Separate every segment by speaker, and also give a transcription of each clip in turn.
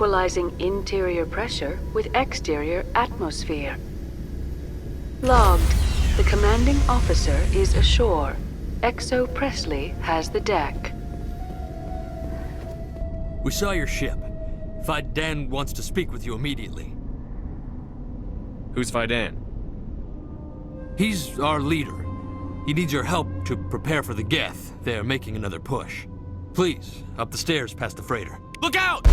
Speaker 1: equalizing interior pressure with exterior atmosphere. Logged. The commanding officer is ashore. Exo Presley has the deck.
Speaker 2: We saw your ship. Fai Dan wants to speak with you immediately.
Speaker 3: Who's Fai Dan?
Speaker 2: He's our leader. He needs your help to prepare for the Geth. They're making another push. Please, up the stairs past the freighter. Look out!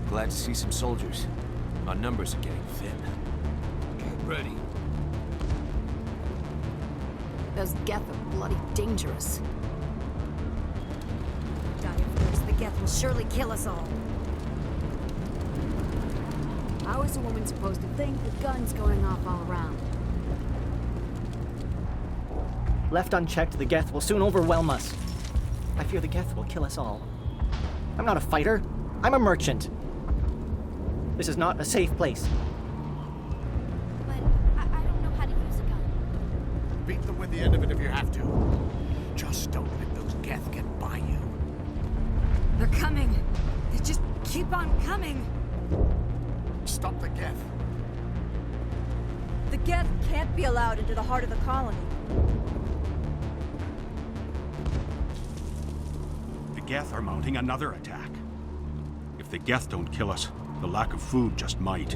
Speaker 4: Glad to see some soldiers. Our numbers are getting thin.
Speaker 2: Get ready.
Speaker 5: Those Geth are bloody dangerous. First, the Geth will surely kill us all. How is a woman supposed to think with guns going off all around?
Speaker 6: Left unchecked, the Geth will soon overwhelm us. I fear the Geth will kill us all. I'm not a fighter. I'm a merchant. This is not a safe place.
Speaker 5: But I don't know how to use a gun.
Speaker 7: Beat them with the end of it if you have to. Just don't let those Geth get by you.
Speaker 5: They're coming. They just keep on coming.
Speaker 7: Stop the Geth.
Speaker 5: The Geth can't be allowed into the heart of the colony.
Speaker 7: The Geth are mounting another attack. If the Geth don't kill us, the lack of food just might.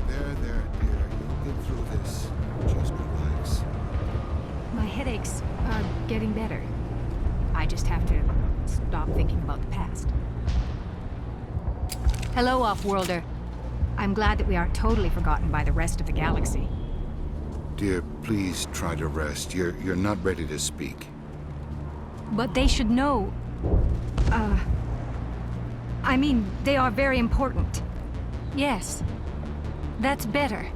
Speaker 8: There, dear. You'll get through this. Just relax.
Speaker 9: My headaches are getting better. I just have to stop thinking about the past. Hello, Off-Worlder. I'm glad that we aren't totally forgotten by the rest of the galaxy.
Speaker 8: Dear, please try to rest. You're not ready to speak.
Speaker 9: But they should know... I mean, they are very important. Yes. That's better.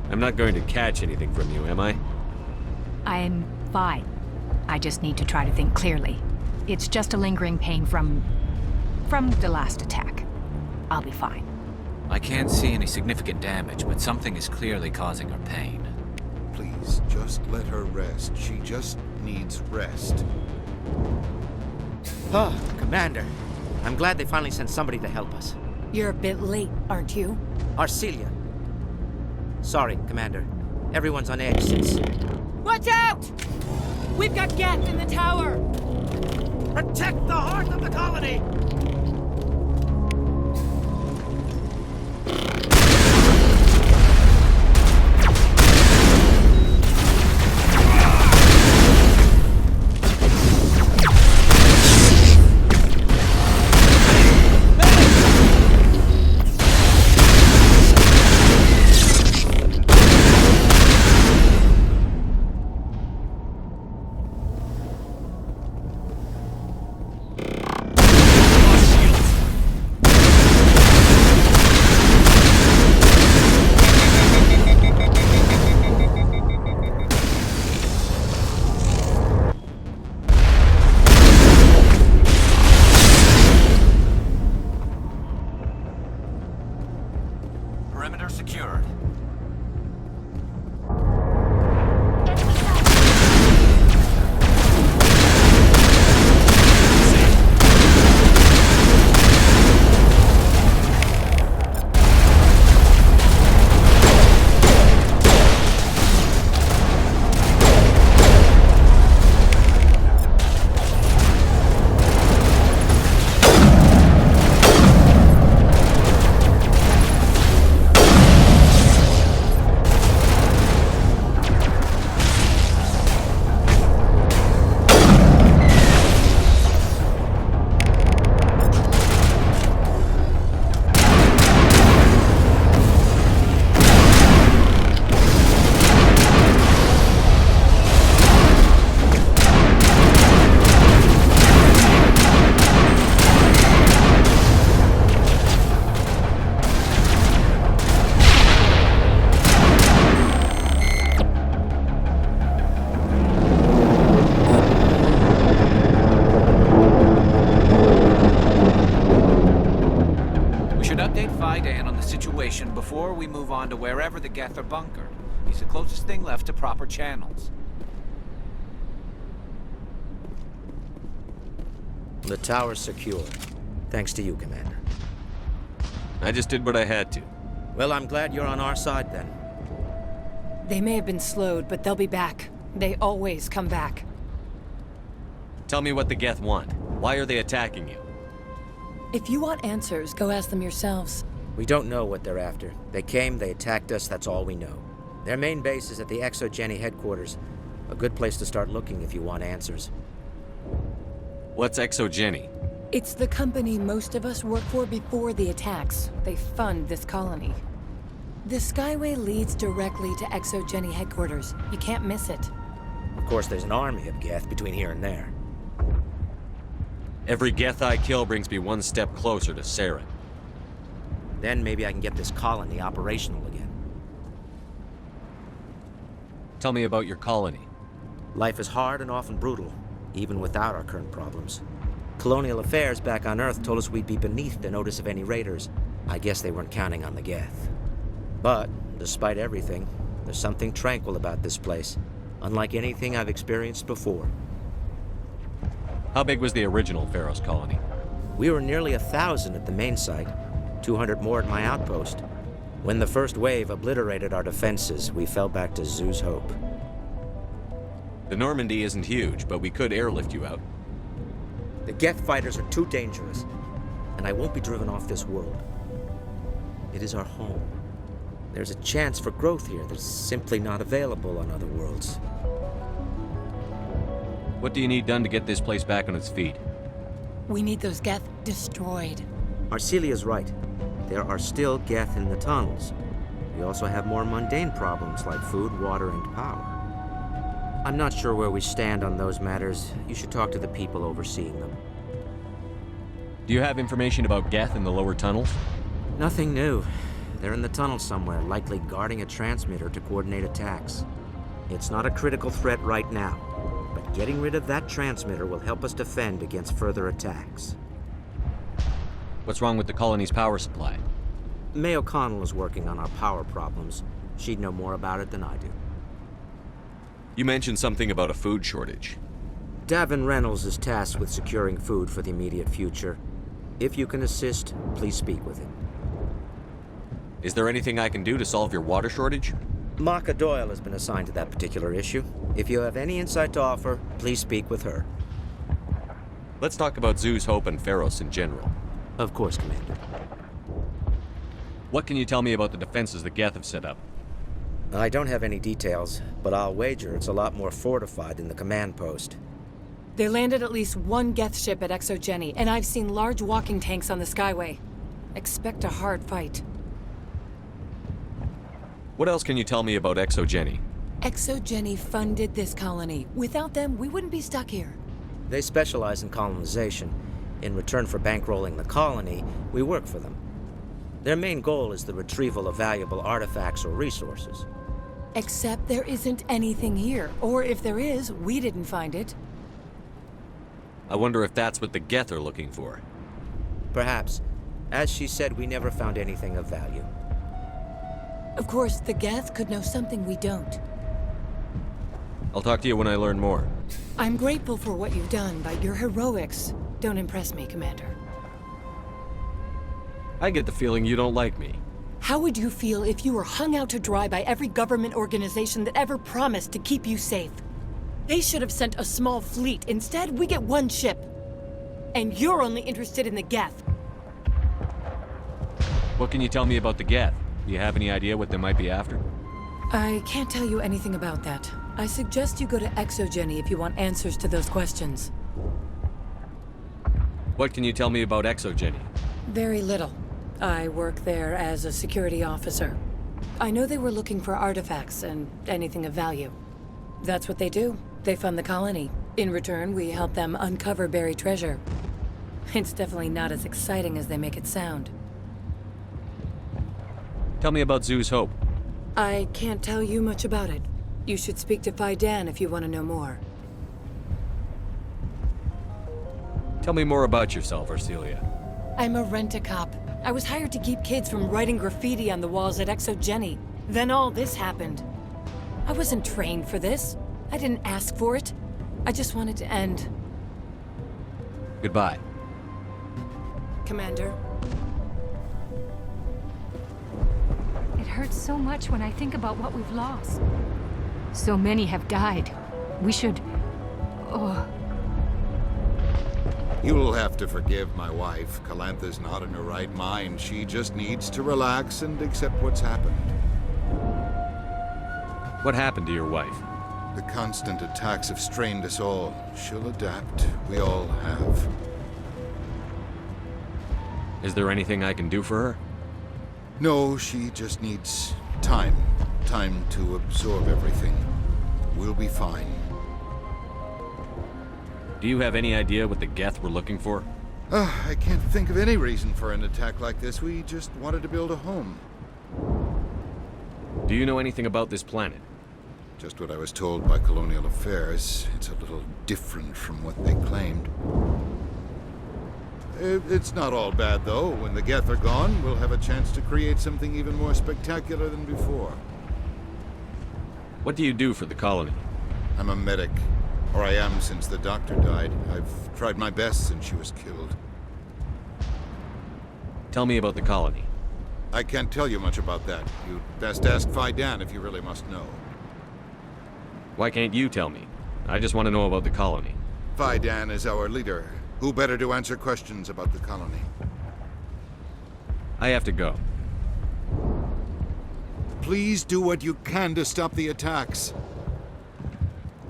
Speaker 3: I'm not going to catch anything from you, am I?
Speaker 9: I'm fine. I just need to try to think clearly. It's just a lingering pain from the last attack. I'll be fine.
Speaker 4: I can't see any significant damage, but something is clearly causing her pain.
Speaker 8: Please, just let her rest. She just needs rest.
Speaker 6: Oh, Commander. I'm glad they finally sent somebody to help us.
Speaker 5: You're a bit late, aren't you?
Speaker 6: Arcelia. Sorry, Commander. Everyone's on edge since...
Speaker 10: Watch out! We've got Geth in the tower!
Speaker 7: Protect the heart of the colony!
Speaker 4: Post-Mission before we move on to wherever the Geth are bunkered. He's the closest thing left to proper channels.
Speaker 11: The tower's secure. Thanks to you, Commander.
Speaker 3: I just did what I had to.
Speaker 11: Well, I'm glad you're on our side, then.
Speaker 9: They may have been slowed, but they'll be back. They always come back.
Speaker 3: Tell me what the Geth want. Why are they attacking you?
Speaker 9: If you want answers, go ask them yourselves.
Speaker 11: We don't know what they're after. They came, they attacked us, that's all we know. Their main base is at the ExoGeni headquarters. A good place to start looking if you want answers.
Speaker 3: What's ExoGeni?
Speaker 9: It's the company most of us work for before the attacks. They fund this colony. The Skyway leads directly to ExoGeni headquarters. You can't miss it.
Speaker 11: Of course, there's an army of Geth between here and there.
Speaker 3: Every Geth I kill brings me one step closer to Saren.
Speaker 11: Then maybe I can get this colony operational again.
Speaker 3: Tell me about your colony.
Speaker 11: Life is hard and often brutal, even without our current problems. Colonial affairs back on Earth told us we'd be beneath the notice of any raiders. I guess they weren't counting on the Geth. But, despite everything, there's something tranquil about this place, unlike anything I've experienced before.
Speaker 3: How big was the original Feros colony?
Speaker 11: We were nearly 1,000 at the main site, 200 more at my outpost. When the first wave obliterated our defenses, we fell back to Zoo's Hope.
Speaker 3: The Normandy isn't huge, but we could airlift you out.
Speaker 11: The Geth fighters are too dangerous, and I won't be driven off this world. It is our home. There's a chance for growth here that's simply not available on other worlds.
Speaker 3: What do you need done to get this place back on its feet?
Speaker 9: We need those Geth destroyed.
Speaker 11: Arcelia's right. There are still Geth in the tunnels. We also have more mundane problems like food, water, and power. I'm not sure where we stand on those matters. You should talk to the people overseeing them.
Speaker 3: Do you have information about Geth in the lower tunnels?
Speaker 11: Nothing new. They're in the tunnel somewhere, likely guarding a transmitter to coordinate attacks. It's not a critical threat right now, but getting rid of that transmitter will help us defend against further attacks.
Speaker 3: What's wrong with the colony's power supply?
Speaker 11: May O'Connell is working on our power problems. She'd know more about it than I do.
Speaker 3: You mentioned something about a food shortage.
Speaker 11: Davin Reynolds is tasked with securing food for the immediate future. If you can assist, please speak with him.
Speaker 3: Is there anything I can do to solve your water shortage?
Speaker 11: Maka Doyle has been assigned to that particular issue. If you have any insight to offer, please speak with her.
Speaker 3: Let's talk about Zoo's Hope and Feros in general.
Speaker 11: Of course, Commander.
Speaker 3: What can you tell me about the defenses the Geth have set up?
Speaker 11: I don't have any details, but I'll wager it's a lot more fortified than the command post.
Speaker 9: They landed at least one Geth ship at ExoGeni, and I've seen large walking tanks on the Skyway. Expect a hard fight.
Speaker 3: What else can you tell me about ExoGeni?
Speaker 9: ExoGeni funded this colony. Without them, we wouldn't be stuck here.
Speaker 11: They specialize in colonization. In return for bankrolling the colony, we work for them. Their main goal is the retrieval of valuable artifacts or resources.
Speaker 9: Except there isn't anything here. Or if there is, we didn't find it.
Speaker 3: I wonder if that's what the Geth are looking for.
Speaker 11: Perhaps. As she said, we never found anything of value.
Speaker 9: Of course, the Geth could know something we don't.
Speaker 3: I'll talk to you when I learn more.
Speaker 9: I'm grateful for what you've done, but your heroics don't impress me, Commander.
Speaker 3: I get the feeling you don't like me.
Speaker 9: How would you feel if you were hung out to dry by every government organization that ever promised to keep you safe? They should have sent a small fleet. Instead, we get one ship. And you're only interested in the Geth.
Speaker 3: What can you tell me about the Geth? Do you have any idea what they might be after?
Speaker 9: I can't tell you anything about that. I suggest you go to ExoGeni if you want answers to those questions.
Speaker 3: What can you tell me about ExoGeni?
Speaker 9: Very little. I work there as a security officer. I know they were looking for artifacts and anything of value. That's what they do. They fund the colony. In return, we help them uncover buried treasure. It's definitely not as exciting as they make it sound.
Speaker 3: Tell me about Zoo's Hope.
Speaker 9: I can't tell you much about it. You should speak to Fai Dan if you want to know more.
Speaker 3: Tell me more about yourself, Arcelia.
Speaker 9: I'm a rent-a-cop. I was hired to keep kids from writing graffiti on the walls at ExoGeni. Then all this happened. I wasn't trained for this. I didn't ask for it. I just wanted to end.
Speaker 3: Goodbye.
Speaker 9: Commander.
Speaker 5: It hurts so much when I think about what we've lost. So many have died. We should... Oh...
Speaker 8: You'll have to forgive my wife. Calantha's not in her right mind. She just needs to relax and accept what's happened.
Speaker 3: What happened to your wife?
Speaker 8: The constant attacks have strained us all. She'll adapt. We all have.
Speaker 3: Is there anything I can do for her?
Speaker 8: No, she just needs time. Time to absorb everything. We'll be fine.
Speaker 3: Do you have any idea what the Geth were looking for?
Speaker 8: I can't think of any reason for an attack like this. We just wanted to build a home.
Speaker 3: Do you know anything about this planet?
Speaker 8: Just what I was told by Colonial Affairs. It's a little different from what they claimed. It's not all bad, though. When the Geth are gone, we'll have a chance to create something even more spectacular than before.
Speaker 3: What do you do for the colony?
Speaker 8: I'm a medic. Or I am since the doctor died. I've tried my best since she was killed.
Speaker 3: Tell me about the colony.
Speaker 8: I can't tell you much about that. You'd best ask Fai Dan if you really must know.
Speaker 3: Why can't you tell me? I just want to know about the colony.
Speaker 8: Fai Dan is our leader. Who better to answer questions about the colony?
Speaker 3: I have to go.
Speaker 8: Please do what you can to stop the attacks.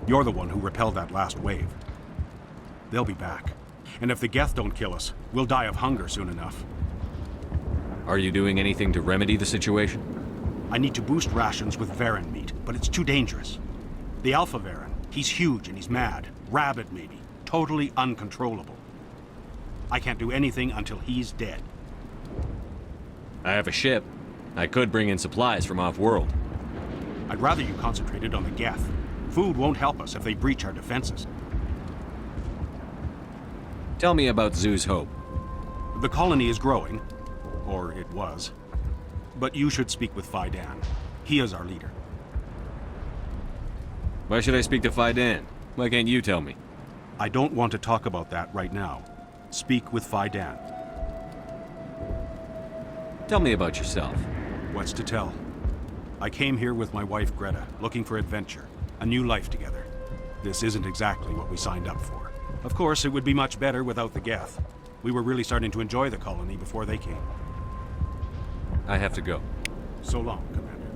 Speaker 7: You're the one who repelled that last wave. They'll be back. And if the Geth don't kill us, we'll die of hunger soon enough.
Speaker 3: Are you doing anything to remedy the situation?
Speaker 7: I need to boost rations with Varen meat, but it's too dangerous. The Alpha Varen, he's huge and he's mad. Rabid, maybe. Totally uncontrollable. I can't do anything until he's dead.
Speaker 3: I have a ship. I could bring in supplies from off-world.
Speaker 7: I'd rather you concentrated on the Geth. Food won't help us if they breach our defenses.
Speaker 3: Tell me about Zoo's Hope.
Speaker 7: The colony is growing. Or it was. But you should speak with Fai Dan. He is our leader.
Speaker 3: Why should I speak to Fai Dan? Why can't you tell me?
Speaker 7: I don't want to talk about that right now. Speak with Fai Dan.
Speaker 3: Tell me about yourself.
Speaker 7: What's to tell? I came here with my wife Greta, looking for adventure. A new life together. This isn't exactly what we signed up for. Of course, it would be much better without the Geth. We were really starting to enjoy the colony before they came.
Speaker 3: I have to go.
Speaker 7: So long, Commander.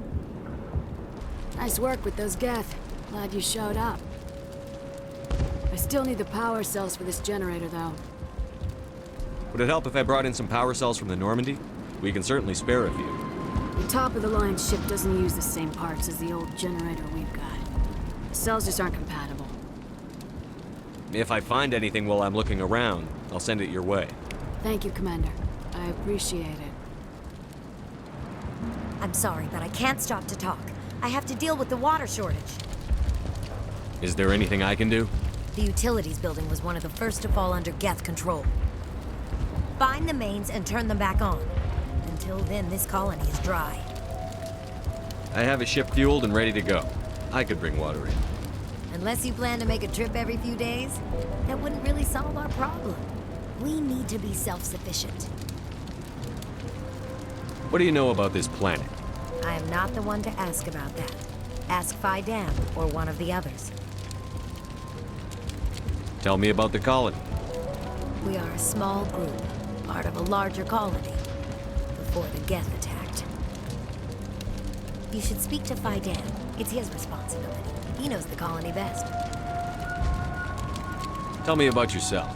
Speaker 12: Nice work with those Geth. Glad you showed up. I still need the power cells for this generator, though.
Speaker 3: Would it help if I brought in some power cells from the Normandy? We can certainly spare a few.
Speaker 12: The top-of-the-line ship doesn't use the same parts as the old generator we've got. The cells just aren't compatible.
Speaker 3: If I find anything while I'm looking around, I'll send it your way.
Speaker 12: Thank you, Commander. I appreciate it.
Speaker 13: I'm sorry, but I can't stop to talk. I have to deal with the water shortage.
Speaker 3: Is there anything I can do?
Speaker 13: The utilities building was one of the first to fall under Geth control. Find the mains and turn them back on. Until then, this colony is dry.
Speaker 3: I have a ship fueled and ready to go. I could bring water in.
Speaker 13: Unless you plan to make a trip every few days, that wouldn't really solve our problem. We need to be self-sufficient.
Speaker 3: What do you know about this planet?
Speaker 13: I am not the one to ask about that. Ask Fai Dan or one of the others.
Speaker 3: Tell me about the colony.
Speaker 13: We are a small group, part of a larger colony, before the Geth attacked. You should speak to Fai Dan. It's his responsibility. He knows the colony best.
Speaker 3: Tell me about yourself.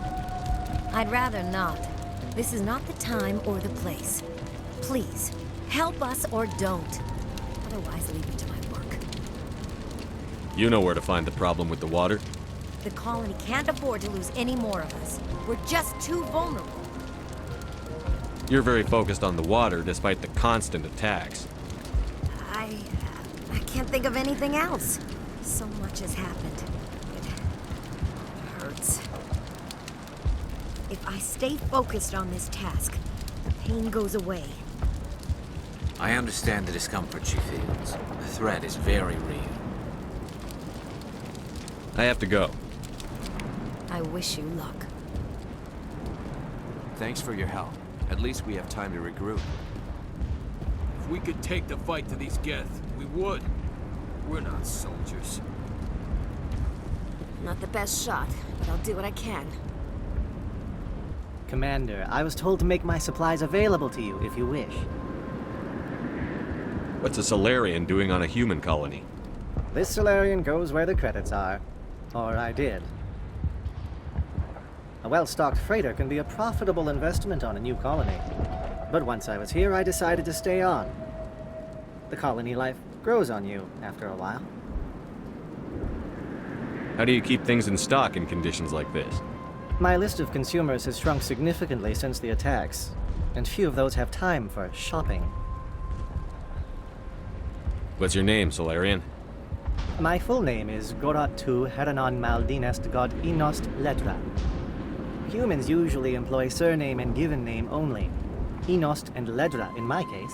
Speaker 13: I'd rather not. This is not the time or the place. Please, help us or don't. Otherwise, leave me to my work.
Speaker 3: You know where to find the problem with the water?
Speaker 13: The colony can't afford to lose any more of us. We're just too vulnerable.
Speaker 3: You're very focused on the water, despite the constant attacks.
Speaker 13: I can't think of anything else. So much has happened. It hurts. If I stay focused on this task, the pain goes away.
Speaker 4: I understand the discomfort she feels. The threat is very real.
Speaker 3: I have to go.
Speaker 13: I wish you luck.
Speaker 4: Thanks for your help. At least we have time to regroup.
Speaker 2: If we could take the fight to these Geth, we would. We're not soldiers.
Speaker 12: Not the best shot, but I'll do what I can.
Speaker 6: Commander, I was told to make my supplies available to you if you wish.
Speaker 3: What's a Solarian doing on a human colony?
Speaker 6: This Solarian goes where the credits are. Or I did. A well-stocked freighter can be a profitable investment on a new colony. But once I was here, I decided to stay on. The colony life grows on you after a while.
Speaker 3: How do you keep things in stock in conditions like this?
Speaker 6: My list of consumers has shrunk significantly since the attacks, and few of those have time for shopping.
Speaker 3: What's your name, Solarian?
Speaker 6: My full name is Goratu Heranon Maldinest God Inost Ledra. Humans usually employ surname and given name only. Inost and Ledra in my case.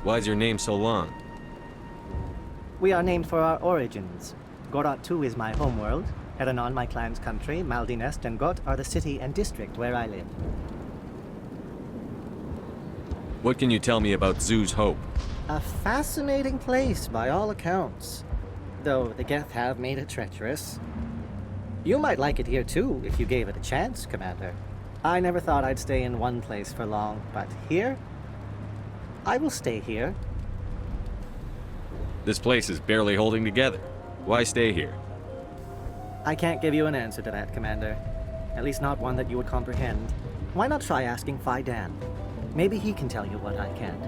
Speaker 3: Why's your name so long?
Speaker 6: We are named for our origins. Goratu is my homeworld, Heranon my clan's country, Maldinest and Got are the city and district where I live.
Speaker 3: What can you tell me about Zoo's Hope?
Speaker 6: A fascinating place by all accounts, though the Geth have made it treacherous. You might like it here too if you gave it a chance, Commander. I never thought I'd stay in one place for long, but here? I will stay here.
Speaker 3: This place is barely holding together. Why stay here?
Speaker 6: I can't give you an answer to that, Commander. At least not one that you would comprehend. Why not try asking Fai Dan? Maybe he can tell you what I can't.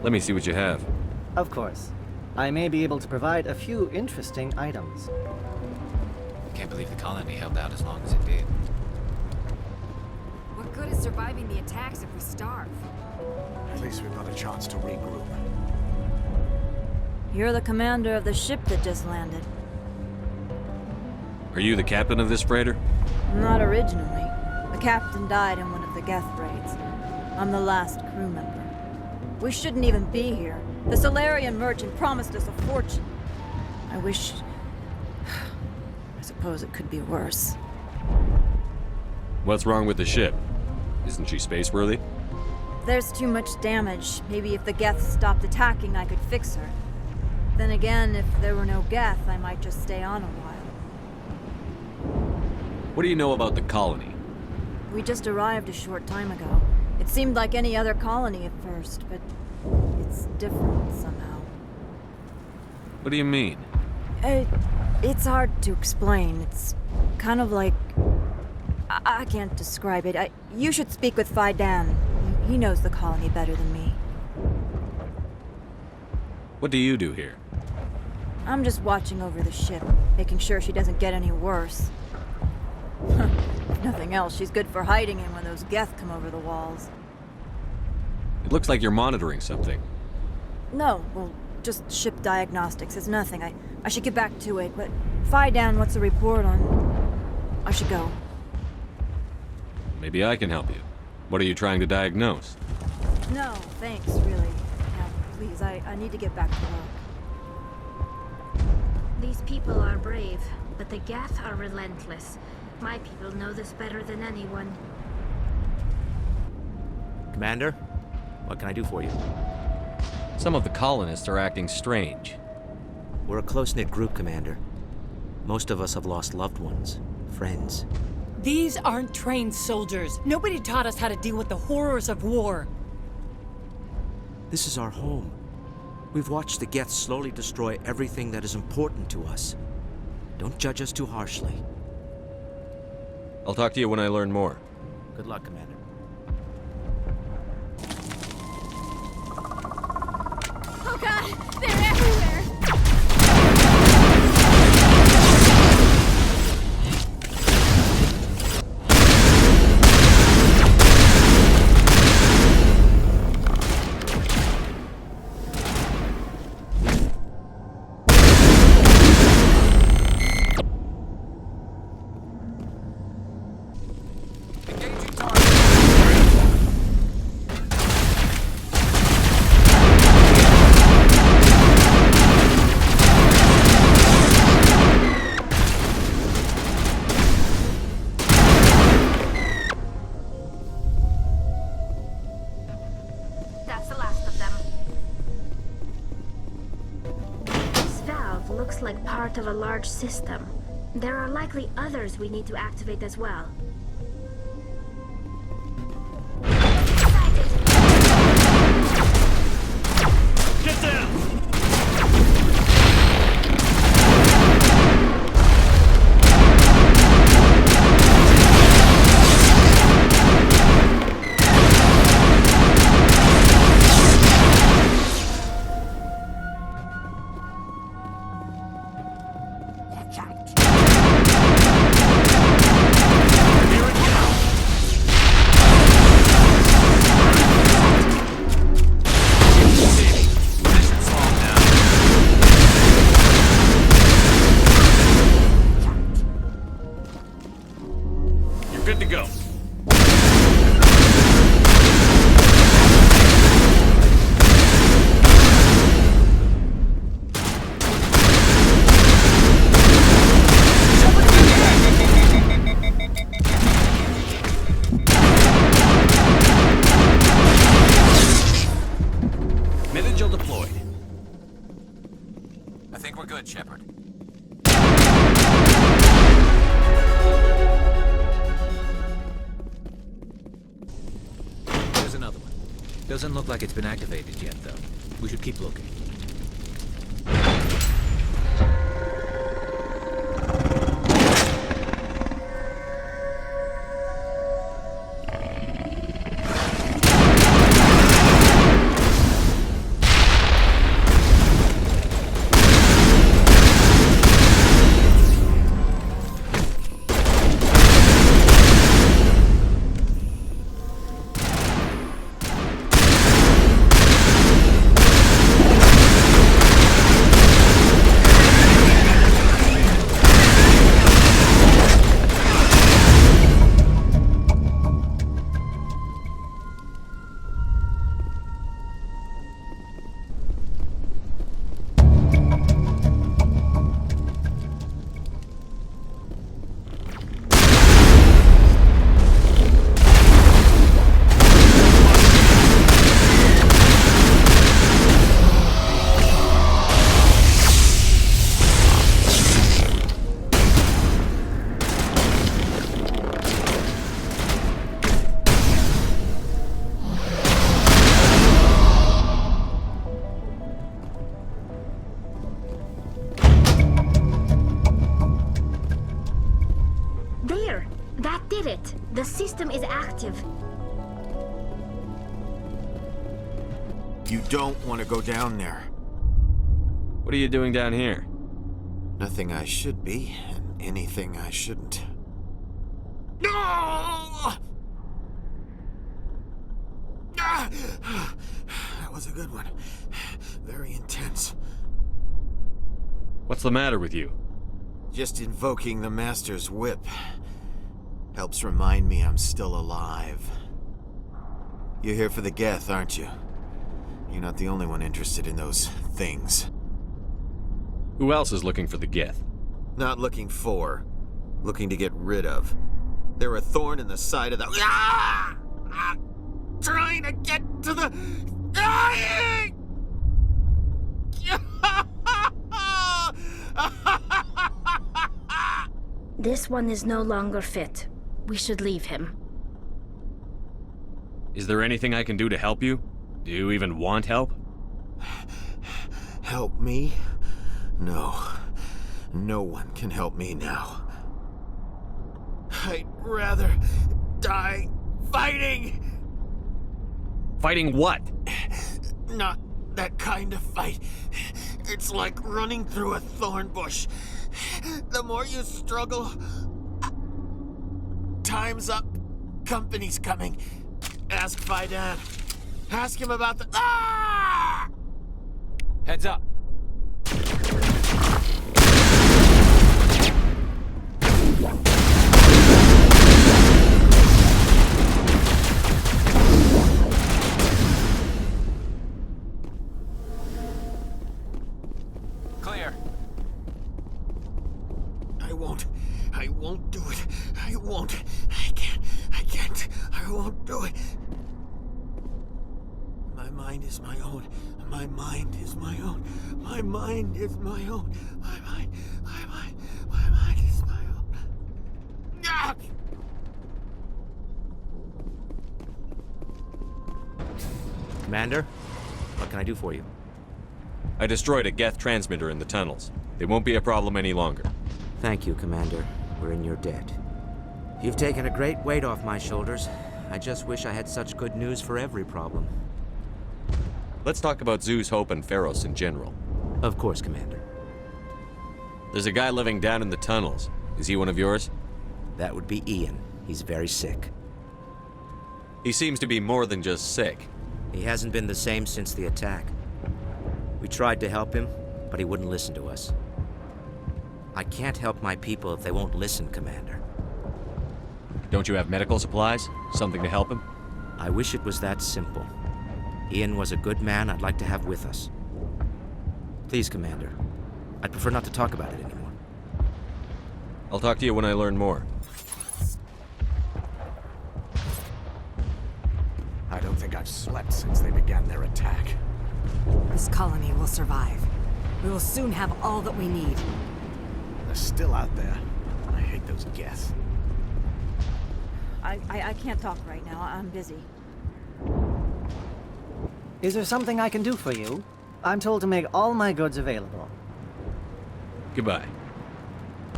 Speaker 3: Let me see what you have.
Speaker 6: Of course. I may be able to provide a few interesting items.
Speaker 4: I can't believe the colony held out as long as it did.
Speaker 12: What good is surviving the attacks if we starve?
Speaker 14: At least we've got a chance to regroup.
Speaker 15: You're the commander of the ship that just landed.
Speaker 3: Are you the captain of this freighter?
Speaker 15: Not originally. The captain died in one of the Geth raids. I'm the last crew member. We shouldn't even be here. The Solarian merchant promised us a fortune. I wish... I suppose it could be worse.
Speaker 3: What's wrong with the ship? Isn't she spaceworthy?
Speaker 15: There's too much damage. Maybe if the Geth stopped attacking, I could fix her. Then again, if there were no Geth, I might just stay on a while.
Speaker 3: What do you know about the colony?
Speaker 15: We just arrived a short time ago. It seemed like any other colony at first, but it's different somehow.
Speaker 3: What do you mean?
Speaker 15: It's hard to explain. It's kind of like... I can't describe it. You should speak with Fai Dan. He knows the colony better than me.
Speaker 3: What do you do here?
Speaker 15: I'm just watching over the ship, making sure she doesn't get any worse. If nothing else, she's good for hiding in when those Geth come over the walls.
Speaker 3: It looks like you're monitoring something.
Speaker 15: No, well, just ship diagnostics. It's nothing. I should get back to it, but Fai Dan wants a report on... I should go.
Speaker 3: Maybe I can help you. What are you trying to diagnose?
Speaker 15: No, thanks, really. Now, please, I need to get back to work.
Speaker 16: These people are brave, but the Geth are relentless. My people know this better than anyone.
Speaker 11: Commander, what can I do for you?
Speaker 3: Some of the colonists are acting strange.
Speaker 11: We're a close-knit group, Commander. Most of us have lost loved ones, friends.
Speaker 9: These aren't trained soldiers. Nobody taught us how to deal with the horrors of war.
Speaker 11: This is our home. We've watched the Geth slowly destroy everything that is important to us. Don't judge us too harshly.
Speaker 3: I'll talk to you when I learn more.
Speaker 11: Good luck, Commander.
Speaker 12: Oh god! They're everywhere!
Speaker 4: Engaging target.
Speaker 16: part of a large system. There are likely others we need to activate as well.
Speaker 2: Get down! Good to go. Mid-Angel deployed.
Speaker 4: I think we're good, Shepard. Another one. Doesn't look like it's been activated yet, though. We should keep looking.
Speaker 16: The system is active.
Speaker 14: You don't want to go down there.
Speaker 3: What are you doing down here?
Speaker 14: Nothing I should be, and anything I shouldn't. No! That was a good one. Very intense.
Speaker 3: What's the matter with you?
Speaker 14: Just invoking the Master's whip helps remind me I'm still alive. You're here for the Geth, aren't you? You're not the only one interested in those things.
Speaker 3: Who else is looking for the Geth?
Speaker 14: Not looking for. Looking to get rid of. They're a thorn in the side of the... Trying to get to the...
Speaker 16: This one is no longer fit. We should leave him.
Speaker 3: Is there anything I can do to help you? Do you even want help?
Speaker 14: Help me? No. No one can help me now. I'd rather die fighting!
Speaker 3: Fighting what?
Speaker 14: Not that kind of fight. It's like running through a thorn bush. The more you struggle... Time's up. Company's coming. Ask Fai Dan. Ask him about the... Ah!
Speaker 4: Heads up. Clear.
Speaker 14: I won't do it. I won't. I can't. I won't do it. My mind is my own. My mind is my own. My mind is my own. My mind.
Speaker 11: Commander, what can I do for you?
Speaker 3: I destroyed a Geth transmitter in the tunnels. It won't be a problem any longer.
Speaker 11: Thank you, Commander. We're in your debt. You've taken a great weight off my shoulders. I just wish I had such good news for every problem.
Speaker 3: Let's talk about Zoo's Hope and Feros in general.
Speaker 11: Of course, Commander.
Speaker 3: There's a guy living down in the tunnels. Is he one of yours?
Speaker 11: That would be Ian. He's very sick.
Speaker 3: He seems to be more than just sick.
Speaker 11: He hasn't been the same since the attack. We tried to help him, but he wouldn't listen to us. I can't help my people if they won't listen, Commander.
Speaker 3: Don't you have medical supplies? Something to help him?
Speaker 11: I wish it was that simple. Ian was a good man I'd like to have with us. Please, Commander. I'd prefer not to talk about it anymore.
Speaker 3: I'll talk to you when I learn more.
Speaker 17: I don't think I've slept since they began their attack.
Speaker 18: This colony will survive. We will soon have all that we need.
Speaker 17: They're still out there. I hate those Geth.
Speaker 15: I can't talk right now. I'm busy.
Speaker 6: Is there something I can do for you? I'm told to make all my goods available.
Speaker 2: Goodbye.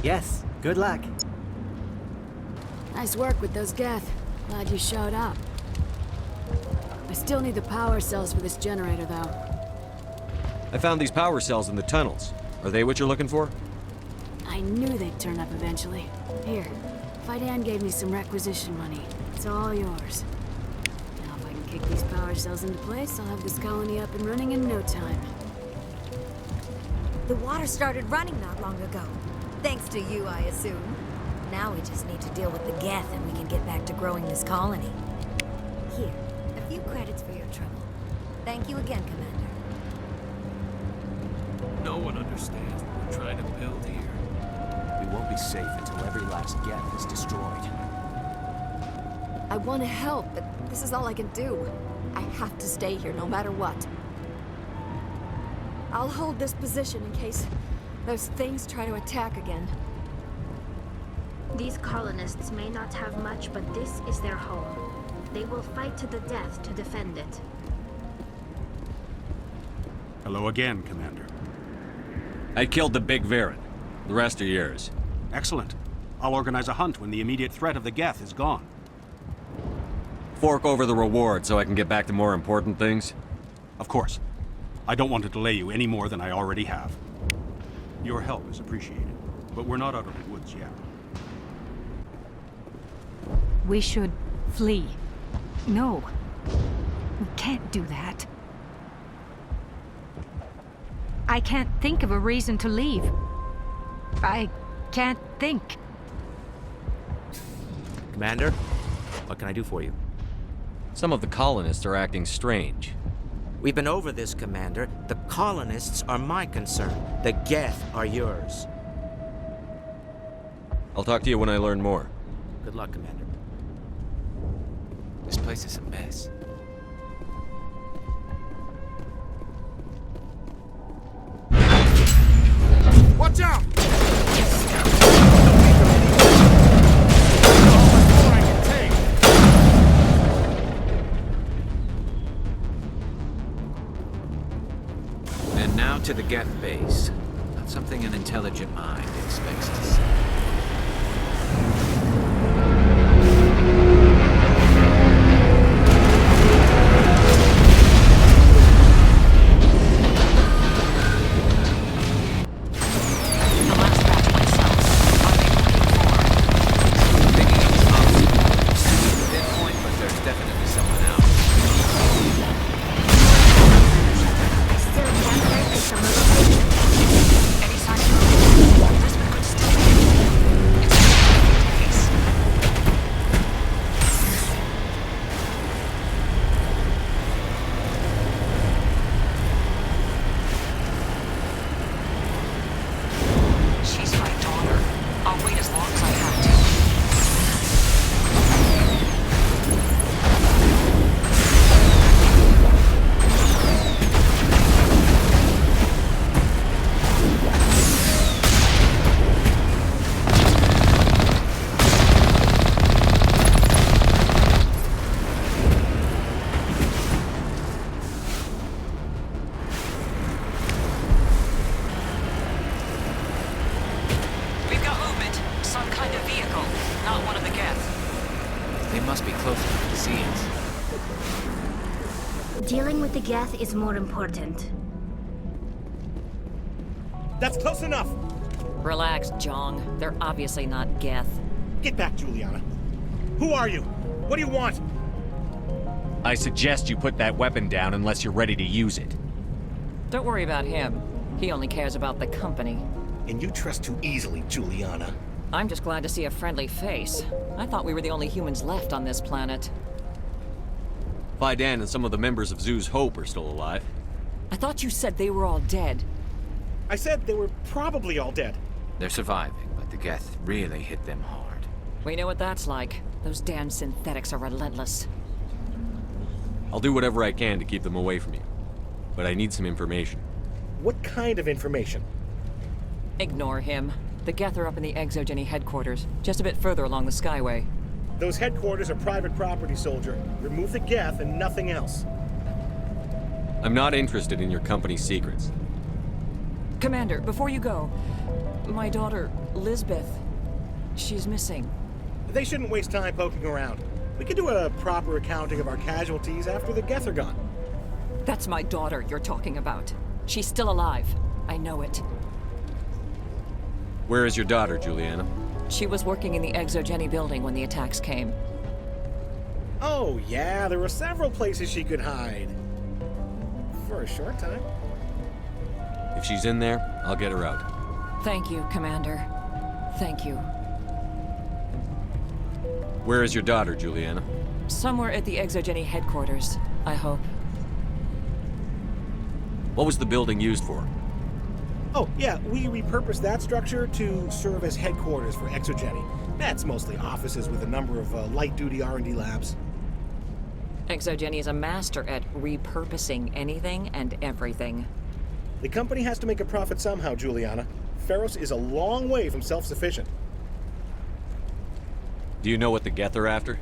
Speaker 6: Yes, good luck.
Speaker 12: Nice work with those Geth. Glad you showed up. I still need the power cells for this generator, though.
Speaker 3: I found these power cells in the tunnels. Are they what you're looking for?
Speaker 12: I knew they'd turn up eventually. Here, Fai Dan gave me some requisition money. It's all yours. Now if I can kick these power cells into place, I'll have this colony up and running in no time.
Speaker 13: The water started running not long ago. Thanks to you, I assume. Now we just need to deal with the Geth and we can get back to growing this colony. Here, a few credits for your trouble. Thank you again, Commander.
Speaker 4: No one understands what we're trying to build here.
Speaker 17: We won't be safe until every last Geth is destroyed.
Speaker 12: I want to help, but this is all I can do. I have to stay here no matter what. I'll hold this position in case those things try to attack again.
Speaker 16: These colonists may not have much, but this is their home. They will fight to the death to defend it.
Speaker 7: Hello again, Commander.
Speaker 3: I killed the big Varen. The rest are yours.
Speaker 7: Excellent. I'll organize a hunt when the immediate threat of the Geth is gone.
Speaker 3: Fork over the reward so I can get back to more important things?
Speaker 7: Of course. I don't want to delay you any more than I already have. Your help is appreciated, but we're not out of the woods yet.
Speaker 5: We should flee. No. We can't do that. I can't think of a reason to leave. I can't think.
Speaker 11: Commander, what can I do for you?
Speaker 3: Some of the colonists are acting strange.
Speaker 11: We've been over this, Commander. The colonists are my concern. The Geth are yours.
Speaker 3: I'll talk to you when I learn more.
Speaker 11: Good luck, Commander.
Speaker 4: This place is a mess.
Speaker 8: Watch out!
Speaker 4: And now to the Geth base. Not something an intelligent mind expects to see.
Speaker 10: The last not one of the Geth.
Speaker 4: They must be close enough to see us.
Speaker 16: Dealing with the Geth is more important.
Speaker 17: That's close enough!
Speaker 10: Relax, Jong. They're obviously not Geth.
Speaker 17: Get back, Juliana. Who are you? What do you want?
Speaker 19: I suggest you put that weapon down unless you're ready to use it.
Speaker 10: Don't worry about him. He only cares about the company.
Speaker 17: And you trust too easily, Juliana.
Speaker 10: I'm just glad to see a friendly face. I thought we were the only humans left on this planet.
Speaker 3: Fai Dan and some of the members of Zoo's Hope are still alive.
Speaker 10: I thought you said they were all dead.
Speaker 17: I said they were probably all dead.
Speaker 4: They're surviving, but the Geth really hit them hard.
Speaker 10: We know what that's like. Those damn synthetics are relentless.
Speaker 3: I'll do whatever I can to keep them away from you. But I need some information.
Speaker 17: What kind of information?
Speaker 10: Ignore him. The Geth are up in the ExoGeni headquarters, just a bit further along the Skyway.
Speaker 17: Those headquarters are private property, soldier. Remove the Geth and nothing else.
Speaker 3: I'm not interested in your company's secrets.
Speaker 10: Commander, before you go, my daughter, Lisbeth, she's missing.
Speaker 17: They shouldn't waste time poking around. We could do a proper accounting of our casualties after the Geth are gone.
Speaker 10: That's my daughter you're talking about. She's still alive. I know it.
Speaker 3: Where is your daughter, Juliana?
Speaker 10: She was working in the ExoGeni building when the attacks came.
Speaker 17: Oh, yeah, there were several places she could hide. For a short time.
Speaker 3: If she's in there, I'll get her out.
Speaker 10: Thank you, Commander. Thank you.
Speaker 3: Where is your daughter, Juliana?
Speaker 10: Somewhere at the ExoGeni headquarters, I hope.
Speaker 3: What was the building used for?
Speaker 17: Oh, yeah, we repurposed that structure to serve as headquarters for ExoGeni. That's mostly offices with a number of light-duty R&D labs.
Speaker 10: ExoGeni is a master at repurposing anything and everything.
Speaker 17: The company has to make a profit somehow, Juliana. Feros is a long way from self-sufficient.
Speaker 3: Do you know what the Geth are after?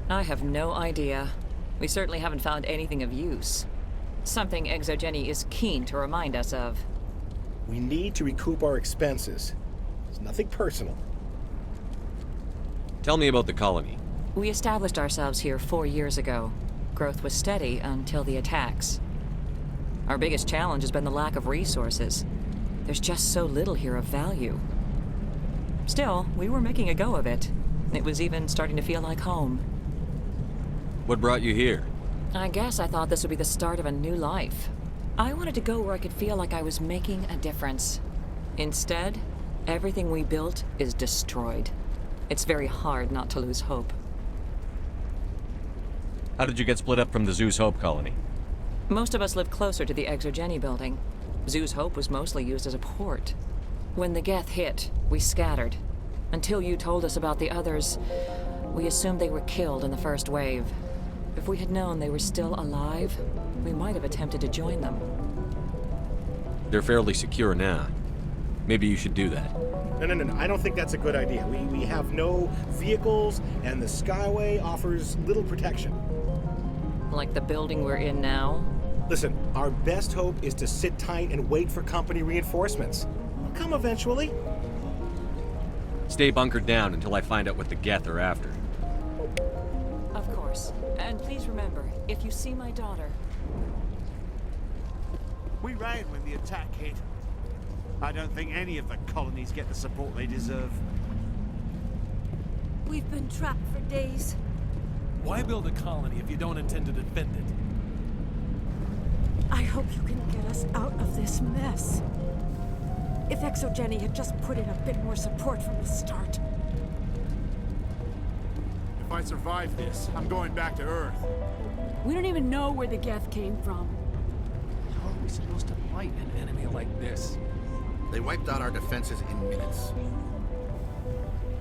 Speaker 10: I have no idea. We certainly haven't found anything of use. Something ExoGeni is keen to remind us of.
Speaker 17: We need to recoup our expenses. It's nothing personal.
Speaker 3: Tell me about the colony.
Speaker 10: We established ourselves here 4 years ago. Growth was steady until the attacks. Our biggest challenge has been the lack of resources. There's just so little here of value. Still, we were making a go of it. It was even starting to feel like home.
Speaker 3: What brought you here?
Speaker 10: I guess I thought this would be the start of a new life. I wanted to go where I could feel like I was making a difference. Instead, everything we built is destroyed. It's very hard not to lose hope.
Speaker 3: How did you get split up from the Zoo's Hope colony?
Speaker 10: Most of us lived closer to the ExoGeni building. Zoo's Hope was mostly used as a port. When the Geth hit, we scattered. Until you told us about the others, we assumed they were killed in the first wave. If we had known they were still alive, we might have attempted to join them.
Speaker 3: They're fairly secure now. Maybe you should do that.
Speaker 17: No. I don't think that's a good idea. We have no vehicles, and the Skyway offers little protection.
Speaker 10: Like the building we're in now?
Speaker 17: Listen, our best hope is to sit tight and wait for company reinforcements. They'll come eventually.
Speaker 3: Stay bunkered down until I find out what the Geth are after.
Speaker 10: Of course. And please remember, if you see my daughter...
Speaker 20: We ran when the attack hit. I don't think any of the colonies get the support they deserve.
Speaker 15: We've been trapped for days.
Speaker 2: Why build a colony if you don't intend to defend it?
Speaker 15: I hope you can get us out of this mess. If ExoGeni had just put in a bit more support from the start.
Speaker 20: If I survive this, I'm going back to Earth.
Speaker 12: We don't even know where the Geth came from.
Speaker 2: How are we supposed to fight an enemy like this?
Speaker 17: They wiped out our defenses in minutes.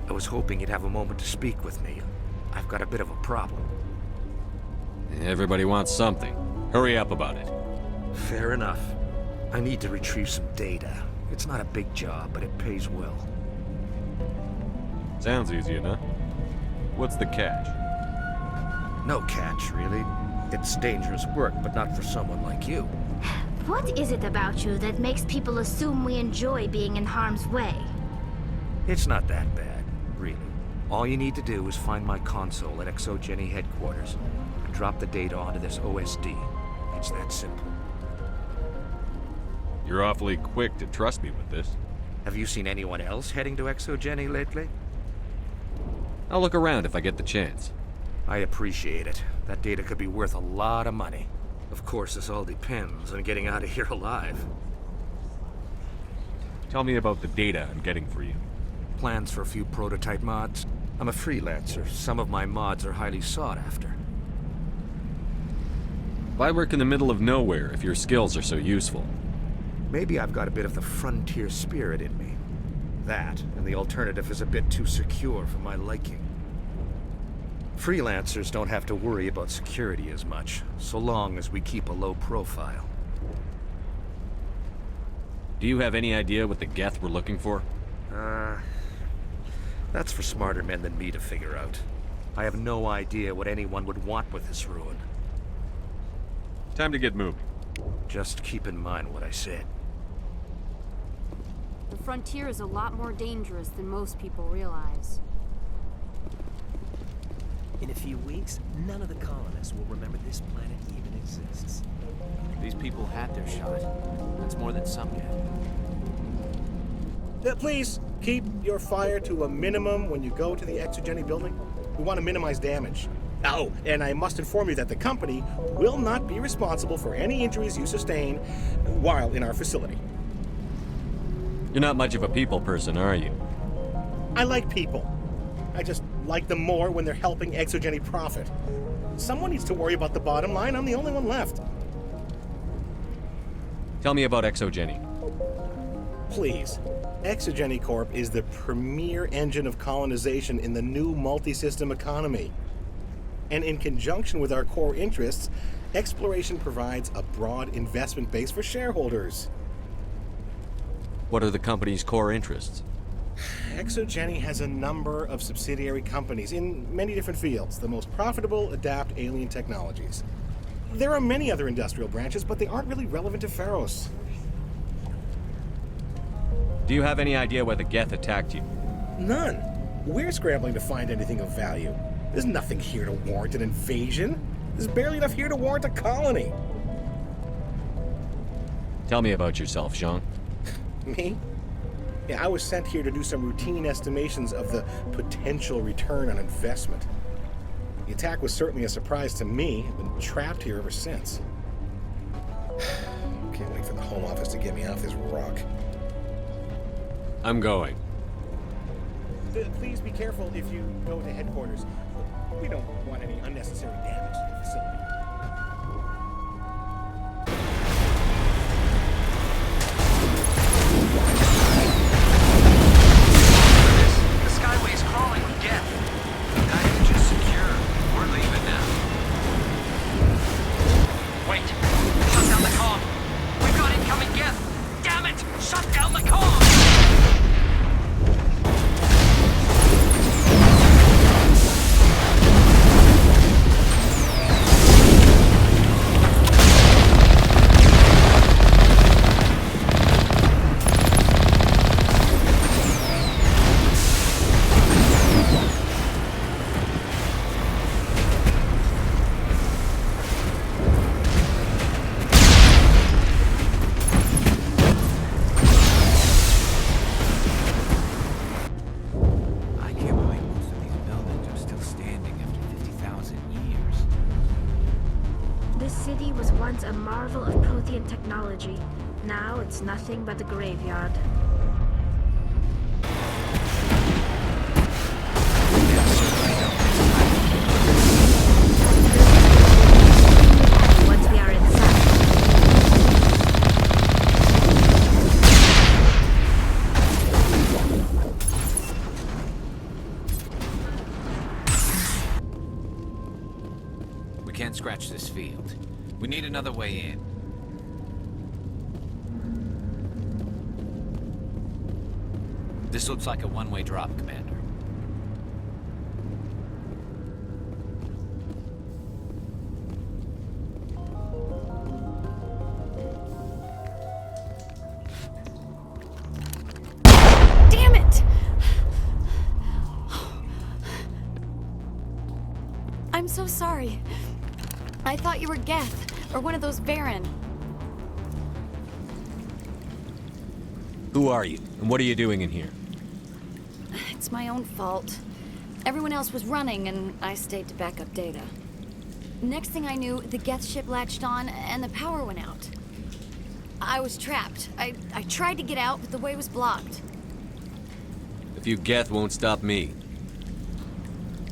Speaker 11: I was hoping you'd have a moment to speak with me. I've got a bit of a problem.
Speaker 3: Everybody wants something. Hurry up about it.
Speaker 11: Fair enough. I need to retrieve some data. It's not a big job, but it pays well.
Speaker 3: Sounds easy enough. What's the catch?
Speaker 11: No catch, really. It's dangerous work, but not for someone like you.
Speaker 16: What is it about you that makes people assume we enjoy being in harm's way?
Speaker 11: It's not that bad.
Speaker 21: really. All you need to do is find my console at ExoGeni headquarters and drop the data onto this OSD. It's that simple.
Speaker 3: You're awfully quick to trust me with this.
Speaker 21: Have you seen anyone else heading to ExoGeni lately?
Speaker 3: I'll look around if I get the chance.
Speaker 21: I appreciate it. That data could be worth a lot of money. Of course, this all depends on getting out of here alive.
Speaker 3: Tell me about the data I'm getting for you.
Speaker 21: Plans for a few prototype mods. I'm a freelancer. Some of my mods are highly sought after.
Speaker 3: Why work in the middle of nowhere if your skills are so useful?
Speaker 21: Maybe I've got a bit of the frontier spirit in me. That, and the alternative is a bit too secure for my liking. Freelancers don't have to worry about security as much, so long as we keep a low profile.
Speaker 3: Do you have any idea what the Geth were looking for?
Speaker 21: That's for smarter men than me to figure out. I have no idea what anyone would want with this ruin.
Speaker 3: Time to get moving.
Speaker 21: Just keep in mind what I said.
Speaker 22: The frontier is a lot more dangerous than most people realize.
Speaker 23: In a few weeks, none of the colonists will remember this planet even exists.
Speaker 4: These people had their shot. That's more than some get.
Speaker 17: Please, keep your fire to a minimum when you go to the ExoGeni building. We want to minimize damage. Oh, and I must inform you that the company will not be responsible for any injuries you sustain while in our facility.
Speaker 3: You're not much of a people person, are you?
Speaker 17: I like people. I just like them more when they're helping ExoGeni profit. Someone needs to worry about the bottom line. I'm the only one left.
Speaker 3: Tell me about ExoGeni.
Speaker 17: Please. ExoGeni Corp is the premier engine of colonization in the new multi-system economy. And in conjunction with our core interests, exploration provides a broad investment base for shareholders.
Speaker 3: What are the company's core interests?
Speaker 17: ExoGeni has a number of subsidiary companies in many different fields. The most profitable adapt alien technologies. There are many other industrial branches, but they aren't really relevant to Feros.
Speaker 3: Do you have any idea why the Geth attacked you?
Speaker 17: None. We're scrambling to find anything of value. There's nothing here to warrant an invasion. There's barely enough here to warrant a colony.
Speaker 3: Tell me about yourself, Jean.
Speaker 17: Me? Yeah, I was sent here to do some routine estimations of the potential return on investment. The attack was certainly a surprise to me. I've been trapped here ever since. Can't wait for the Home Office to get me off this rock.
Speaker 3: I'm going.
Speaker 17: Please be careful if you go to headquarters. We don't want any unnecessary damage to the facility.
Speaker 24: The Skyway's crawling with Geth. Package is secure. We're leaving now. Wait! Shut down the comm! We've got incoming Geth! Damn it! Shut down the comm! Now it's nothing but a graveyard. Once we are inside.
Speaker 4: We can't scratch this field. We need another way in. This looks like a one-way drop, Commander.
Speaker 22: Damn it!
Speaker 12: I'm so sorry. I thought you were Geth, or one of those Baron.
Speaker 3: Who are you, and what are you doing in here?
Speaker 12: It's my own fault. Everyone else was running, and I stayed to back up data. Next thing I knew, the Geth ship latched on, and the power went out. I was trapped. I tried to get out, but the way was blocked.
Speaker 3: A few Geth won't stop me.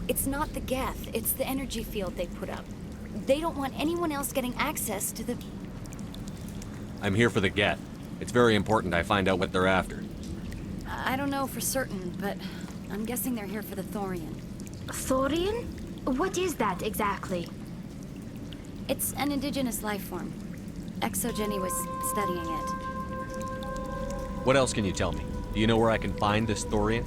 Speaker 12: It's not the Geth, it's the energy field they put up. They don't want anyone else getting access to the...
Speaker 3: I'm here for the Geth. It's very important I find out what they're after.
Speaker 12: I don't know for certain, but I'm guessing they're here for the Thorian.
Speaker 16: Thorian? What is that exactly?
Speaker 12: It's an indigenous life form. ExoGeni was studying it.
Speaker 3: What else can you tell me? Do you know where I can find this Thorian?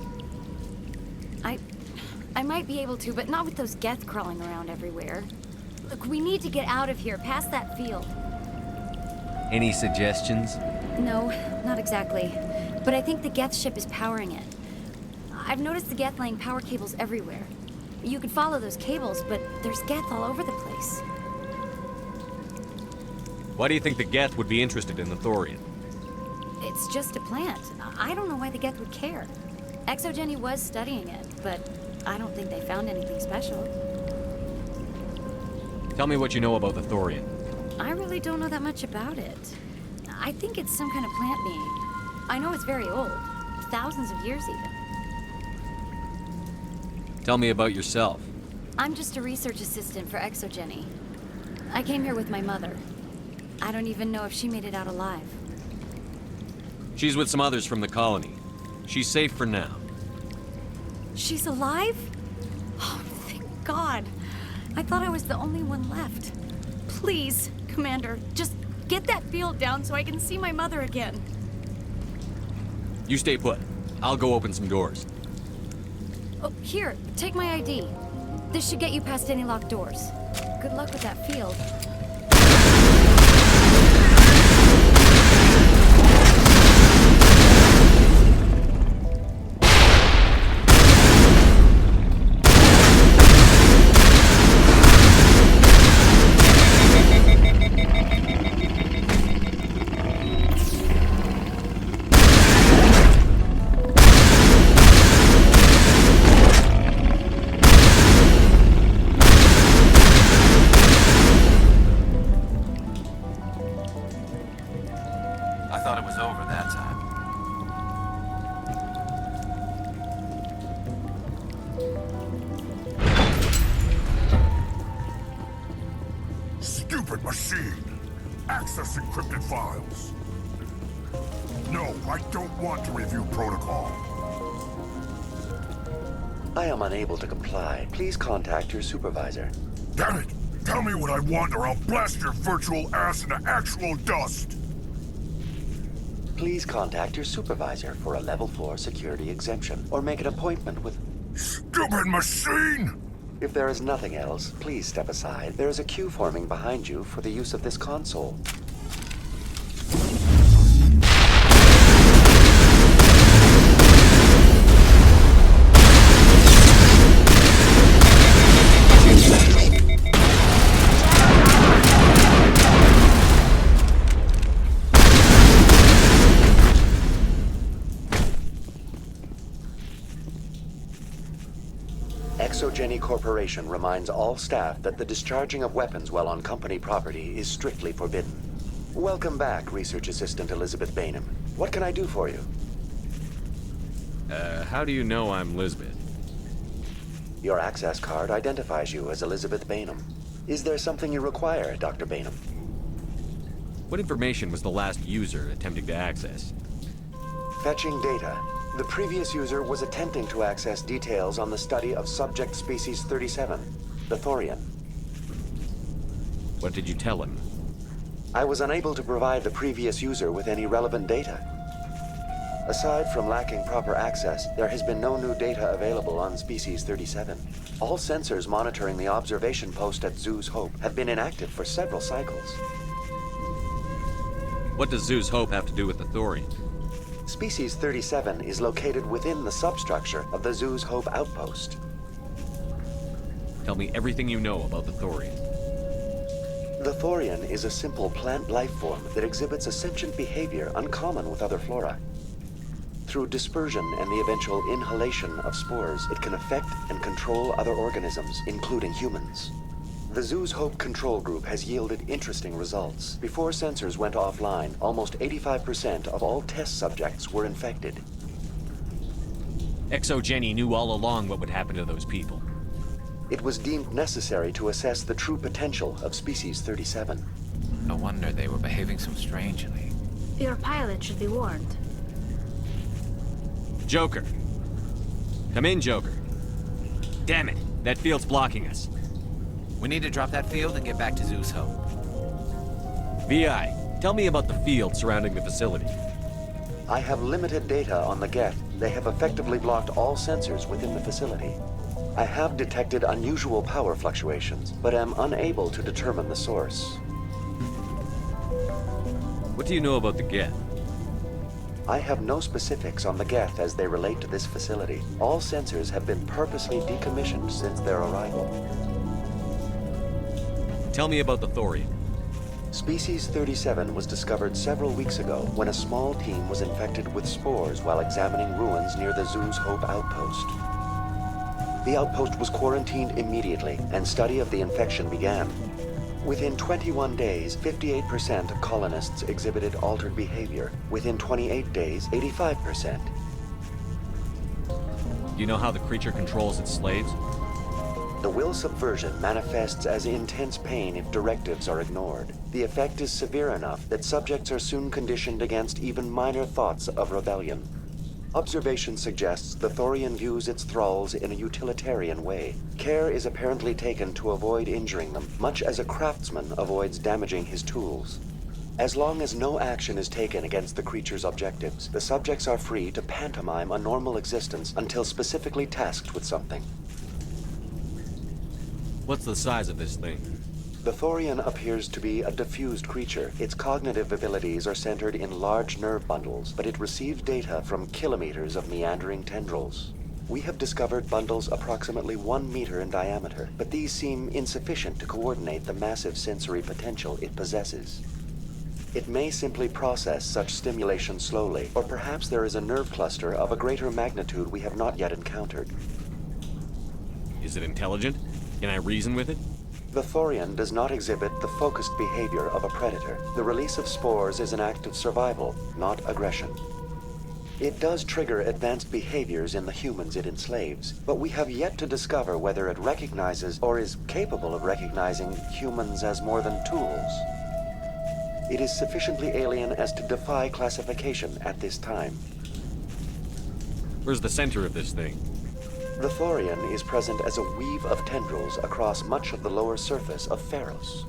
Speaker 12: I might be able to, but not with those Geth crawling around everywhere. Look, we need to get out of here, past that field.
Speaker 3: Any suggestions?
Speaker 12: No, not exactly. But I think the Geth ship is powering it. I've noticed the Geth laying power cables everywhere. You could follow those cables, but there's Geth all over the place.
Speaker 3: Why do you think the Geth would be interested in the Thorian?
Speaker 12: It's just a plant. I don't know why the Geth would care. ExoGeni was studying it, but I don't think they found anything special.
Speaker 3: Tell me what you know about the Thorian.
Speaker 12: I really don't know that much about it. I think it's some kind of plant being. I know it's very old. Thousands of years even.
Speaker 3: Tell me about yourself.
Speaker 12: I'm just a research assistant for ExoGeni. I came here with my mother. I don't even know if she made it out alive.
Speaker 3: She's with some others from the colony. She's safe for now.
Speaker 12: She's alive? Oh, thank God. I thought I was the only one left. Please, Commander, just get that field down so I can see my mother again.
Speaker 3: You stay put. I'll go open some doors.
Speaker 12: Oh, here, take my ID. This should get you past any locked doors. Good luck with that field.
Speaker 1: Stupid machine! Access encrypted files. No, I don't want to review protocol.
Speaker 9: I am unable to comply. Please contact your supervisor.
Speaker 1: Damn it! Tell me what I want or I'll blast your virtual ass into actual dust!
Speaker 9: Please contact your supervisor for a level 4 security exemption, or make an appointment with...
Speaker 1: Stupid machine!
Speaker 9: If there is nothing else, please step aside. There is a queue forming behind you for the use of this console. ExoGeni Corporation reminds all staff that the discharging of weapons while on company property is strictly forbidden. Welcome back, Research Assistant Elizabeth Bainham. What can I do for you?
Speaker 3: How do you know I'm Lisbeth?
Speaker 9: Your access card identifies you as Elizabeth Bainham. Is there something you require, Dr. Bainham?
Speaker 3: What information was the last user attempting to access?
Speaker 9: Fetching data. The previous user was attempting to access details on the study of subject species 37, the Thorian.
Speaker 3: What did you tell him?
Speaker 9: I was unable to provide the previous user with any relevant data. Aside from lacking proper access, there has been no new data available on species 37. All sensors monitoring the observation post at Zeus Hope have been inactive for several cycles.
Speaker 3: What does Zeus Hope have to do with the Thorian?
Speaker 9: Species 37 is located within the substructure of the Zeus Hope outpost.
Speaker 3: Tell me everything you know about the Thorian.
Speaker 9: The Thorian is a simple plant life form that exhibits a sentient behavior uncommon with other flora. Through dispersion and the eventual inhalation of spores, it can affect and control other organisms, including humans. The Zoo's Hope control group has yielded interesting results. Before sensors went offline, almost 85% of all test subjects were infected.
Speaker 19: ExoGeni knew all along what would happen to those people.
Speaker 9: It was deemed necessary to assess the true potential of Species 37.
Speaker 4: No wonder they were behaving so strangely.
Speaker 16: Your pilot should be warned.
Speaker 3: Joker. Come in, Joker. Damn it, that field's blocking us.
Speaker 4: We need to drop that field and get back to Zeus Hope.
Speaker 3: VI, tell me about the field surrounding the facility.
Speaker 9: I have limited data on the Geth. They have effectively blocked all sensors within the facility. I have detected unusual power fluctuations, but am unable to determine the source.
Speaker 3: What do you know about the Geth?
Speaker 9: I have no specifics on the Geth as they relate to this facility. All sensors have been purposely decommissioned since their arrival.
Speaker 3: Tell me about the Thorian.
Speaker 9: Species 37 was discovered several weeks ago when a small team was infected with spores while examining ruins near the Zoo's Hope outpost. The outpost was quarantined immediately, and study of the infection began. Within 21 days, 58% of colonists exhibited altered behavior. Within 28 days, 85%.
Speaker 3: Do you know how the creature controls its slaves?
Speaker 9: The will subversion manifests as intense pain if directives are ignored. The effect is severe enough that subjects are soon conditioned against even minor thoughts of rebellion. Observation suggests the Thorian views its thralls in a utilitarian way. Care is apparently taken to avoid injuring them, much as a craftsman avoids damaging his tools. As long as no action is taken against the creature's objectives, the subjects are free to pantomime a normal existence until specifically tasked with something.
Speaker 3: What's the size of this thing?
Speaker 9: The Thorian appears to be a diffused creature. Its cognitive abilities are centered in large nerve bundles, but it receives data from kilometers of meandering tendrils. We have discovered bundles approximately 1 meter in diameter, but these seem insufficient to coordinate the massive sensory potential it possesses. It may simply process such stimulation slowly, or perhaps there is a nerve cluster of a greater magnitude we have not yet encountered.
Speaker 3: Is it intelligent? Can I reason with it?
Speaker 9: The Thorian does not exhibit the focused behavior of a predator. The release of spores is an act of survival, not aggression. It does trigger advanced behaviors in the humans it enslaves, but we have yet to discover whether it recognizes or is capable of recognizing humans as more than tools. It is sufficiently alien as to defy classification at this time.
Speaker 3: Where's the center of this thing?
Speaker 9: The Thorian is present as a weave of tendrils across much of the lower surface of Feros.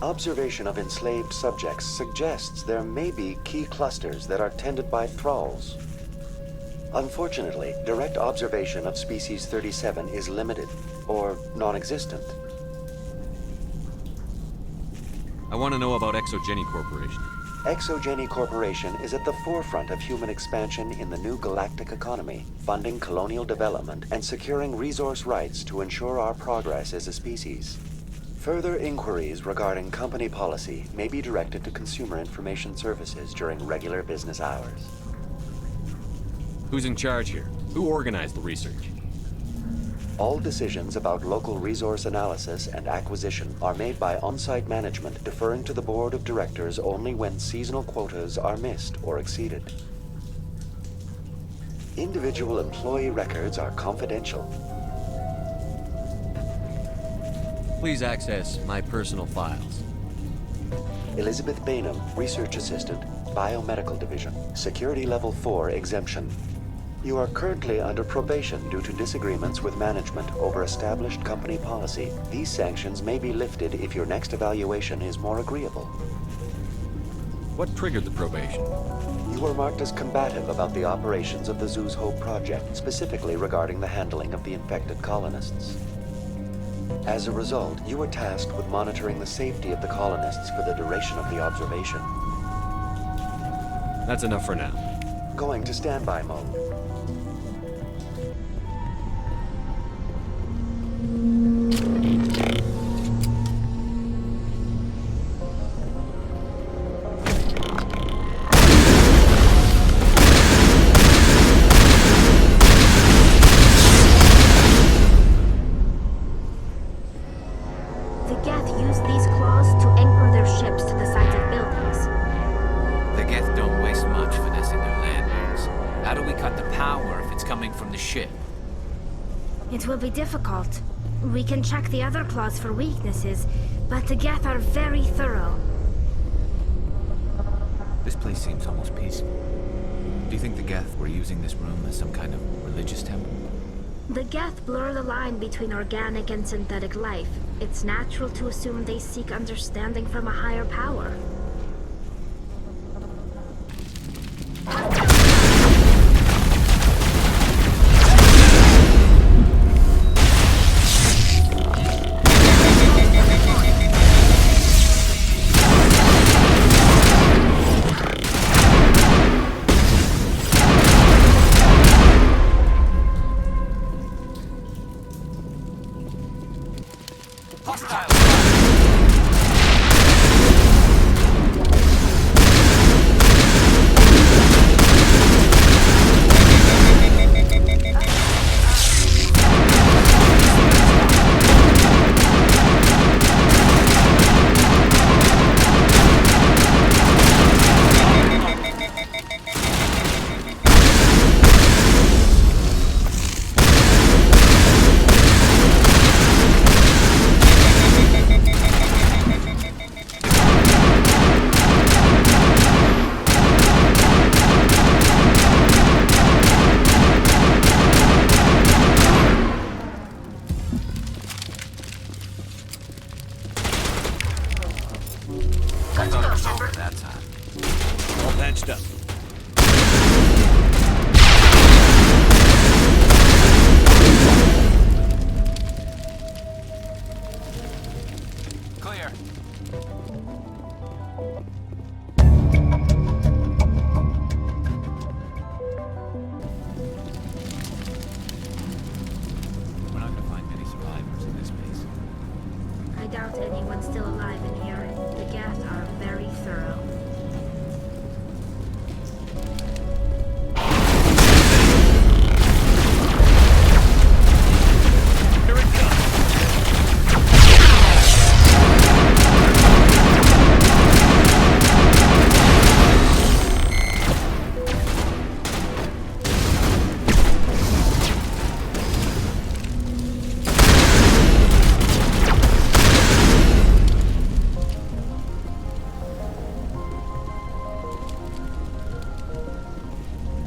Speaker 9: Observation of enslaved subjects suggests there may be key clusters that are tended by thralls. Unfortunately, direct observation of Species 37 is limited, or non-existent.
Speaker 3: I want to know about ExoGeni Corporation.
Speaker 9: ExoGeni Corporation is at the forefront of human expansion in the new galactic economy, funding colonial development and securing resource rights to ensure our progress as a species. Further inquiries regarding company policy may be directed to Consumer Information Services during regular business hours.
Speaker 3: Who's in charge here? Who organized the research?
Speaker 9: All decisions about local resource analysis and acquisition are made by on-site management, deferring to the board of directors only when seasonal quotas are missed or exceeded. Individual employee records are confidential.
Speaker 3: Please access my personal files.
Speaker 9: Elizabeth Bainham, Research Assistant, Biomedical Division, Security Level 4 exemption. You are currently under probation due to disagreements with management over established company policy. These sanctions may be lifted if your next evaluation is more agreeable.
Speaker 3: What triggered the probation?
Speaker 9: You were marked as combative about the operations of the Zoo's Hope project, specifically regarding the handling of the infected colonists. As a result, you were tasked with monitoring the safety of the colonists for the duration of the observation.
Speaker 3: That's enough for now.
Speaker 9: Going to standby mode.
Speaker 16: It will be difficult. We can check the other claws for weaknesses, but the Geth are very thorough.
Speaker 4: This place seems almost peaceful. Do you think the Geth were using this room as some kind of religious temple?
Speaker 16: The Geth blur the line between organic and synthetic life. It's natural to assume they seek understanding from a higher power.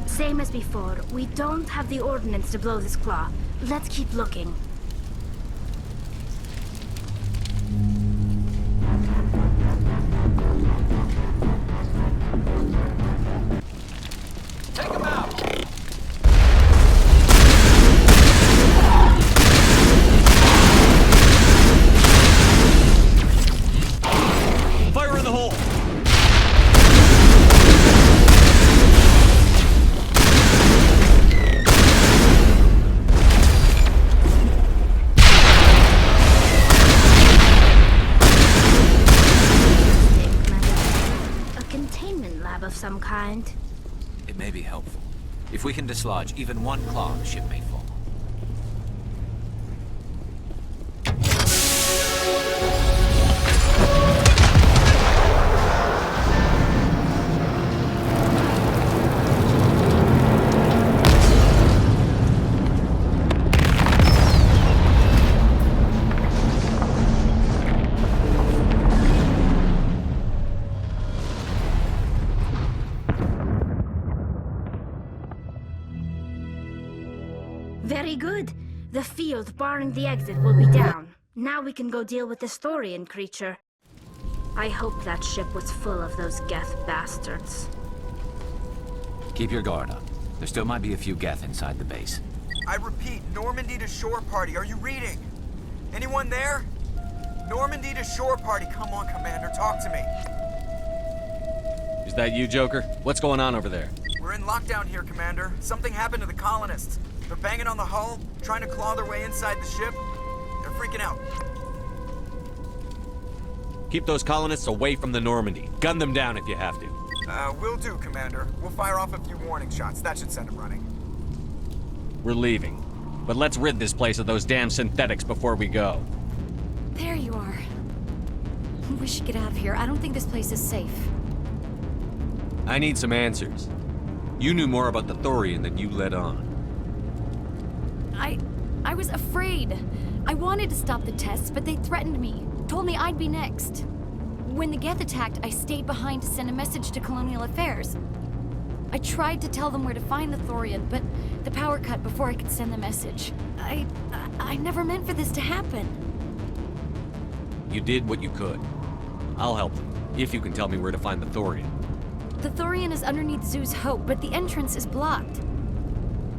Speaker 16: Same as before, we don't have the ordnance to blow this claw. Let's keep looking.
Speaker 24: Take him out!
Speaker 3: Fire in the hole!
Speaker 16: Of some kind.
Speaker 4: It may be helpful. If we can dislodge even one claw, the ship may fall.
Speaker 16: Very good. The field barring the exit will be down. Now we can go deal with this Thorian creature. I hope that ship was full of those Geth bastards.
Speaker 4: Keep your guard up. There still might be a few Geth inside the base.
Speaker 6: I repeat, Normandy to shore party. Are you reading? Anyone there? Normandy to shore party. Come on, Commander. Talk to me.
Speaker 3: Is that you, Joker? What's going on over there?
Speaker 6: We're in lockdown here, Commander. Something happened to the Colonists. They're banging on the hull, trying to claw their way inside the ship. They're freaking out.
Speaker 3: Keep those colonists away from the Normandy. Gun them down if you have to.
Speaker 6: Will do, Commander. We'll fire off a few warning shots. That should send them running.
Speaker 3: We're leaving. But let's rid this place of those damn synthetics before we go.
Speaker 5: There you are. We should get out of here. I don't think this place is safe.
Speaker 3: I need some answers. You knew more about the Thorian than you let on.
Speaker 12: I was afraid. I wanted to stop the tests, but they threatened me. Told me I'd be next. When the Geth attacked, I stayed behind to send a message to Colonial Affairs. I tried to tell them where to find the Thorian, but the power cut before I could send the message. I never meant for this to happen.
Speaker 3: You did what you could. I'll help them, if you can tell me where to find the Thorian.
Speaker 12: The Thorian is underneath Zeus Hope, but the entrance is blocked.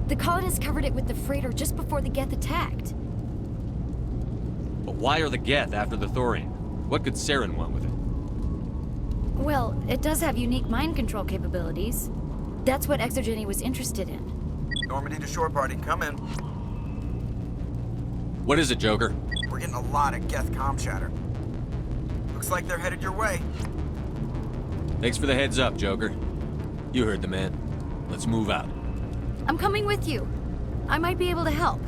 Speaker 12: The colonists covered it with the freighter just before the Geth attacked.
Speaker 3: But why are the Geth after the Thorian? What could Saren want with it?
Speaker 12: Well, it does have unique mind control capabilities. That's what ExoGeni was interested in.
Speaker 6: Normandy to shore party, come in.
Speaker 3: What is it, Joker?
Speaker 6: We're getting a lot of Geth comm chatter. Looks like they're headed your way.
Speaker 3: Thanks for the heads up, Joker. You heard the man. Let's move out.
Speaker 12: I'm coming with you. I might be able to help.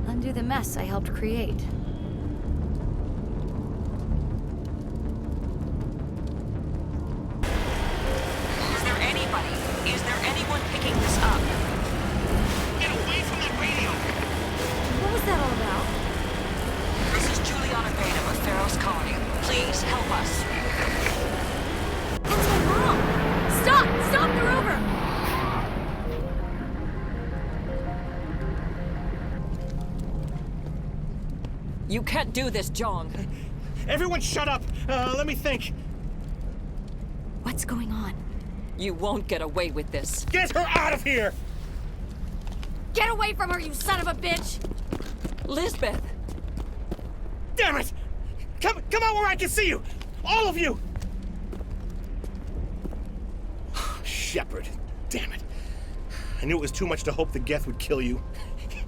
Speaker 12: Undo the mess I helped create.
Speaker 10: Is there anyone picking this up?
Speaker 20: Get away from that radio!
Speaker 12: What was that all about?
Speaker 10: This is Juliana Beta of Feros Colony. Please help us.
Speaker 12: That's my mom! Stop! Stop the rover!
Speaker 10: You can't do this, John.
Speaker 17: Everyone shut up! Let me think.
Speaker 12: What's going on?
Speaker 10: You won't get away with this.
Speaker 17: Get her out of here!
Speaker 12: Get away from her, you son of a bitch!
Speaker 10: Lisbeth!
Speaker 17: Damn it! Come out where I can see you! All of you! Shepard, damn it. I knew it was too much to hope the Geth would kill you.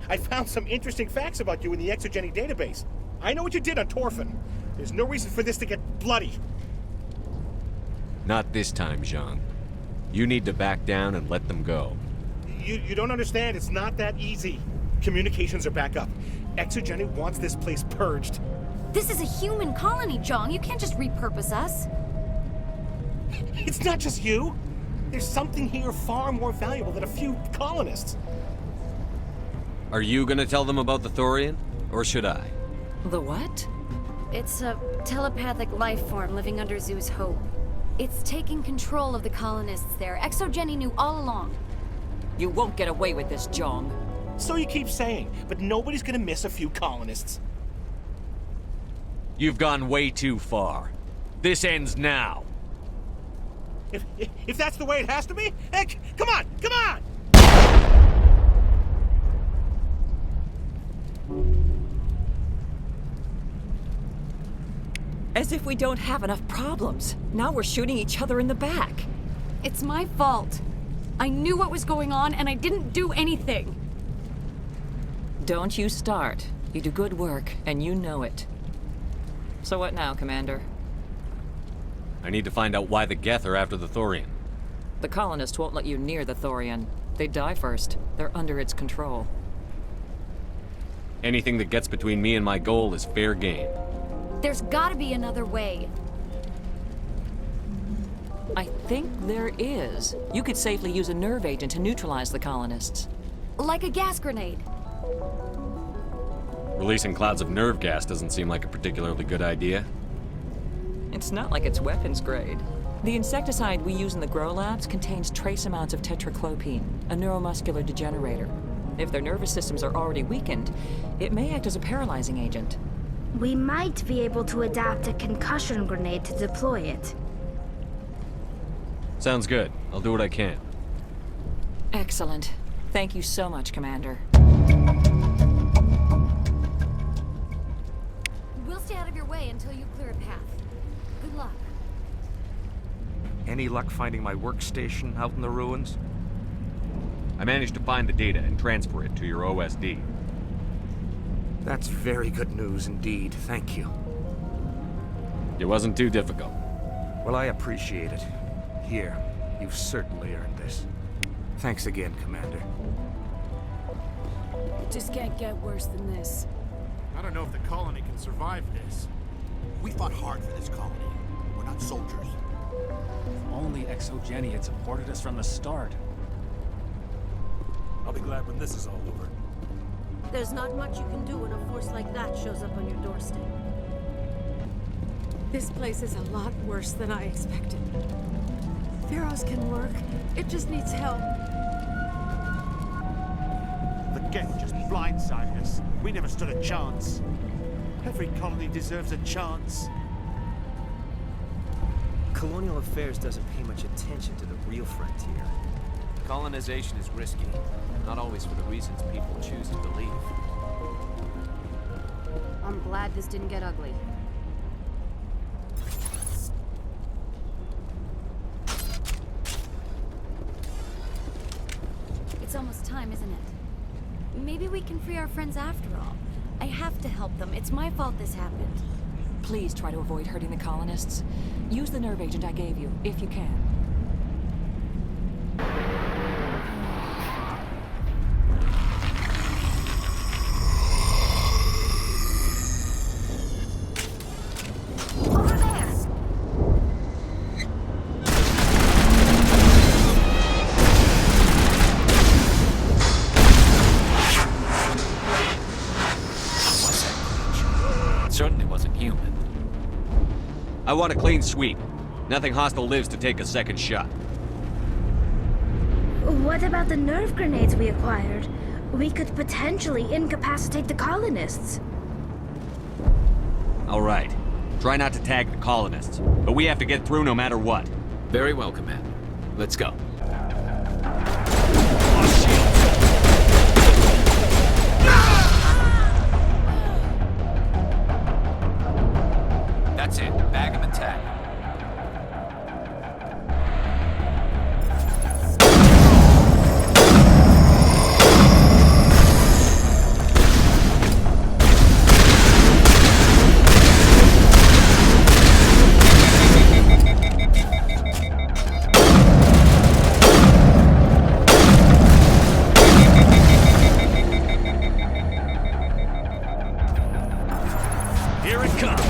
Speaker 17: I found some interesting facts about you in the ExoGeni database. I know what you did on Torfin. There's no reason for this to get bloody.
Speaker 3: Not this time, Jean. You need to back down and let them go.
Speaker 17: You don't understand. It's not that easy. Communications are back up. ExoGeni wants this place purged.
Speaker 12: This is a human colony, Jong. You can't just repurpose us.
Speaker 17: It's not just you. There's something here far more valuable than a few colonists.
Speaker 3: Are you gonna tell them about the Thorian? Or should I?
Speaker 10: The what?
Speaker 12: It's a telepathic life form living under Zeus Hope. It's taking control of the colonists there. ExoGeni knew all along.
Speaker 10: You won't get away with this, Jong.
Speaker 17: So you keep saying, but nobody's gonna miss a few colonists.
Speaker 3: You've gone way too far. This ends now.
Speaker 17: If that's the way it has to be, heck, come on, come on!
Speaker 10: As if we don't have enough problems. Now we're shooting each other in the back.
Speaker 12: It's my fault. I knew what was going on and I didn't do anything.
Speaker 10: Don't you start. You do good work, and you know it. So what now, Commander?
Speaker 3: I need to find out why the Geth are after the Thorian.
Speaker 10: The Colonists won't let you near the Thorian. They die first. They're under its control.
Speaker 3: Anything that gets between me and my goal is fair game.
Speaker 12: There's gotta be another way.
Speaker 10: I think there is. You could safely use a nerve agent to neutralize the Colonists.
Speaker 12: Like a gas grenade.
Speaker 3: Releasing clouds of nerve gas doesn't seem like a particularly good idea.
Speaker 10: It's not like it's weapons grade. The insecticide we use in the grow labs contains trace amounts of tetraclopine, a neuromuscular degenerator. If their nervous systems are already weakened, it may act as a paralyzing agent.
Speaker 16: We might be able to adapt a concussion grenade to deploy it.
Speaker 3: Sounds good. I'll do what I can.
Speaker 10: Excellent. Thank you so much, Commander.
Speaker 12: We'll stay out of your way until you clear a path. Good luck.
Speaker 21: Any luck finding my workstation out in the ruins?
Speaker 3: I managed to find the data and transfer it to your OSD.
Speaker 21: That's very good news indeed. Thank you.
Speaker 3: It wasn't too difficult.
Speaker 21: Well, I appreciate it. Here, you've certainly earned this. Thanks again, Commander.
Speaker 15: It just can't get worse than this.
Speaker 20: I don't know if the colony can survive this.
Speaker 1: We fought hard for this colony. We're not soldiers.
Speaker 7: If only ExoGeni had supported us from the start.
Speaker 1: I'll be glad when this is all over.
Speaker 12: There's not much you can do when a force like that shows up on your doorstep.
Speaker 8: This place is a lot worse than I expected. Feros can work. It just needs help.
Speaker 20: The Geth just blindsided us. We never stood a chance. Every colony deserves a chance.
Speaker 23: Colonial affairs doesn't pay much attention to the real frontier.
Speaker 4: Colonization is risky, not always for the reasons people choose to believe.
Speaker 22: I'm glad this didn't get ugly.
Speaker 13: It's almost time, isn't it? Maybe we can free our friends after all. I have to help them. It's my fault this happened.
Speaker 10: Please try to avoid hurting the colonists. Use the nerve agent I gave you, if you can.
Speaker 3: I want a clean sweep. Nothing hostile lives to take a second shot.
Speaker 16: What about the nerve grenades we acquired? We could potentially incapacitate the colonists.
Speaker 3: All right. Try not to tag the colonists, but we have to get through no matter what.
Speaker 4: Very well, Command. Let's go. That's it. Bag 'em and tag.
Speaker 20: Here it comes.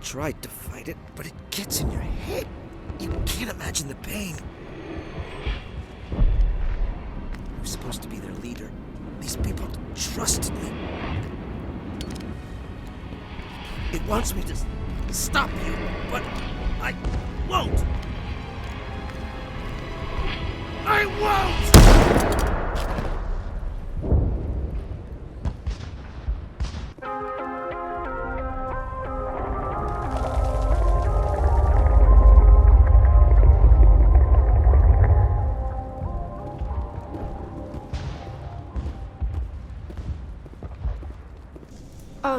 Speaker 11: Tried to fight it, but it gets in your head. You can't imagine the pain. I was supposed to be their leader. These people trusted me. It wants me to stop you, but I won't. I won't!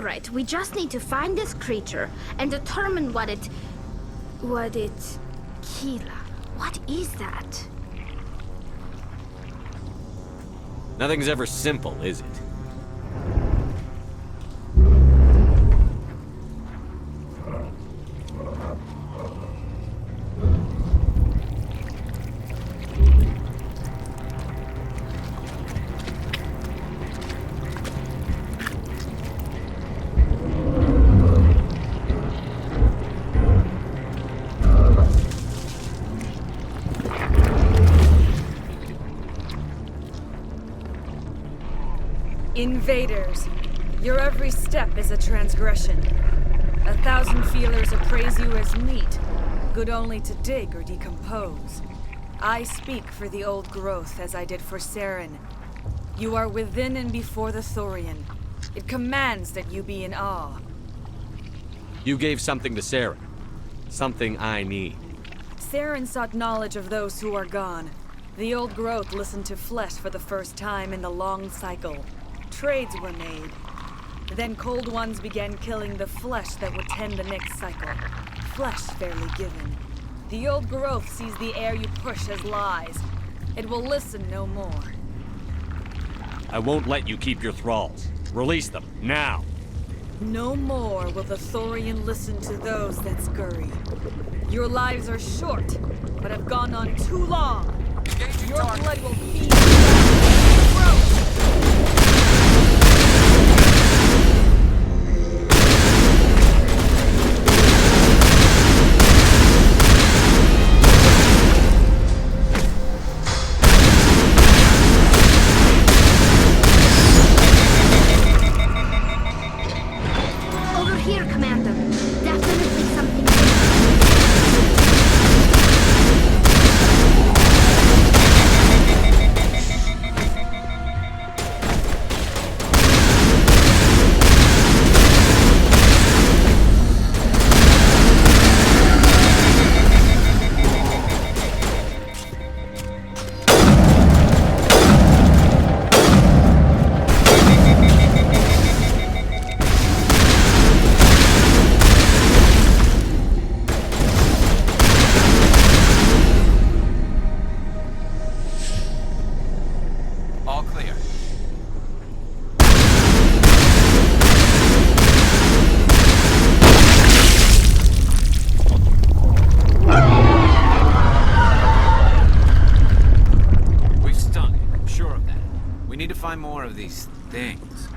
Speaker 16: right. We just need to find this creature and determine what it... Kila. What is that?
Speaker 3: Nothing's ever simple, is it?
Speaker 2: Invaders, your every step is a transgression. 1,000 feelers appraise you as meat, good only to dig or decompose. I speak for the old growth as I did for Saren. You are within and before the Thorian. It commands that you be in awe.
Speaker 3: You gave something to Saren. Something I need.
Speaker 2: Saren sought knowledge of those who are gone. The old growth listened to flesh for the first time in the long cycle. Trades were made. Then Cold Ones began killing the flesh that would tend the next cycle. Flesh fairly given. The old growth sees the air you push as lies. It will listen no more.
Speaker 3: I won't let you keep your thralls. Release them, now!
Speaker 2: No more will the Thorian listen to those that scurry. Your lives are short, but have gone on too long. Your blood will feed
Speaker 16: Over here, Commander. Definitely something.
Speaker 4: All clear. We've stung it, I'm sure of that. We need to find more of these things.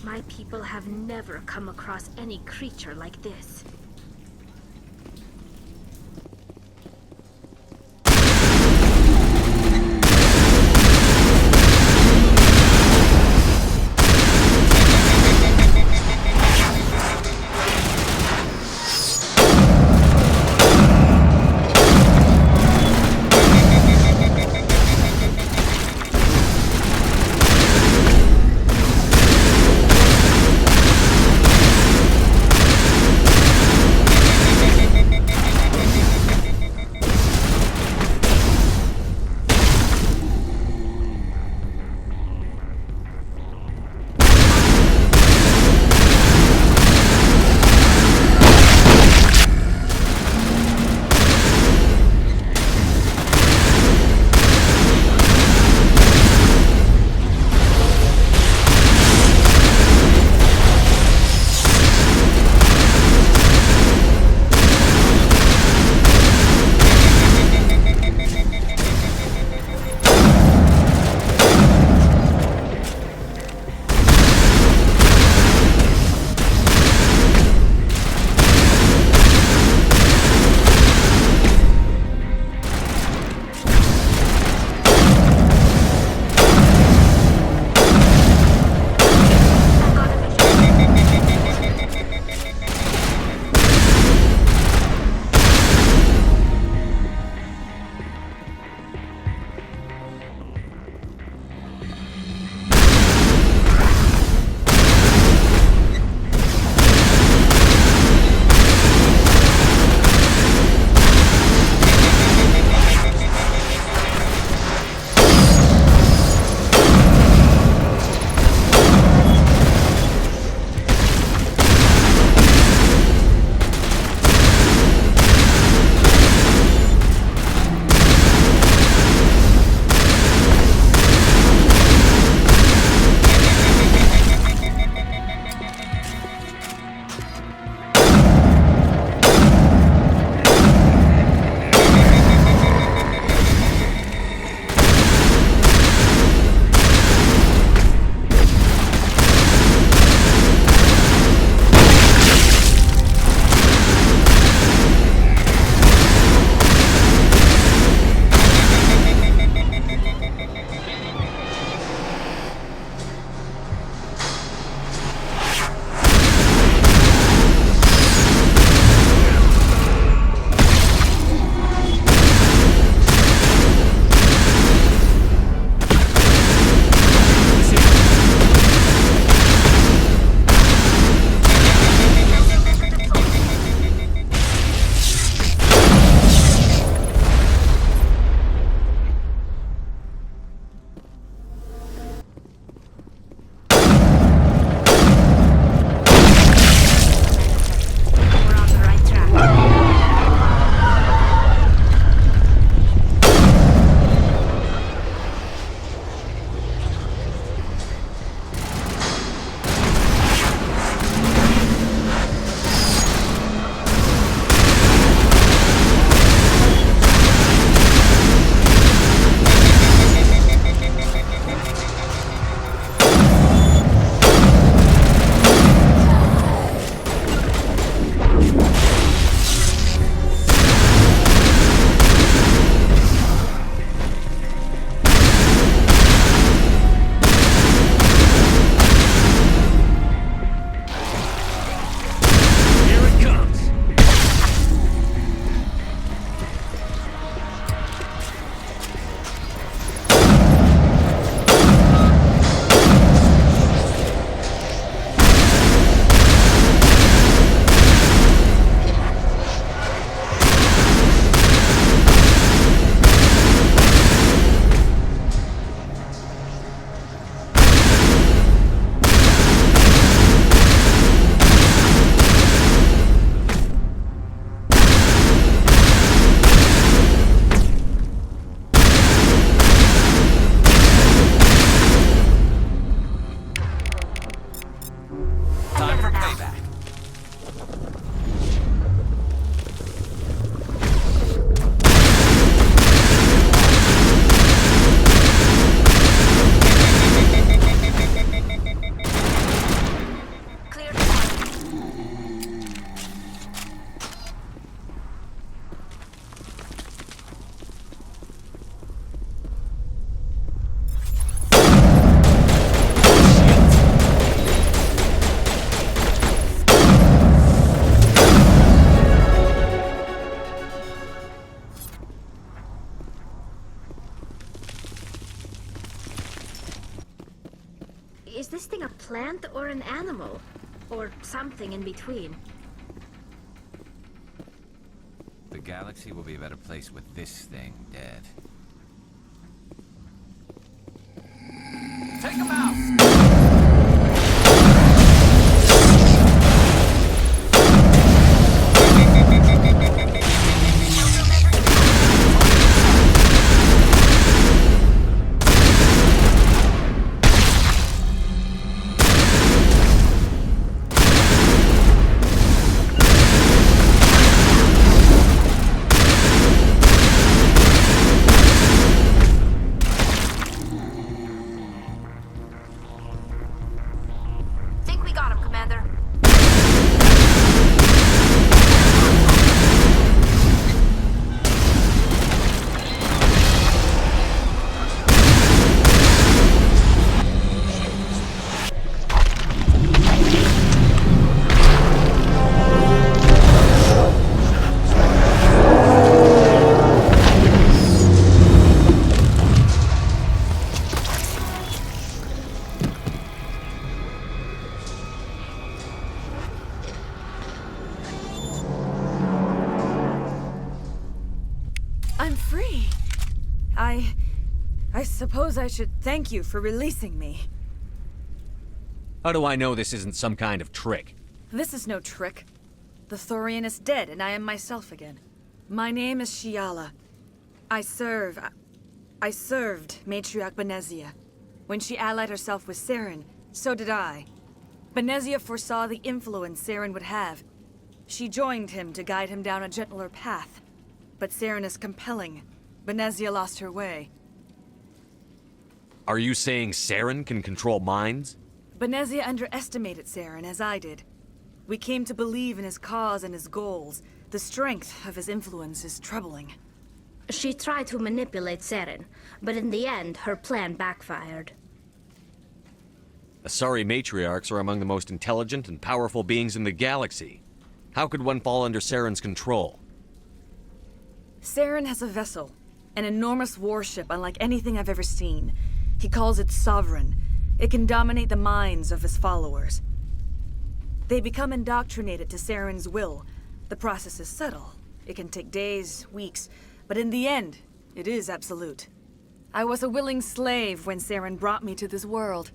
Speaker 16: My people have never come across any creature like this. plant or an animal? Or something in between?
Speaker 4: The galaxy will be a better place with this thing dead. Take him out!
Speaker 2: I'm free. I suppose I should thank you for releasing me.
Speaker 3: How do I know this isn't some kind of trick?
Speaker 2: This is no trick. The Thorian is dead, and I am myself again. My name is Shiala. I served Matriarch Benezia. When she allied herself with Saren, so did I. Benezia foresaw the influence Saren would have. She joined him to guide him down a gentler path. But Saren is compelling. Benezia lost her way.
Speaker 3: Are you saying Saren can control minds?
Speaker 2: Benezia underestimated Saren, as I did. We came to believe in his cause and his goals. The strength of his influence is troubling.
Speaker 16: She tried to manipulate Saren, but in the end, her plan backfired.
Speaker 3: Asari matriarchs are among the most intelligent and powerful beings in the galaxy. How could one fall under Saren's control?
Speaker 2: Saren has a vessel, an enormous warship unlike anything I've ever seen. He calls it Sovereign. It can dominate the minds of his followers. They become indoctrinated to Saren's will. The process is subtle. It can take days, weeks, but in the end, it is absolute. I was a willing slave when Saren brought me to this world.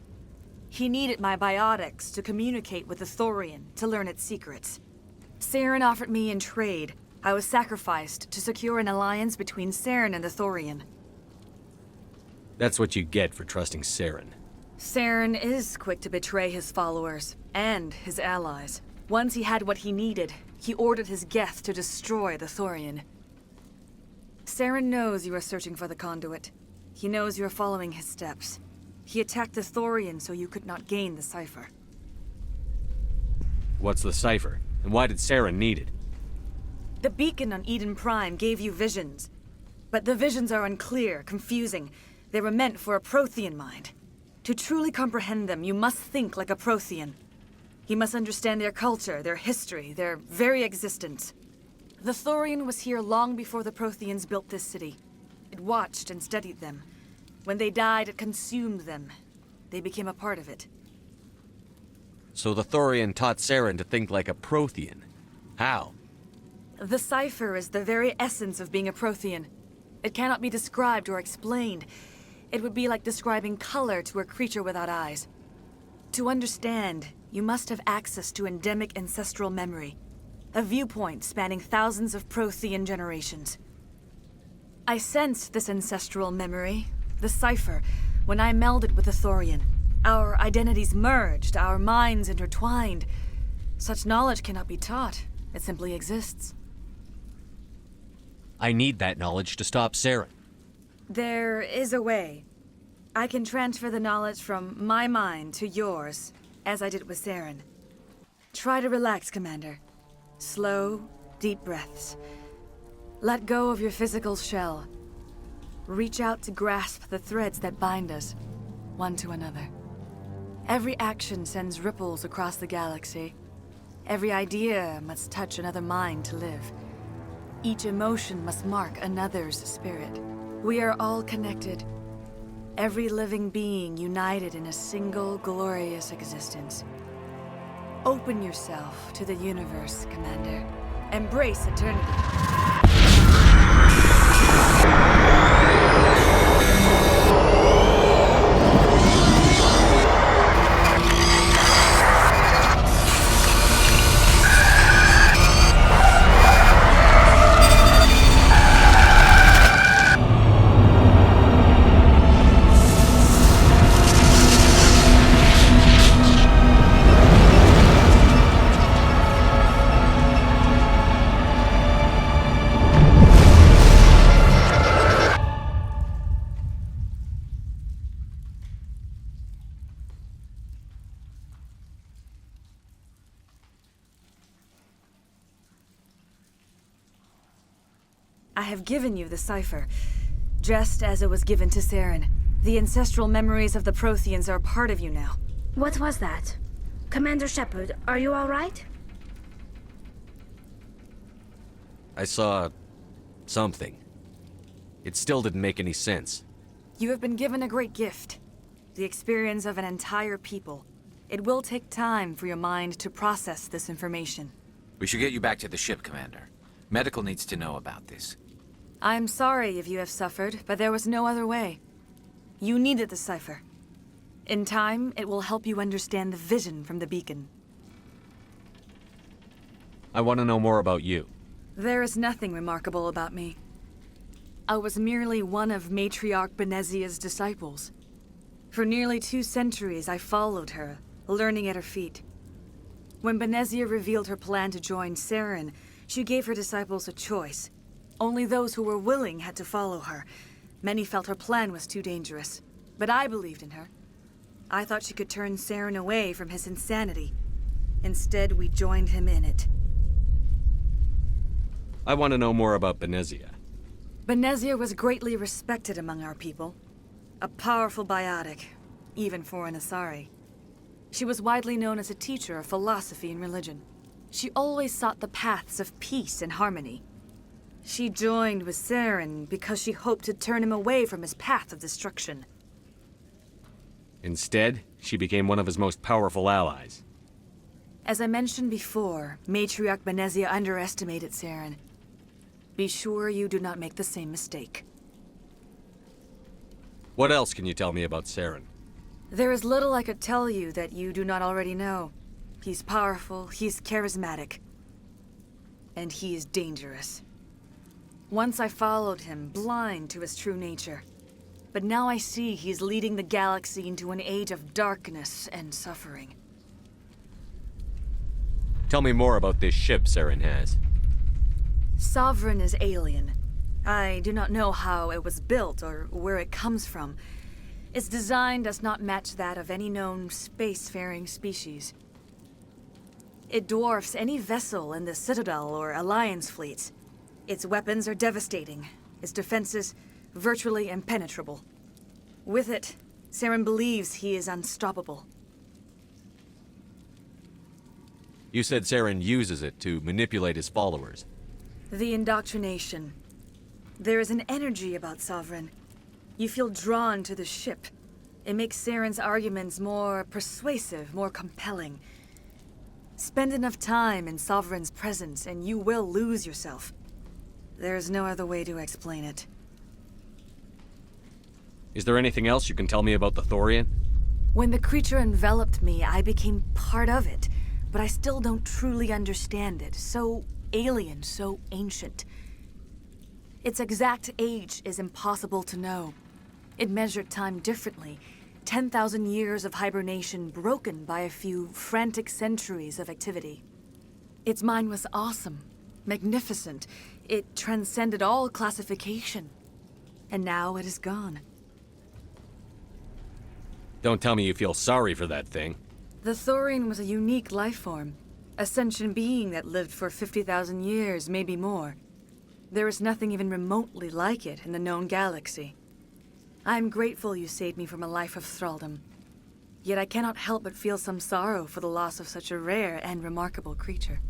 Speaker 2: He needed my biotics to communicate with the Thorian, to learn its secrets. Saren offered me in trade. I was sacrificed to secure an alliance between Saren and the Thorian.
Speaker 3: That's what you get for trusting Saren.
Speaker 2: Saren is quick to betray his followers, and his allies. Once he had what he needed, he ordered his Geth to destroy the Thorian. Saren knows you are searching for the conduit. He knows you are following his steps. He attacked the Thorian so you could not gain the cipher.
Speaker 3: What's the cipher? And why did Saren need it?
Speaker 2: The beacon on Eden Prime gave you visions. But the visions are unclear, confusing. They were meant for a Prothean mind. To truly comprehend them, you must think like a Prothean. You must understand their culture, their history, their very existence. The Thorian was here long before the Protheans built this city. It watched and studied them. When they died, it consumed them. They became a part of it.
Speaker 3: So the Thorian taught Saren to think like a Prothean. How?
Speaker 2: The cipher is the very essence of being a Prothean. It cannot be described or explained. It would be like describing color to a creature without eyes. To understand, you must have access to endemic ancestral memory. A viewpoint spanning thousands of Prothean generations. I sensed this ancestral memory, the cipher, when I melded with the Thorian. Our identities merged, our minds intertwined. Such knowledge cannot be taught. It simply exists.
Speaker 3: I need that knowledge to stop Saren.
Speaker 2: There is a way. I can transfer the knowledge from my mind to yours, as I did with Saren. Try to relax, Commander. Slow, deep breaths. Let go of your physical shell. Reach out to grasp the threads that bind us, one to another. Every action sends ripples across the galaxy. Every idea must touch another mind to live. Each emotion must mark another's spirit. We are all connected. Every living being united in a single glorious existence. Open yourself to the universe, Commander. Embrace eternity. I have given you the cipher, just as it was given to Saren. The ancestral memories of the Protheans are part of you now.
Speaker 16: What was that? Commander Shepard, are you all right?
Speaker 3: I saw... something. It still didn't make any sense.
Speaker 2: You have been given a great gift. The experience of an entire people. It will take time for your mind to process this information.
Speaker 4: We should get you back to the ship, Commander. Medical needs to know about this.
Speaker 2: I'm sorry if you have suffered, but there was no other way. You needed the cipher. In time, it will help you understand the vision from the beacon.
Speaker 3: I want to know more about you.
Speaker 2: There is nothing remarkable about me. I was merely one of Matriarch Benezia's disciples. For nearly 2 centuries, I followed her, learning at her feet. When Benezia revealed her plan to join Saren, she gave her disciples a choice. Only those who were willing had to follow her. Many felt her plan was too dangerous, but I believed in her. I thought she could turn Saren away from his insanity. Instead, we joined him in it.
Speaker 3: I want to know more about Benezia.
Speaker 2: Benezia was greatly respected among our people. A powerful biotic, even for an Asari. She was widely known as a teacher of philosophy and religion. She always sought the paths of peace and harmony. She joined with Saren because she hoped to turn him away from his path of destruction.
Speaker 3: Instead, she became one of his most powerful allies.
Speaker 2: As I mentioned before, Matriarch Benezia underestimated Saren. Be sure you do not make the same mistake.
Speaker 3: What else can you tell me about Saren?
Speaker 2: There is little I could tell you that you do not already know. He's powerful, he's charismatic, and he is dangerous. Once I followed him, blind to his true nature. But now I see he's leading the galaxy into an age of darkness and suffering.
Speaker 3: Tell me more about this ship Saren has.
Speaker 2: Sovereign is alien. I do not know how it was built or where it comes from. Its design does not match that of any known spacefaring species. It dwarfs any vessel in the Citadel or Alliance fleets. Its weapons are devastating, its defenses virtually impenetrable. With it, Saren believes he is unstoppable.
Speaker 3: You said Saren uses it to manipulate his followers.
Speaker 2: The indoctrination. There is an energy about Sovereign. You feel drawn to the ship. It makes Saren's arguments more persuasive, more compelling. Spend enough time in Sovereign's presence and you will lose yourself. There is no other way to explain it.
Speaker 3: Is there anything else you can tell me about the Thorian?
Speaker 2: When the creature enveloped me, I became part of it, but I still don't truly understand it. So alien, so ancient. Its exact age is impossible to know. It measured time differently. 10,000 years of hibernation broken by a few frantic centuries of activity. Its mind was awesome, magnificent. It transcended all classification. And now it is gone.
Speaker 3: Don't tell me you feel sorry for that thing.
Speaker 2: The Thorian was a unique life form. A sentient being that lived for 50,000 years, maybe more. There is nothing even remotely like it in the known galaxy. I am grateful you saved me from a life of thraldom. Yet I cannot help but feel some sorrow for the loss of such a rare and remarkable creature.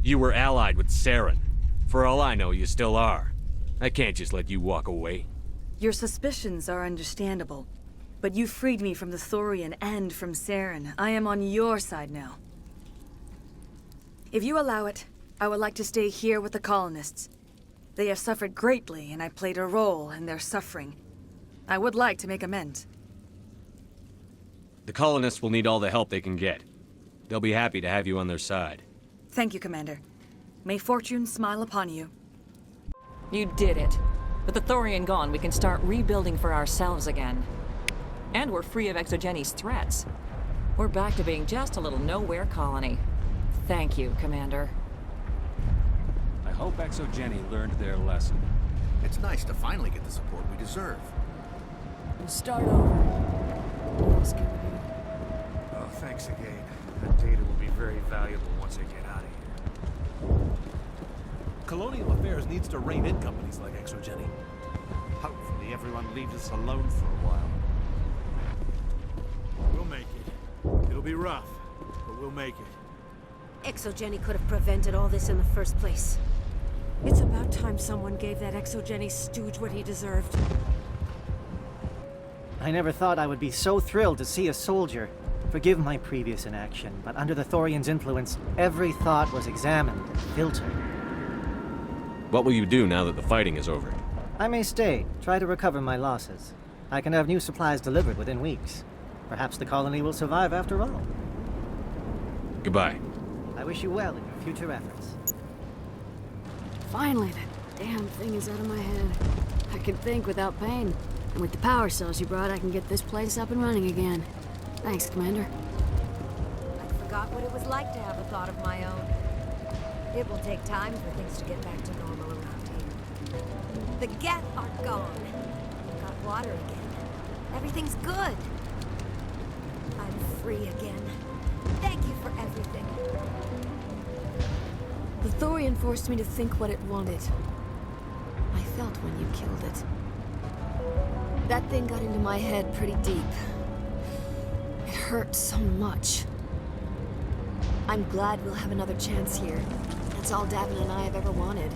Speaker 3: You were allied with Saren. For all I know, you still are. I can't just let you walk away.
Speaker 2: Your suspicions are understandable, but you freed me from the Thorian and from Saren. I am on your side now. If you allow it, I would like to stay here with the Colonists. They have suffered greatly, and I played a role in their suffering. I would like to make amends.
Speaker 3: The Colonists will need all the help they can get. They'll be happy to have you on their side.
Speaker 2: Thank you, Commander. May fortune smile upon you.
Speaker 10: You did it. With the Thorian gone, we can start rebuilding for ourselves again. And we're free of ExoGeni's threats. We're back to being just a little nowhere colony. Thank you, Commander.
Speaker 7: I hope ExoGeni learned their lesson.
Speaker 9: It's nice to finally get the support we deserve.
Speaker 12: We'll start over.
Speaker 21: Oh, thanks again. That data will be very valuable once I get out of here.
Speaker 20: Colonial Affairs needs to rein in companies like ExoGeni. Hopefully everyone leaves us alone for a while.
Speaker 9: We'll make it. It'll be rough, but we'll make it.
Speaker 8: ExoGeni could have prevented all this in the first place. It's about time someone gave that ExoGeni stooge what he deserved.
Speaker 14: I never thought I would be so thrilled to see a soldier. Forgive my previous inaction, but under the Thorian's influence, every thought was examined and filtered.
Speaker 3: What will you do now that the fighting is over?
Speaker 14: I may stay, try to recover my losses. I can have new supplies delivered within weeks. Perhaps the colony will survive after all.
Speaker 3: Goodbye.
Speaker 14: I wish you well in your future efforts.
Speaker 12: Finally, that damn thing is out of my head. I can think without pain. And with the power cells you brought, I can get this place up and running again. Thanks, Commander.
Speaker 8: I forgot what it was like to have a thought of my own. It will take time for things to get back to normal around here. The Geth are gone. We've got water again. Everything's good. I'm free again. Thank you for everything.
Speaker 12: The Thorian forced me to think what it wanted. I felt when you killed it. That thing got into my head pretty deep. It hurt so much. I'm glad we'll have another chance here. That's all Davin and I have ever wanted.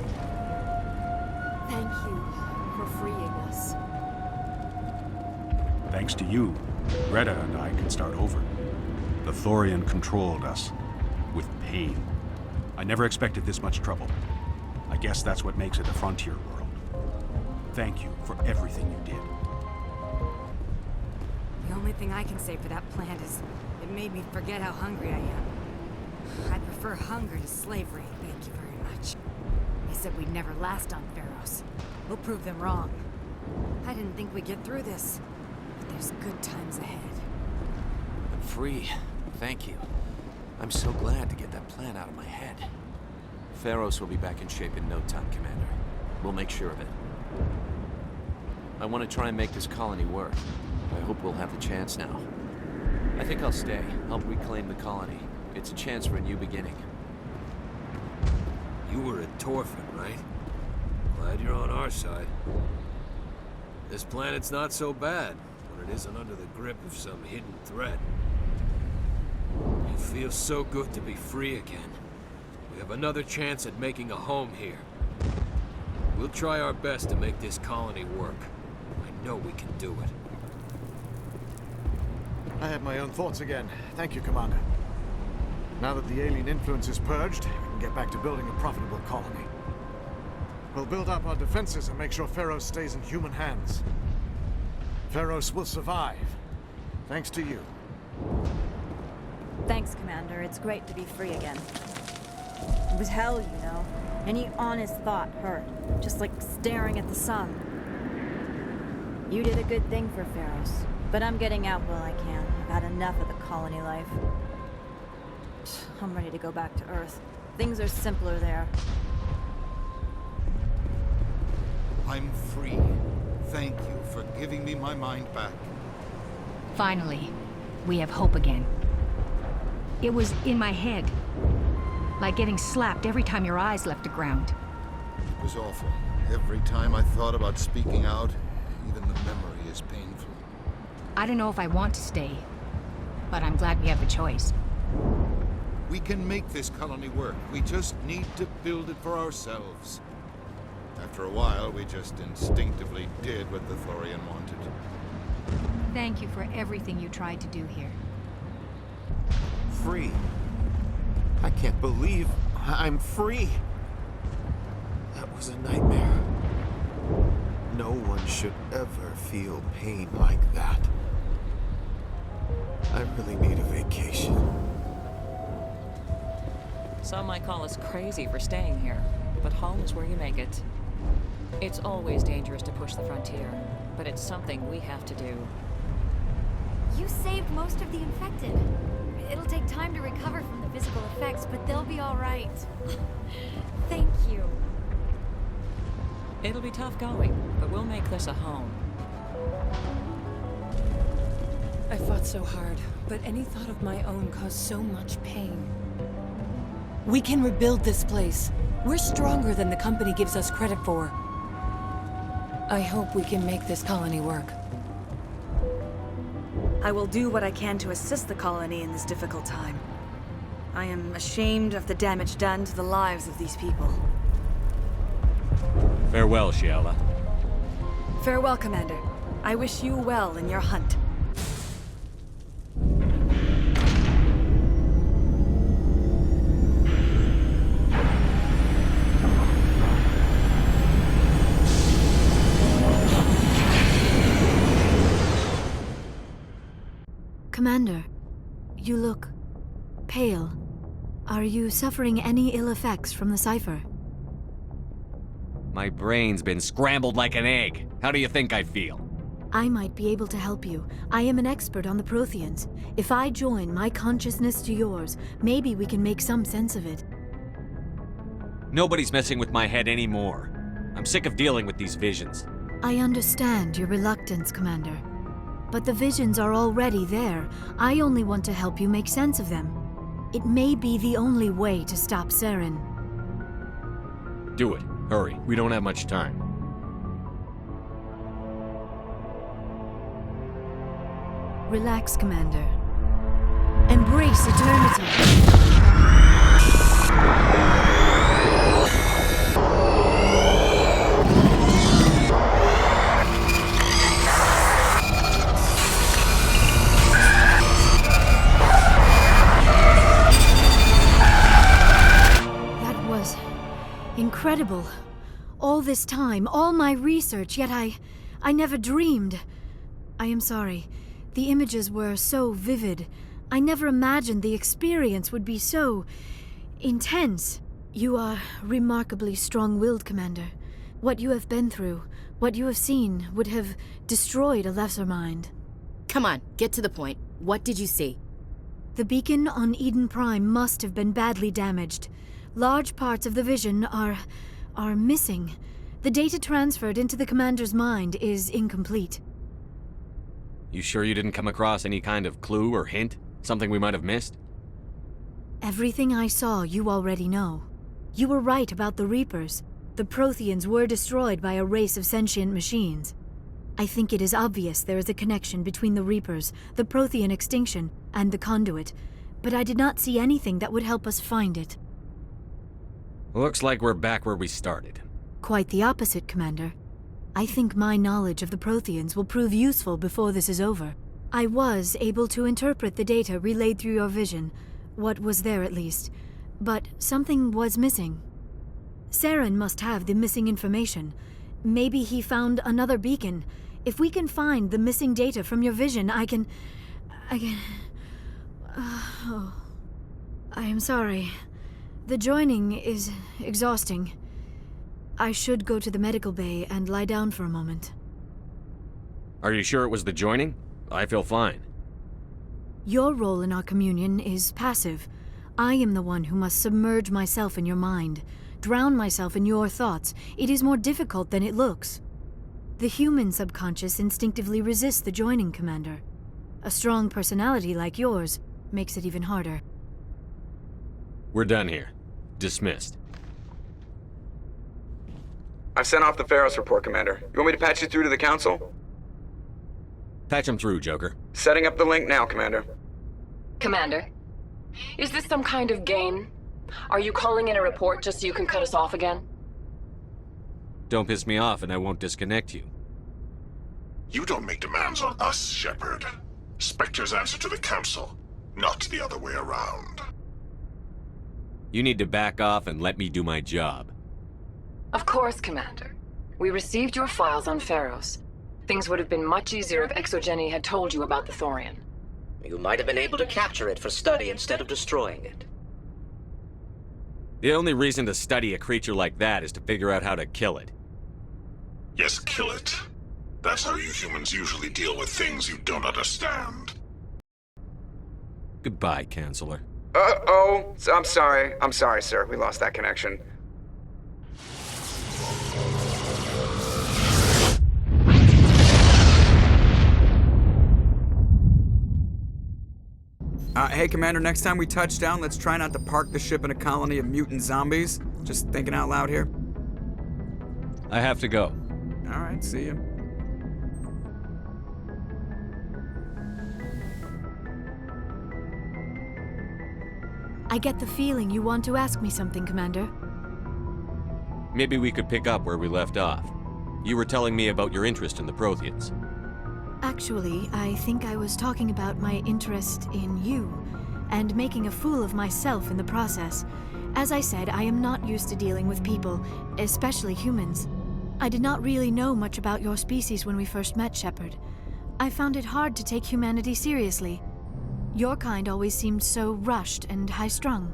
Speaker 12: Thank you for freeing us.
Speaker 18: Thanks to you, Greta and I can start over. The Thorian controlled us. With pain. I never expected this much trouble. I guess that's what makes it a frontier world. Thank you for everything you did.
Speaker 19: The only thing I can say for that plant is it made me forget how hungry I am. I prefer hunger to slavery, thank you very much. They said we'd never last on Feros. We'll prove them wrong. I didn't think we'd get through this, but there's good times ahead.
Speaker 4: I'm free. Thank you. I'm so glad to get that plan out of my head. Feros will be back in shape in no time, Commander. We'll make sure of it. I want to try and make this colony work. I hope we'll have the chance now. I think I'll stay, help reclaim the colony. It's a chance for a new beginning.
Speaker 25: You were a Torfin, right? Glad you're on our side. This planet's not so bad when it isn't under the grip of some hidden threat. It feels so good to be free again. We have another chance at making a home here. We'll try our best to make this colony work. I know we can do it.
Speaker 20: I have my own thoughts again. Thank you, Commander. Now that the alien influence is purged, we can get back to building a profitable colony. We'll build up our defenses and make sure Feros stays in human hands. Feros will survive. Thanks to you.
Speaker 15: Thanks, Commander. It's great to be free again. It was hell, you know. Any honest thought hurt. Just like staring at the sun. You did a good thing for Feros. But I'm getting out while I can. I've had enough of the colony life. I'm ready to go back to Earth. Things are simpler there.
Speaker 26: I'm free. Thank you for giving me my mind back.
Speaker 5: Finally, we have hope again. It was in my head. Like getting slapped every time your eyes left the ground.
Speaker 26: It was awful. Every time I thought about speaking out, even the memory is painful.
Speaker 5: I don't know if I want to stay, but I'm glad we have the choice.
Speaker 26: We can make this colony work. We just need to build it for ourselves. After a while, we just instinctively did what the Thorian wanted.
Speaker 5: Thank you for everything you tried to do here.
Speaker 4: Free. I can't believe I'm free. That was a nightmare. No one should ever feel pain like that. I really need a vacation.
Speaker 10: Some might call us crazy for staying here, but home is where you make it. It's always dangerous to push the frontier, but it's something we have to do.
Speaker 13: You saved most of the infected. It'll take time to recover from the physical effects, but they'll be all right. Thank you.
Speaker 10: It'll be tough going, but we'll make this a home.
Speaker 1: I fought so hard, but any thought of my own caused so much pain. We can rebuild this place. We're stronger than the company gives us credit for. I hope we can make this colony work.
Speaker 2: I will do what I can to assist the colony in this difficult time. I am ashamed of the damage done to the lives of these people.
Speaker 3: Farewell, Shiala.
Speaker 2: Farewell, Commander. I wish you well in your hunt.
Speaker 12: Commander, you look pale. Are you suffering any ill effects from the cipher?
Speaker 3: My brain's been scrambled like an egg. How do you think I feel?
Speaker 12: I might be able to help you. I am an expert on the Protheans. If I join my consciousness to yours, maybe we can make some sense of it.
Speaker 3: Nobody's messing with my head anymore. I'm sick of dealing with these visions.
Speaker 12: I understand your reluctance, Commander. But the visions are already there. I only want to help you make sense of them. It may be the only way to stop Saren.
Speaker 3: Do it. Hurry. We don't have much time.
Speaker 12: Relax, Commander. Embrace eternity. Incredible. All this time, all my research, yet I never dreamed. I am sorry. The images were so vivid. I never imagined the experience would be so intense. You are remarkably strong-willed, Commander. What you have been through, what you have seen, would have destroyed a lesser mind.
Speaker 1: Come on, get to the point. What did you see?
Speaker 12: The beacon on Eden Prime must have been badly damaged. Large parts of the vision are missing. The data transferred into the commander's mind is incomplete.
Speaker 3: You sure you didn't come across any kind of clue or hint? Something we might have missed?
Speaker 12: Everything I saw you already know. You were right about the Reapers. The Protheans were destroyed by a race of sentient machines. I think it is obvious there is a connection between the Reapers, the Prothean extinction, and the Conduit, but I did not see anything that would help us find it.
Speaker 3: Looks like we're back where we started.
Speaker 12: Quite the opposite, Commander. I think my knowledge of the Protheans will prove useful before this is over. I was able to interpret the data relayed through your vision, what was there at least, but something was missing. Saren must have the missing information. Maybe he found another beacon. If we can find the missing data from your vision, I can... I am sorry. The joining is exhausting. I should go to the medical bay and lie down for a moment.
Speaker 3: Are you sure it was the joining? I feel fine.
Speaker 12: Your role in our communion is passive. I am the one who must submerge myself in your mind, drown myself in your thoughts. It is more difficult than it looks. The human subconscious instinctively resists the joining, Commander. A strong personality like yours makes it even harder.
Speaker 3: We're done here. Dismissed.
Speaker 6: I've sent off the Feros report, Commander. You want me to patch you through to the Council?
Speaker 3: Patch him through, Joker.
Speaker 6: Setting up the link now, Commander.
Speaker 17: Commander, is this some kind of game? Are you calling in a report just so you can cut us off again?
Speaker 3: Don't piss me off and I won't disconnect you.
Speaker 7: You don't make demands on us, Shepard. Spectres answer to the Council, not the other way around.
Speaker 3: You need to back off and let me do my job.
Speaker 17: Of course, Commander. We received your files on Feros. Things would have been much easier if ExoGeni had told you about the Thorian.
Speaker 11: You might have been able to capture it for study instead of destroying it.
Speaker 3: The only reason to study a creature like that is to figure out how to kill it.
Speaker 7: Yes, kill it. That's how you humans usually deal with things you don't understand.
Speaker 3: Goodbye, Counselor.
Speaker 6: Uh-oh. I'm sorry, sir. We lost that connection.
Speaker 16: Hey, Commander, next time we touch down, let's try not to park the ship in a colony of mutant zombies. Just thinking out loud here.
Speaker 3: I have to go.
Speaker 16: All right, see you.
Speaker 12: I get the feeling you want to ask me something, Commander.
Speaker 3: Maybe we could pick up where we left off. You were telling me about your interest in the Protheans.
Speaker 12: Actually, I think I was talking about my interest in you, and making a fool of myself in the process. As I said, I am not used to dealing with people, especially humans. I did not really know much about your species when we first met, Shepard. I found it hard to take humanity seriously. Your kind always seemed so rushed and high-strung.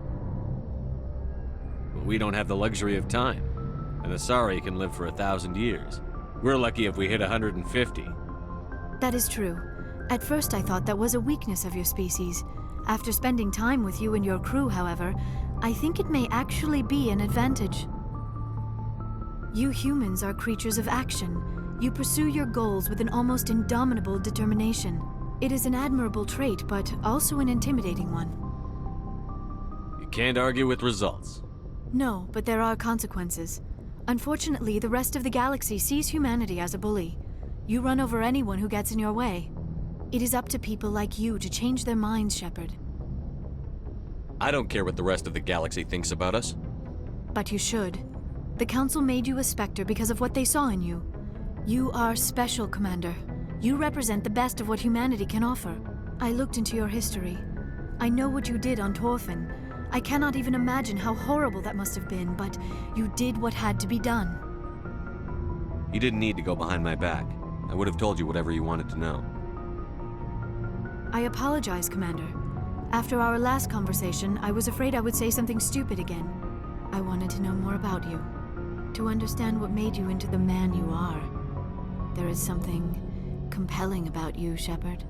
Speaker 3: We don't have the luxury of time. An Asari can live for 1,000 years. We're lucky if we hit 150.
Speaker 12: That is true. At first I thought that was a weakness of your species. After spending time with you and your crew, however, I think it may actually be an advantage. You humans are creatures of action. You pursue your goals with an almost indomitable determination. It is an admirable trait, but also an intimidating one.
Speaker 3: You can't argue with results.
Speaker 12: No, but there are consequences. Unfortunately, the rest of the galaxy sees humanity as a bully. You run over anyone who gets in your way. It is up to people like you to change their minds, Shepard.
Speaker 3: I don't care what the rest of the galaxy thinks about us.
Speaker 12: But you should. The Council made you a Spectre because of what they saw in you. You are special, Commander. You represent the best of what humanity can offer. I looked into your history. I know what you did on Torfin. I cannot even imagine how horrible that must have been, but you did what had to be done.
Speaker 3: You didn't need to go behind my back. I would have told you whatever you wanted to know.
Speaker 12: I apologize, Commander. After our last conversation, I was afraid I would say something stupid again. I wanted to know more about you. To understand what made you into the man you are. There is something compelling about you, Shepard.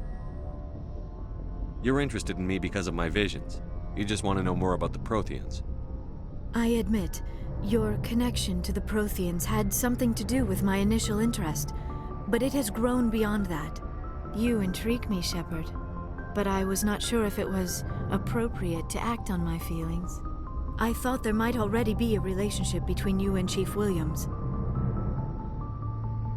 Speaker 3: You're interested in me because of my visions. You just want to know more about the Protheans.
Speaker 12: I admit, your connection to the Protheans had something to do with my initial interest. But it has grown beyond that. You intrigue me, Shepard. But I was not sure if it was appropriate to act on my feelings. I thought there might already be a relationship between you and Chief Williams.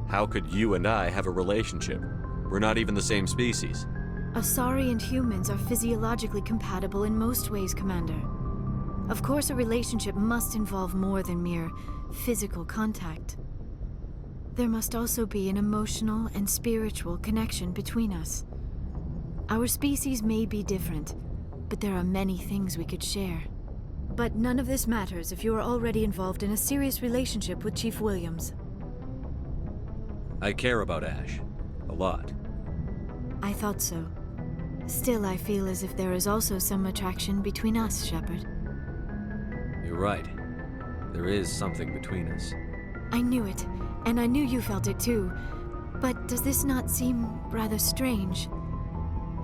Speaker 3: How could you and I have a relationship? We're not even the same species.
Speaker 12: Asari and humans are physiologically compatible in most ways, Commander. Of course, a relationship must involve more than mere physical contact. There must also be an emotional and spiritual connection between us. Our species may be different, but there are many things we could share. But none of this matters if you are already involved in a serious relationship with Chief Williams.
Speaker 3: I care about Ash. A lot.
Speaker 12: I thought so. Still, I feel as if there is also some attraction between us, Shepard.
Speaker 3: You're right. There is something between us.
Speaker 12: I knew it, and I knew you felt it too. But does this not seem rather strange?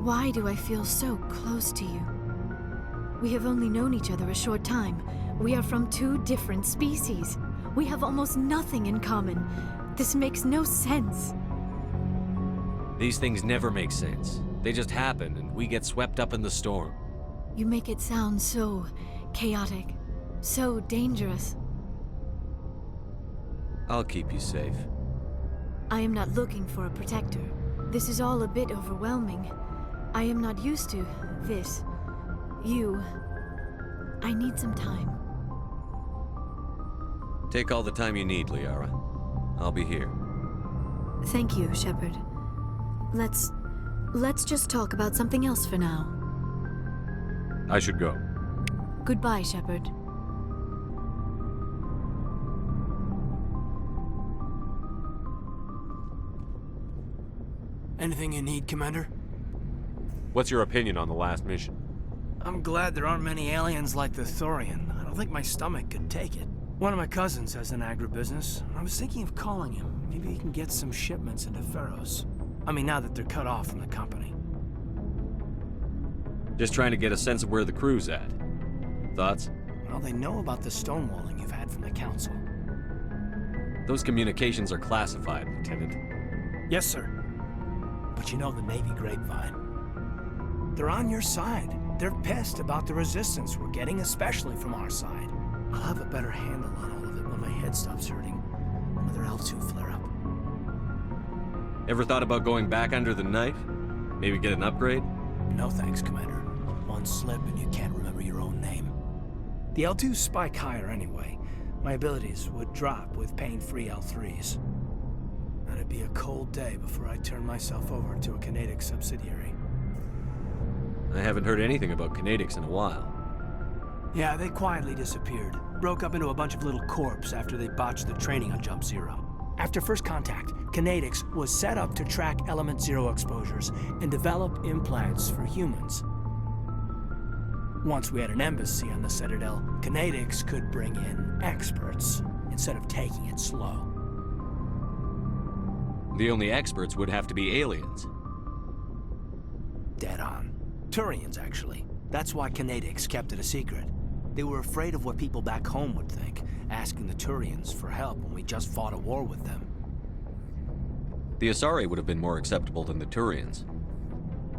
Speaker 12: Why do I feel so close to you? We have only known each other a short time. We are from two different species. We have almost nothing in common. This makes no sense.
Speaker 3: These things never make sense. They just happen, and we get swept up in the storm.
Speaker 12: You make it sound so chaotic, so dangerous.
Speaker 3: I'll keep you safe.
Speaker 12: I am not looking for a protector. This is all a bit overwhelming. I am not used to this. You. I need some time.
Speaker 3: Take all the time you need, Liara. I'll be here.
Speaker 12: Thank you, Shepard. Let's just talk about something else for now.
Speaker 18: I should go.
Speaker 12: Goodbye, Shepard.
Speaker 9: Anything you need, Commander?
Speaker 3: What's your opinion on the last mission?
Speaker 9: I'm glad there aren't many aliens like the Thorian. I don't think my stomach could take it. One of my cousins has an agribusiness. I was thinking of calling him. Maybe he can get some shipments into Feros. I mean, now that they're cut off from the company.
Speaker 3: Just trying to get a sense of where the crew's at. Thoughts?
Speaker 9: Well, they know about the stonewalling you've had from the Council.
Speaker 3: Those communications are classified, Lieutenant.
Speaker 9: Yes, sir. But you know the Navy grapevine. They're on your side. They're pissed about the resistance we're getting, especially from our side. I'll have a better handle on all of it when my head stops hurting. Another L2 flare-up.
Speaker 3: Ever thought about going back under the knife? Maybe get an upgrade?
Speaker 9: No thanks, Commander. One slip and you can't remember your own name. The L2s spike higher anyway. My abilities would drop with pain-free L3s. And it'd be a cold day before I turn myself over to a Canadic subsidiary.
Speaker 3: I haven't heard anything about Canadics in a while.
Speaker 9: Yeah, they quietly disappeared. Broke up into a bunch of little corps after they botched the training on Jump Zero. After first contact, Canadics was set up to track Element Zero exposures and develop implants for humans. Once we had an embassy on the Citadel, Canadics could bring in experts instead of taking it slow.
Speaker 3: The only experts would have to be aliens.
Speaker 9: Dead on. Turians, actually. That's why Canadics kept it a secret. They were afraid of what people back home would think, asking the Turians for help when we just fought a war with them.
Speaker 3: The Asari would have been more acceptable than the Turians.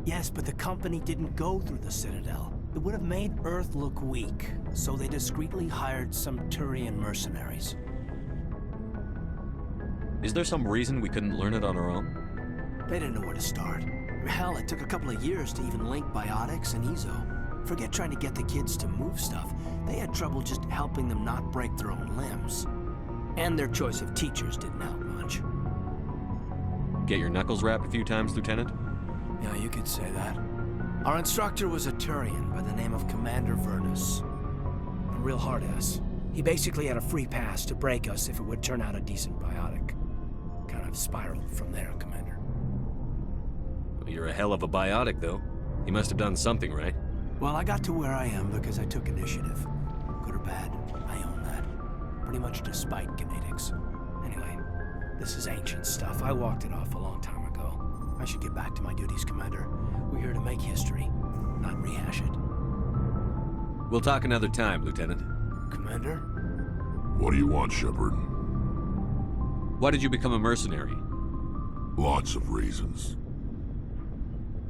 Speaker 9: Yes, but the company didn't go through the Citadel. It would have made Earth look weak, so they discreetly hired some Turian mercenaries.
Speaker 3: Is there some reason we couldn't learn it on our own?
Speaker 9: They didn't know where to start. Hell, it took a couple of years to even link biotics and Ezo. Forget trying to get the kids to move stuff. They had trouble just helping them not break their own limbs. And their choice of teachers didn't help much.
Speaker 3: Get your knuckles rapped a few times, Lieutenant?
Speaker 9: Yeah, you could say that. Our instructor was a Turian by the name of Commander Vernus. A real hard-ass. He basically had a free pass to break us if it would turn out a decent biotic. Kind of spiraled from there, Commander.
Speaker 3: Well, you're a hell of a biotic, though. He must have done something right.
Speaker 9: Well, I got to where I am because I took initiative. Good or bad, I own that. Pretty much despite Canadics. Anyway, this is ancient stuff. I walked it off a long time ago. I should get back to my duties, Commander. We're here to make history, not rehash it.
Speaker 3: We'll talk another time, Lieutenant.
Speaker 9: Commander?
Speaker 7: What do you want, Shepard?
Speaker 3: Why did you become a mercenary?
Speaker 7: Lots of reasons.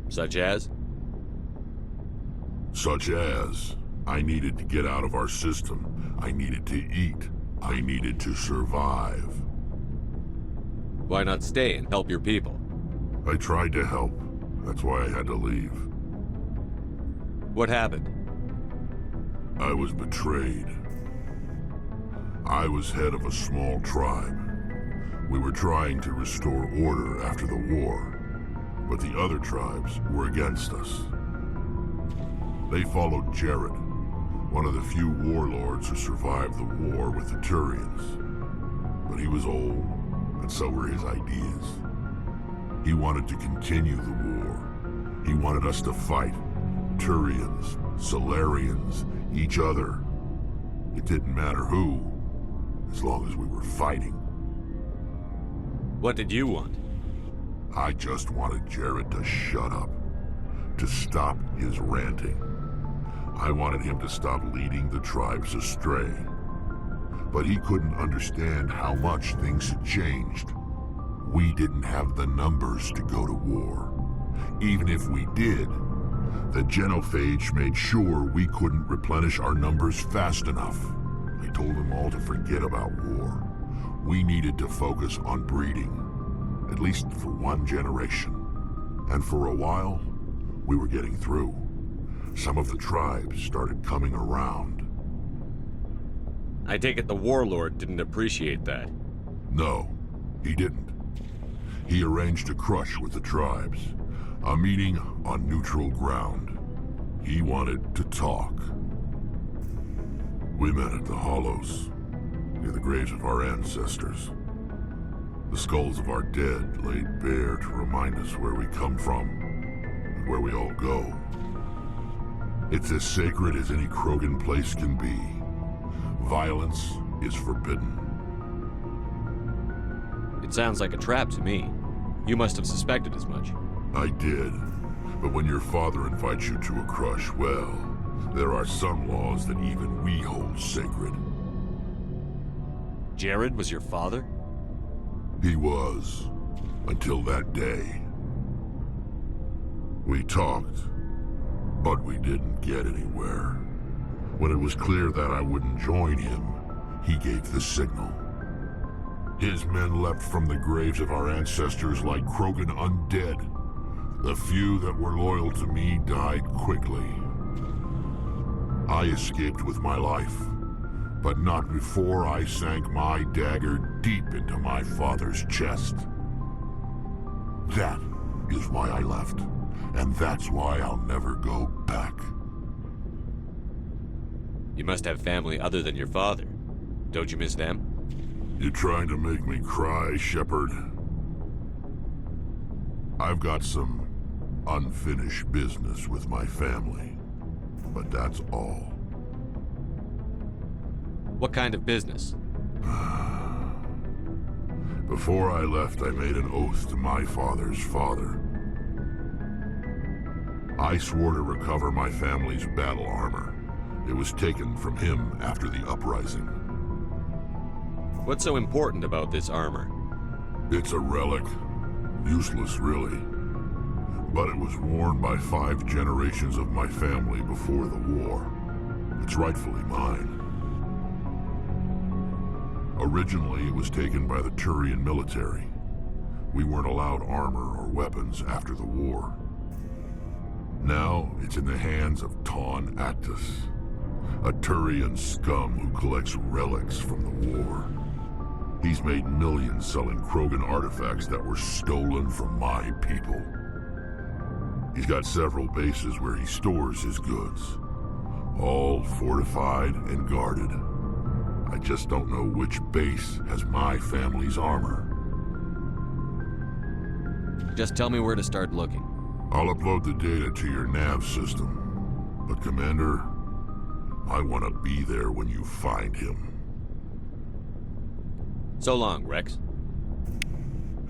Speaker 3: Such as?
Speaker 7: Such as, I needed to get out of our system. I needed to eat. I needed to survive.
Speaker 3: Why not stay and help your people?
Speaker 7: I tried to help. That's why I had to leave.
Speaker 3: What happened?
Speaker 7: I was betrayed. I was head of a small tribe. We were trying to restore order after the war, but the other tribes were against us. They followed Jared, one of the few warlords who survived the war with the Turians. But he was old, and so were his ideas. He wanted to continue the war. He wanted us to fight. Turians, Solarians, each other. It didn't matter who, as long as we were fighting.
Speaker 3: What did you want?
Speaker 7: I just wanted Jared to shut up, to stop his ranting. I wanted him to stop leading the tribes astray. But he couldn't understand how much things had changed. We didn't have the numbers to go to war. Even if we did, the genophage made sure we couldn't replenish our numbers fast enough. I told them all to forget about war. We needed to focus on breeding, at least for one generation. And for a while, we were getting through. Some of the tribes started coming around.
Speaker 3: I take it the warlord didn't appreciate that.
Speaker 7: No, He didn't. He arranged a crush with the tribes. A meeting on neutral ground. He wanted to talk. We met at the Hollows, near the graves of our ancestors. The skulls of our dead laid bare to remind us where we come from and where we all go. It's as sacred as any Krogan place can be. Violence is forbidden.
Speaker 3: It sounds like a trap to me. You must have suspected as much.
Speaker 7: I did. But when your father invites you to a crush, well, there are some laws that even we hold sacred.
Speaker 3: Jared was your father?
Speaker 7: He was. Until that day. We talked, but we didn't get anywhere. When it was clear that I wouldn't join him, he gave the signal. His men leapt from the graves of our ancestors like Krogan undead. The few that were loyal to me died quickly. I escaped with my life, but not before I sank my dagger deep into my father's chest. That is why I left, and that's why I'll never go back.
Speaker 3: You must have family other than your father. Don't you miss them?
Speaker 7: You trying to make me cry, Shepard? I've got some unfinished business with my family, but that's all.
Speaker 3: What kind of business?
Speaker 7: Before I left, I made an oath to my father's father. I swore to recover my family's battle armor. It was taken from him after the uprising.
Speaker 3: What's so important about this armor?
Speaker 7: It's a relic. Useless, really. But it was worn by 5 generations of my family before the war. It's rightfully mine. Originally, it was taken by the Thorian military. We weren't allowed armor or weapons after the war. Now, it's in the hands of Taun Actus, a Thorian scum who collects relics from the war. He's made millions selling Krogan artifacts that were stolen from my people. He's got several bases where he stores his goods, all fortified and guarded. I just don't know which base has my family's armor.
Speaker 3: Just tell me where to start looking.
Speaker 7: I'll upload the data to your nav system. But Commander, I want to be there when you find him.
Speaker 3: So long, Rex.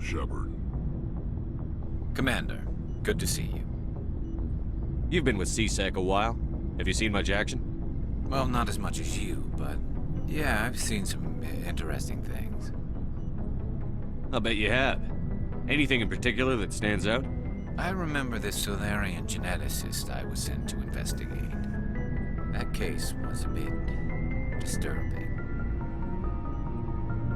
Speaker 7: Shepard.
Speaker 4: Commander, good to see you.
Speaker 3: You've been with C-Sec a while. Have you seen much action?
Speaker 4: Well, not as much as you, but yeah, I've seen some interesting things.
Speaker 3: I'll bet you have. Anything in particular that stands out?
Speaker 4: I remember this Solarian geneticist I was sent to investigate. That case was a bit disturbing.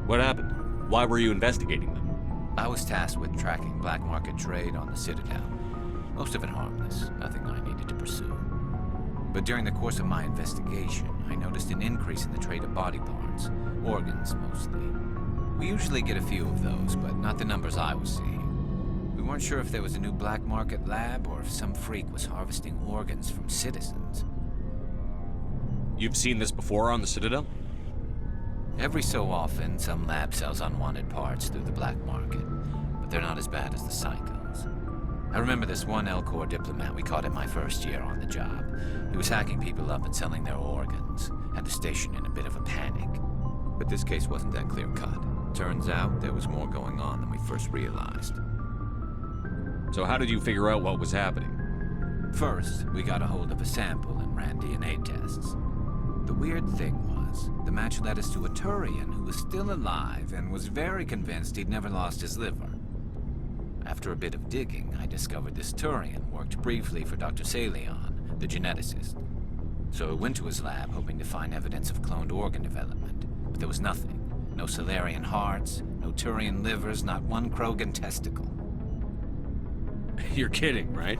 Speaker 3: What happened? Why were you investigating them?
Speaker 4: I was tasked with tracking black market trade on the Citadel. Most of it harmless, nothing I needed to pursue. But during the course of my investigation, I noticed an increase in the trade of body parts, organs mostly. We usually get a few of those, but not the numbers I was seeing. We weren't sure if there was a new black market lab or if some freak was harvesting organs from citizens.
Speaker 3: You've seen this before on the Citadel?
Speaker 4: Every so often, some lab sells unwanted parts through the black market, but they're not as bad as the psychos. I remember this one Elcor diplomat we caught in my first year on the job. He was hacking people up and selling their organs. Had the station in a bit of a panic. But this case wasn't that clear-cut. Turns out there was more going on than we first realized.
Speaker 3: So how did you figure out what was happening?
Speaker 4: First, we got a hold of a sample and ran DNA tests. The weird thing was, the match led us to a Thorian who was still alive and was very convinced he'd never lost his liver. After a bit of digging, I discovered this Thorian worked briefly for Dr. Salion, the geneticist. So I went to his lab hoping to find evidence of cloned organ development, but there was nothing. No Solarian hearts, no Thorian livers, not one Krogan testicle.
Speaker 3: You're kidding, right?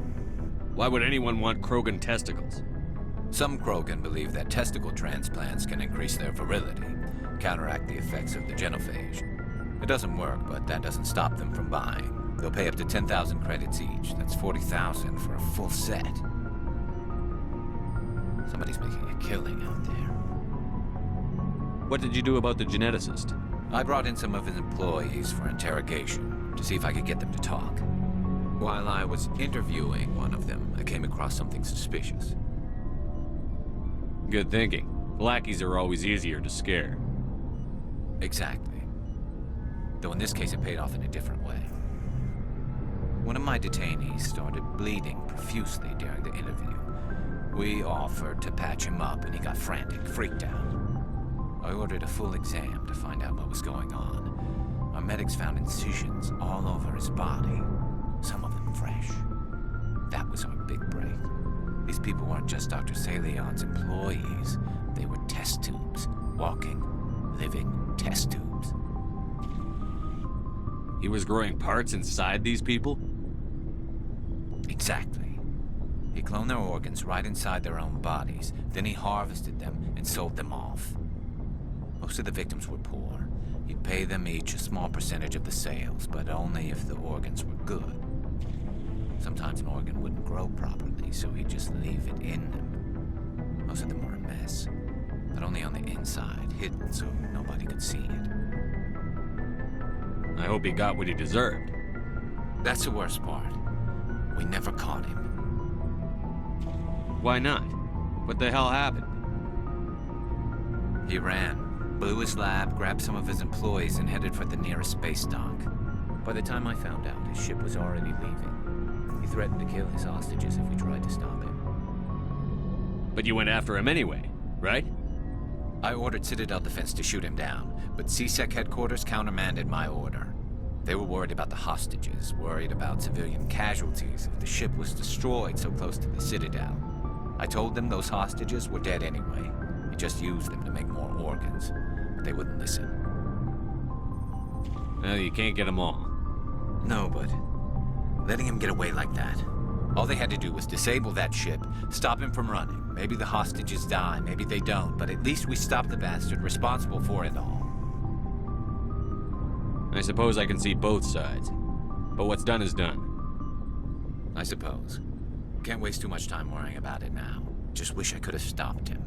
Speaker 3: Why would anyone want Krogan testicles?
Speaker 4: Some Krogan believe that testicle transplants can increase their virility, counteract the effects of the genophage.
Speaker 8: It doesn't work, but that doesn't stop them from buying. They'll pay up to 10,000 credits each. That's 40,000 for a full set. Somebody's making a killing out there.
Speaker 3: What did you do about the geneticist?
Speaker 8: I brought in some of his employees for interrogation, to see if I could get them to talk. While I was interviewing one of them, I came across something suspicious.
Speaker 3: Good thinking. Lackeys are always easier to scare.
Speaker 8: Exactly. Though in this case it paid off in a different way. One of my detainees started bleeding profusely during the interview. We offered to patch him up and he got frantic, freaked out. I ordered a full exam to find out what was going on. Our medics found incisions all over his body, some of them fresh. That was our big break. These people weren't just Dr. Salion's employees. They were test tubes. Walking, living test tubes.
Speaker 3: He was growing parts inside these people?
Speaker 8: Exactly. He cloned their organs right inside their own bodies. Then he harvested them and sold them off. Most of the victims were poor. He'd pay them each a small percentage of the sales, but only if the organs were good. Sometimes an organ wouldn't grow properly, so he'd just leave it in them. Most of them were a mess, but only on the inside, hidden so nobody could see it.
Speaker 3: I hope he got what he deserved.
Speaker 8: That's the worst part. We never caught him.
Speaker 3: Why not? What the hell happened?
Speaker 8: He ran, blew his lab, grabbed some of his employees, and headed for the nearest space dock. By the time I found out, his ship was already leaving. He threatened to kill his hostages if we tried to stop him.
Speaker 3: But you went after him anyway, right?
Speaker 8: I ordered Citadel Defense to shoot him down, but CSEC headquarters countermanded my order. They were worried about the hostages, worried about civilian casualties if the ship was destroyed so close to the Citadel. I told them those hostages were dead anyway. He just used them to make more organs. But they wouldn't listen.
Speaker 3: Well, you can't get them all.
Speaker 8: No, but letting him get away like that. All they had to do was disable that ship, stop him from running. Maybe the hostages die, maybe they don't, but at least we stopped the bastard responsible for it all.
Speaker 3: I suppose I can see both sides. But what's done is done.
Speaker 8: I suppose. Can't waste too much time worrying about it now. Just wish I could have stopped him.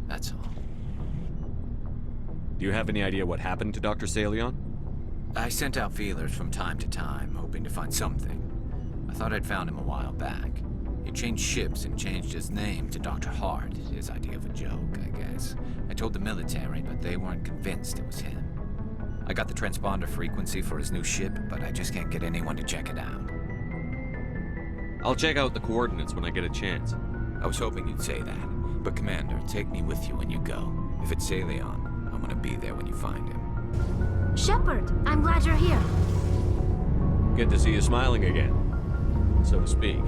Speaker 8: That's all.
Speaker 3: Do you have any idea what happened to Dr. Salion?
Speaker 8: I sent out feelers from time to time, hoping to find something. I thought I'd found him a while back. He changed ships and changed his name to Dr. Hart, his idea of a joke, I guess. I told the military, but they weren't convinced it was him. I got the transponder frequency for his new ship, but I just can't get anyone to check it out.
Speaker 3: I'll check out the coordinates when I get a chance.
Speaker 8: I was hoping you'd say that. But Commander, take me with you when you go. If it's Salion, I'm gonna be there when you find him.
Speaker 13: Shepard, I'm glad you're here.
Speaker 3: Good to see you smiling again, so to speak.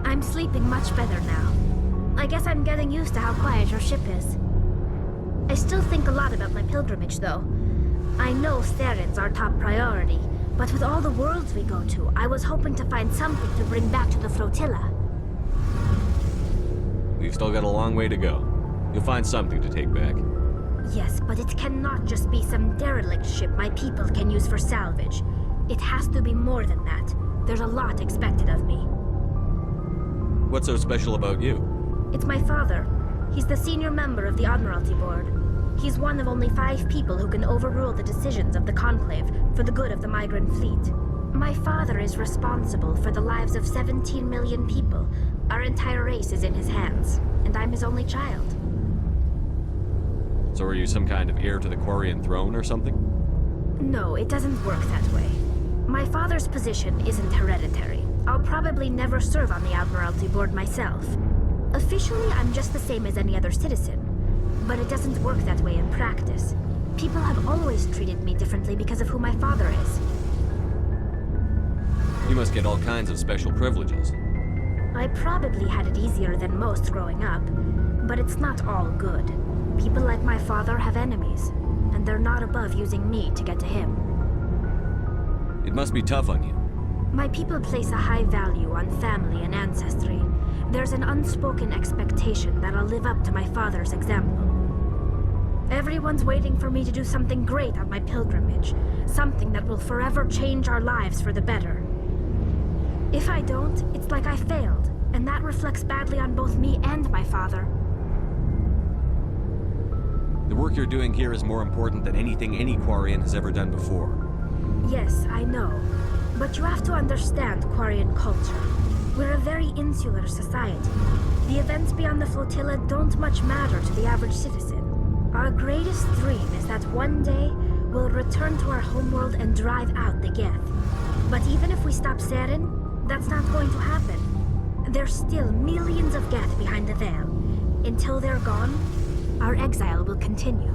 Speaker 13: I'm sleeping much better now. I guess I'm getting used to how quiet your ship is. I still think a lot about my pilgrimage, though. I know Theron's our top priority, but with all the worlds we go to, I was hoping to find something to bring back to the flotilla.
Speaker 3: We've still got a long way to go. You'll find something to take back.
Speaker 13: Yes, but it cannot just be some derelict ship my people can use for salvage. It has to be more than that. There's a lot expected of me.
Speaker 3: What's so special about you?
Speaker 13: It's my father. He's the senior member of the Admiralty Board. He's one of only 5 people who can overrule the decisions of the Conclave for the good of the migrant fleet. My father is responsible for the lives of 17 million people. Our entire race is in his hands, and I'm his only child.
Speaker 3: So are you some kind of heir to the Quarian throne or something?
Speaker 13: No, it doesn't work that way. My father's position isn't hereditary. I'll probably never serve on the Admiralty Board myself. Officially, I'm just the same as any other citizen. But it doesn't work that way in practice. People have always treated me differently because of who my father is.
Speaker 3: You must get all kinds of special privileges.
Speaker 13: I probably had it easier than most growing up, but it's not all good. People like my father have enemies, and they're not above using me to get to him.
Speaker 3: It must be tough on you.
Speaker 13: My people place a high value on family and ancestry. There's an unspoken expectation that I'll live up to my father's example. Everyone's waiting for me to do something great on my pilgrimage. Something that will forever change our lives for the better. If I don't, it's like I failed, and that reflects badly on both me and my father.
Speaker 3: The work you're doing here is more important than anything any Quarian has ever done before.
Speaker 13: Yes, I know. But you have to understand Quarian culture. We're a very insular society. The events beyond the flotilla don't much matter to the average citizen. Our greatest dream is that one day we'll return to our homeworld and drive out the Geth. But even if we stop Seren, that's not going to happen. There's still millions of Geth behind the veil. Until they're gone, our exile will continue.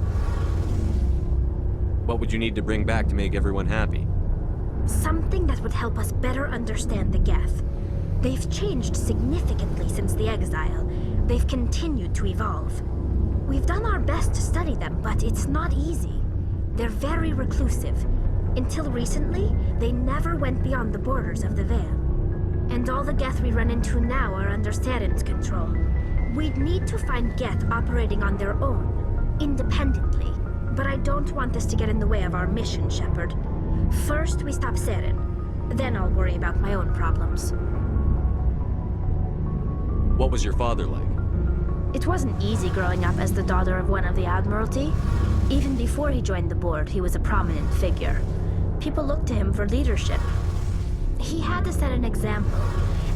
Speaker 3: What would you need to bring back to make everyone happy?
Speaker 13: Something that would help us better understand the Geth. They've changed significantly since the exile. They've continued to evolve. We've done our best to study them, but it's not easy. They're very reclusive. Until recently, they never went beyond the borders of the Veil. And all the Geth we run into now are under Saren's control. We'd need to find Geth operating on their own, independently. But I don't want this to get in the way of our mission, Shepard. First, we stop Seren. Then I'll worry about my own problems.
Speaker 3: What was your father like?
Speaker 13: It wasn't easy growing up as the daughter of one of the Admiralty. Even before he joined the board, he was a prominent figure. People looked to him for leadership. He had to set an example,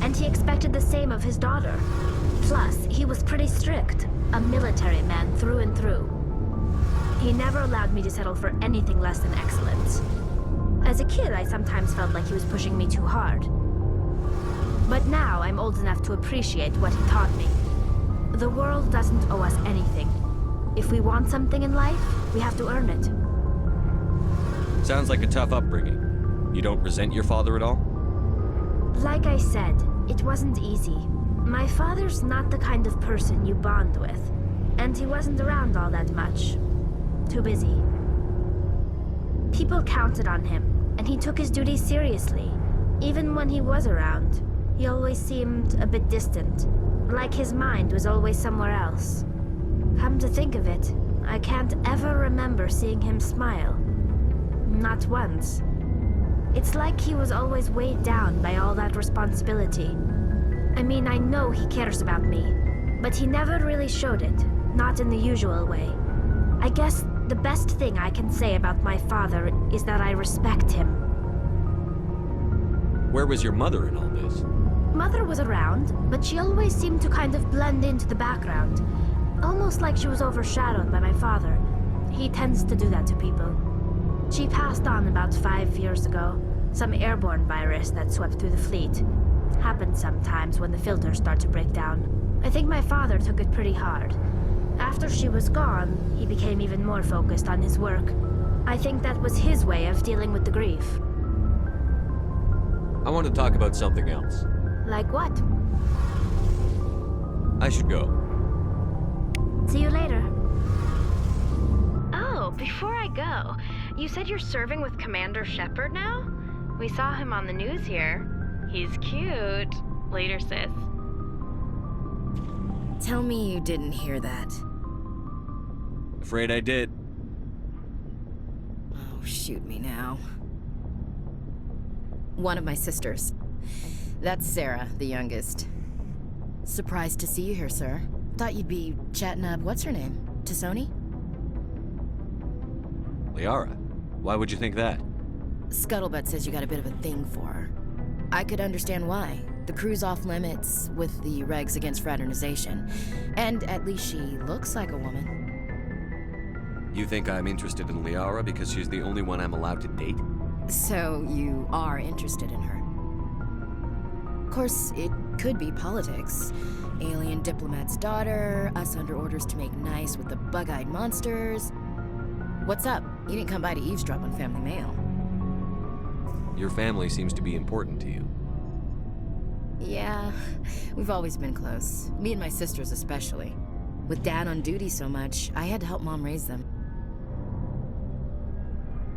Speaker 13: and he expected the same of his daughter. Plus, he was pretty strict, a military man through and through. He never allowed me to settle for anything less than excellence. As a kid, I sometimes felt like he was pushing me too hard. But now I'm old enough to appreciate what he taught me. The world doesn't owe us anything. If we want something in life, we have to earn it.
Speaker 3: Sounds like a tough upbringing. You don't resent your father at all?
Speaker 13: Like I said, it wasn't easy. My father's not the kind of person you bond with. And he wasn't around all that much. Too busy. People counted on him, and he took his duties seriously. Even when he was around, he always seemed a bit distant. Like his mind was always somewhere else. Come to think of it, I can't ever remember seeing him smile. Not once. It's like he was always weighed down by all that responsibility. I mean, I know he cares about me, but he never really showed it, not in the usual way. I guess the best thing I can say about my father is that I respect him.
Speaker 3: Where was your mother in all this?
Speaker 13: Mother was around, but she always seemed to kind of blend into the background. Almost like she was overshadowed by my father. He tends to do that to people. She passed on about 5 years ago. Some airborne virus that swept through the fleet. Happens sometimes when the filters start to break down. I think my father took it pretty hard. After she was gone, he became even more focused on his work. I think that was his way of dealing with the grief.
Speaker 3: I want to talk about something else.
Speaker 13: Like what?
Speaker 3: I should go.
Speaker 13: See you later.
Speaker 14: Oh, before I go, you said you're serving with Commander Shepard now? We saw him on the news here. He's cute. Later, sis.
Speaker 19: Tell me you didn't hear that.
Speaker 3: Afraid I did.
Speaker 19: Oh, shoot me now. One of my sisters. That's Sarah, the youngest. Surprised to see you here, sir. Thought you'd be chatting up, what's her name? T'Soni?
Speaker 3: Liara, why would you think that?
Speaker 19: Scuttlebutt says you got a bit of a thing for her. I could understand why. The crew's off limits with the regs against fraternization. And at least she looks like a woman.
Speaker 3: You think I'm interested in Liara because she's the only one I'm allowed to date?
Speaker 19: So you are interested in her? Of course, it could be politics. Alien diplomat's daughter, us under orders to make nice with the bug-eyed monsters. What's up? You didn't come by to eavesdrop on family mail.
Speaker 3: Your family seems to be important to you.
Speaker 19: Yeah, we've always been close. Me and my sisters especially. With Dad on duty so much, I had to help Mom raise them.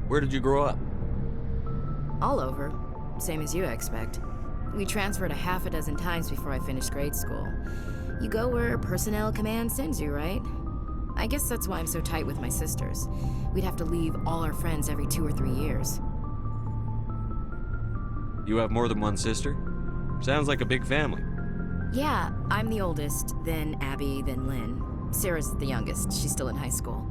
Speaker 3: Where did you grow up?
Speaker 19: All over. Same as you, I expect. We transferred a half a dozen times before I finished grade school. You go where personnel command sends you, right? I guess that's why I'm so tight with my sisters. We'd have to leave all our friends every 2 or 3 years.
Speaker 3: You have more than one sister? Sounds like a big family.
Speaker 19: Yeah, I'm the oldest, then Abby, then Lynn. Sarah's the youngest. She's still in high school.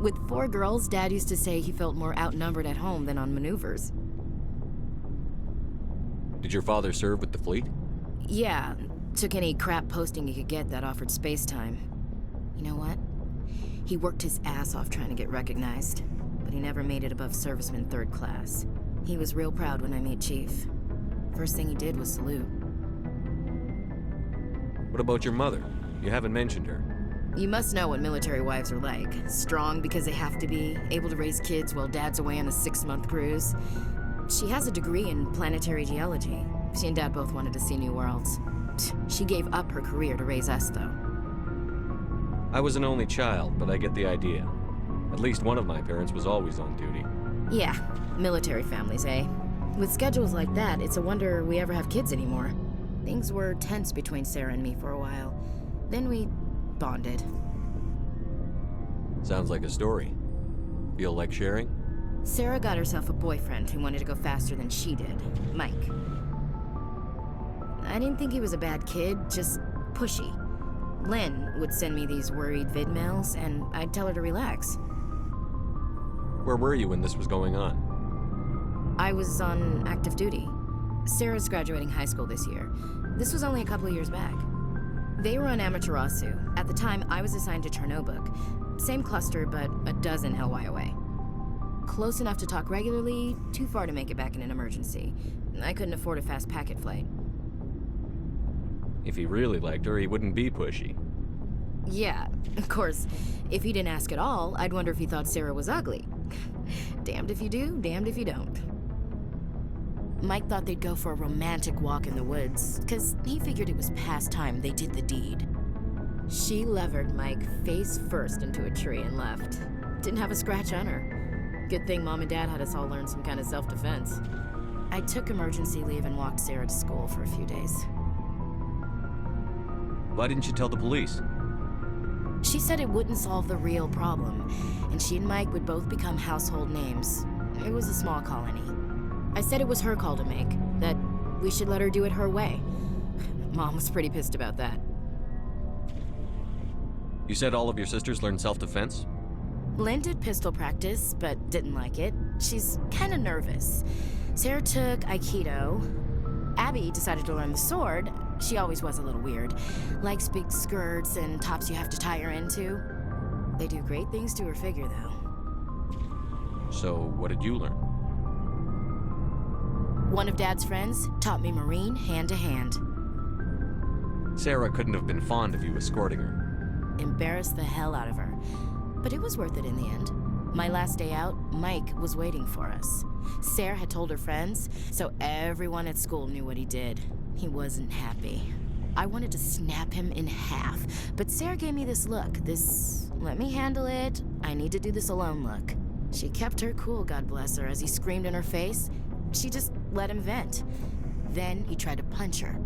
Speaker 19: With 4 girls, Dad used to say he felt more outnumbered at home than on maneuvers.
Speaker 3: Did your father serve with the fleet?
Speaker 19: Yeah, took any crap posting he could get that offered space time. You know what? He worked his ass off trying to get recognized, but he never made it above serviceman 3rd class. He was real proud when I made chief. First thing he did was salute.
Speaker 3: What about your mother? You haven't mentioned her.
Speaker 19: You must know what military wives are like. Strong because they have to be, able to raise kids while Dad's away on a 6-month cruise. She has a degree in planetary geology. She and Dad both wanted to see new worlds. She gave up her career to raise us, though.
Speaker 3: I was an only child, but I get the idea. At least one of my parents was always on duty.
Speaker 19: Yeah, military families, eh? With schedules like that, it's a wonder we ever have kids anymore. Things were tense between Sarah and me for a while. Then we bonded.
Speaker 3: Sounds like a story. Feel like sharing?
Speaker 19: Sarah got herself a boyfriend who wanted to go faster than she did, Mike. I didn't think he was a bad kid, just pushy. Lynn would send me these worried vid mails, and I'd tell her to relax.
Speaker 3: Where were you when this was going on?
Speaker 19: I was on active duty. Sarah's graduating high school this year. This was only a couple of years back. They were on Amaterasu. At the time, I was assigned to Chernobog. Same cluster, but a dozen LY away. Close enough to talk regularly, too far to make it back in an emergency. I couldn't afford a fast packet flight.
Speaker 3: If he really liked her, he wouldn't be pushy.
Speaker 19: Yeah, of course. If he didn't ask at all, I'd wonder if he thought Sarah was ugly. Damned if you do, damned if you don't. Mike thought they'd go for a romantic walk in the woods, because he figured it was past time they did the deed. She levered Mike face first into a tree and left. Didn't have a scratch on her. Good thing Mom and Dad had us all learn some kind of self-defense. I took emergency leave and walked Sarah to school for a few days.
Speaker 3: Why didn't you tell the police?
Speaker 19: She said it wouldn't solve the real problem, and she and Mike would both become household names. It was a small colony. I said it was her call to make, that we should let her do it her way. Mom was pretty pissed about that.
Speaker 3: You said all of your sisters learned self-defense?
Speaker 19: Lynn did pistol practice, but didn't like it. She's kinda nervous. Sarah took Aikido. Abby decided to learn the sword. She always was a little weird. Likes big skirts and tops you have to tie her into. They do great things to her figure, though.
Speaker 3: So, what did you learn?
Speaker 19: One of Dad's friends taught me Marine hand to hand.
Speaker 3: Sarah couldn't have been fond of you escorting her.
Speaker 19: Embarrassed the hell out of her. But it was worth it in the end. My last day out, Mike was waiting for us. Sarah had told her friends, so everyone at school knew what he did. He wasn't happy. I wanted to snap him in half, but Sarah gave me this look, this let me handle it, I need to do this alone look. She kept her cool, God bless her, as he screamed in her face. She just let him vent. Then he tried to punch her.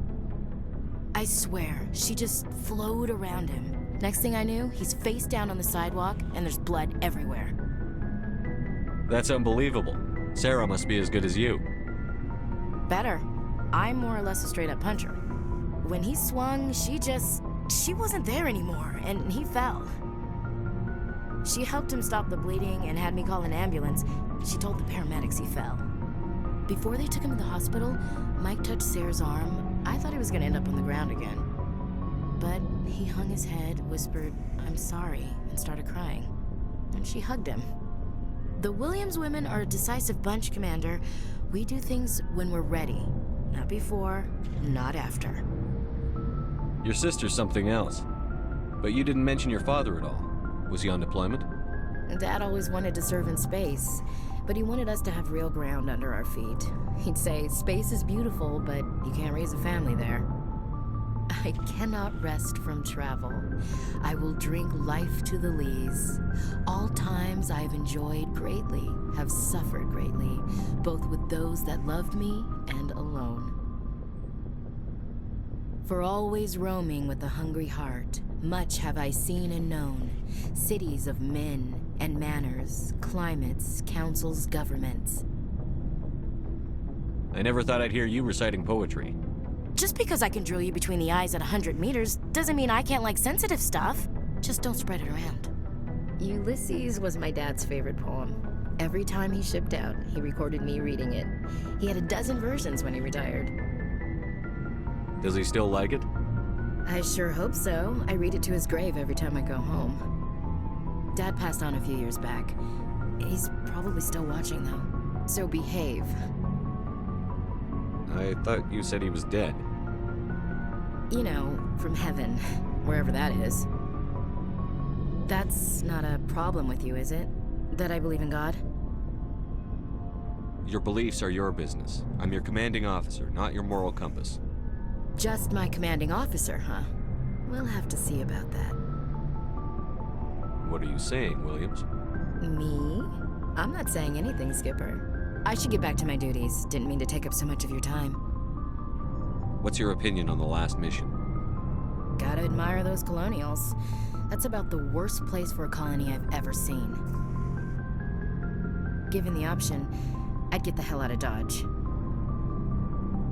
Speaker 19: I swear, she just flowed around him. Next thing I knew, he's face down on the sidewalk, and there's blood everywhere.
Speaker 3: That's unbelievable. Sarah must be as good as you.
Speaker 19: Better. I'm more or less a straight-up puncher. When he swung, she wasn't there anymore, and he fell. She helped him stop the bleeding and had me call an ambulance. She told the paramedics he fell. Before they took him to the hospital, Mike touched Sarah's arm. I thought he was gonna end up on the ground again. But he hung his head, whispered, "I'm sorry," and started crying. And she hugged him. The Williams women are a decisive bunch, Commander. We do things when we're ready. Not before, not after.
Speaker 3: Your sister's something else. But you didn't mention your father at all. Was he on deployment?
Speaker 19: Dad always wanted to serve in space, but he wanted us to have real ground under our feet. He'd say, space is beautiful, but you can't raise a family there. I cannot rest from travel. I will drink life to the lees. All times I have enjoyed greatly, have suffered greatly, both with those that loved me and alone. For always roaming with a hungry heart, Much have I seen and known. Cities of men and manners, climates, councils, governments.
Speaker 3: I never thought I'd hear you reciting poetry.
Speaker 19: Just because I can drill you between the eyes at 100 meters doesn't mean I can't like sensitive stuff. Just don't spread it around. Ulysses was my dad's favorite poem. Every time he shipped out, he recorded me reading it. He had a dozen versions when he retired.
Speaker 3: Does he still like it?
Speaker 19: I sure hope so. I read it to his grave every time I go home. Dad passed on a few years back. He's probably still watching, though. So behave.
Speaker 3: I thought you said he was dead.
Speaker 19: You know, from heaven, wherever that is. That's not a problem with you, is it? That I believe in God?
Speaker 3: Your beliefs are your business. I'm your commanding officer, not your moral compass.
Speaker 19: Just my commanding officer, huh? We'll have to see about that.
Speaker 3: What are you saying, Williams?
Speaker 19: Me? I'm not saying anything, Skipper. I should get back to my duties. Didn't mean to take up so much of your time.
Speaker 3: What's your opinion on the last mission?
Speaker 19: Gotta admire those Colonials. That's about the worst place for a colony I've ever seen. Given the option, I'd get the hell out of Dodge.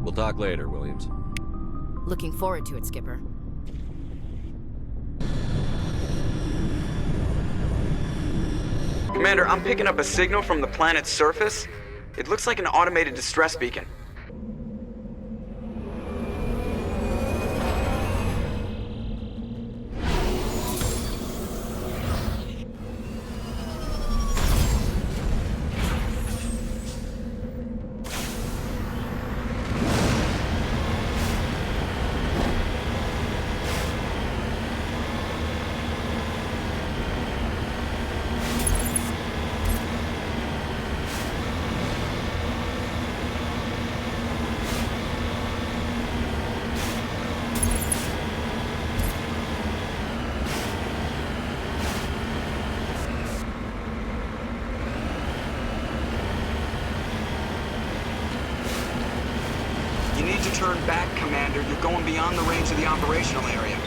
Speaker 3: We'll talk later, Williams.
Speaker 19: Looking forward to it, Skipper.
Speaker 6: Commander, I'm picking up a signal from the planet's surface. It looks like an automated distress beacon. Turn back, Commander. You're going beyond the range of the operational area.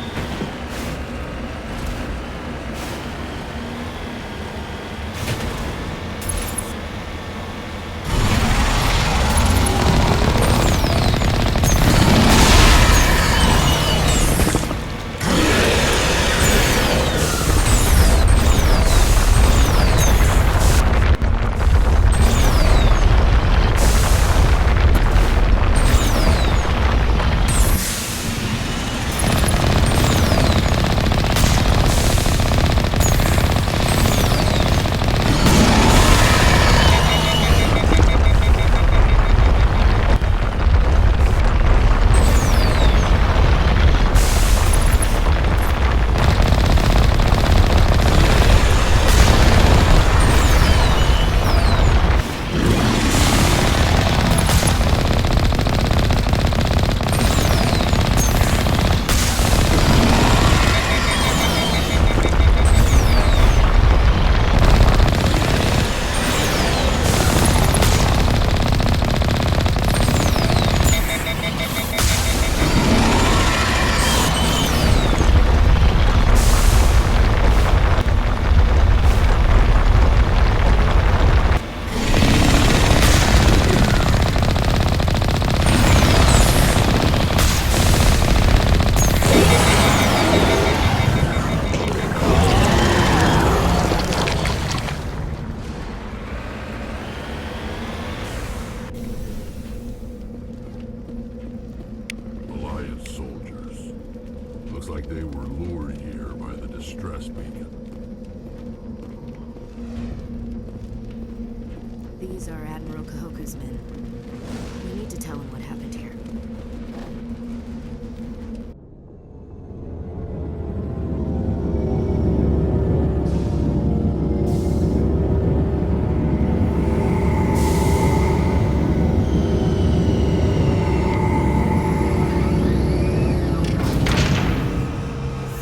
Speaker 19: These are Admiral Kahoku's men. We need to tell him what happened here.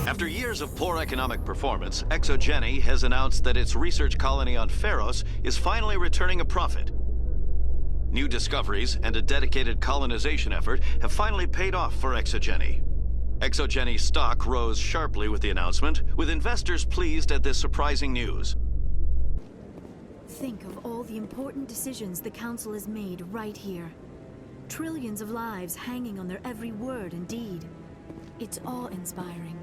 Speaker 20: After years of poor economic performance, ExoGeni has announced that its research colony on Feros is finally returning a profit. New discoveries and a dedicated colonization effort have finally paid off for ExoGeni. ExoGeni stock rose sharply with the announcement, with investors pleased at this surprising news.
Speaker 15: Think of all the important decisions the Council has made right here. Trillions of lives hanging on their every word and deed. It's awe-inspiring.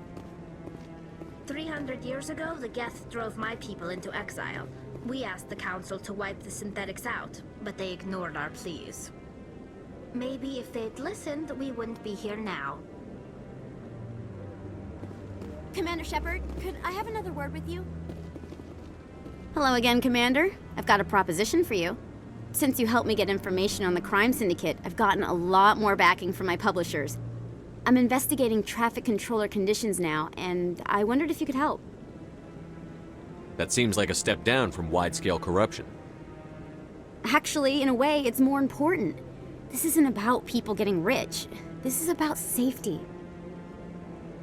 Speaker 13: 300 years ago, the Geth drove my people into exile. We asked the Council to wipe the synthetics out, but they ignored our pleas. Maybe if they'd listened, we wouldn't be here now.
Speaker 21: Commander Shepard, could I have another word with you? Hello again, Commander. I've got a proposition for you. Since you helped me get information on the crime syndicate, I've gotten a lot more backing from my publishers. I'm investigating traffic controller conditions now, and I wondered if you could help.
Speaker 3: That seems like a step down from wide-scale corruption.
Speaker 21: Actually, in a way, it's more important. This isn't about people getting rich. This is about safety.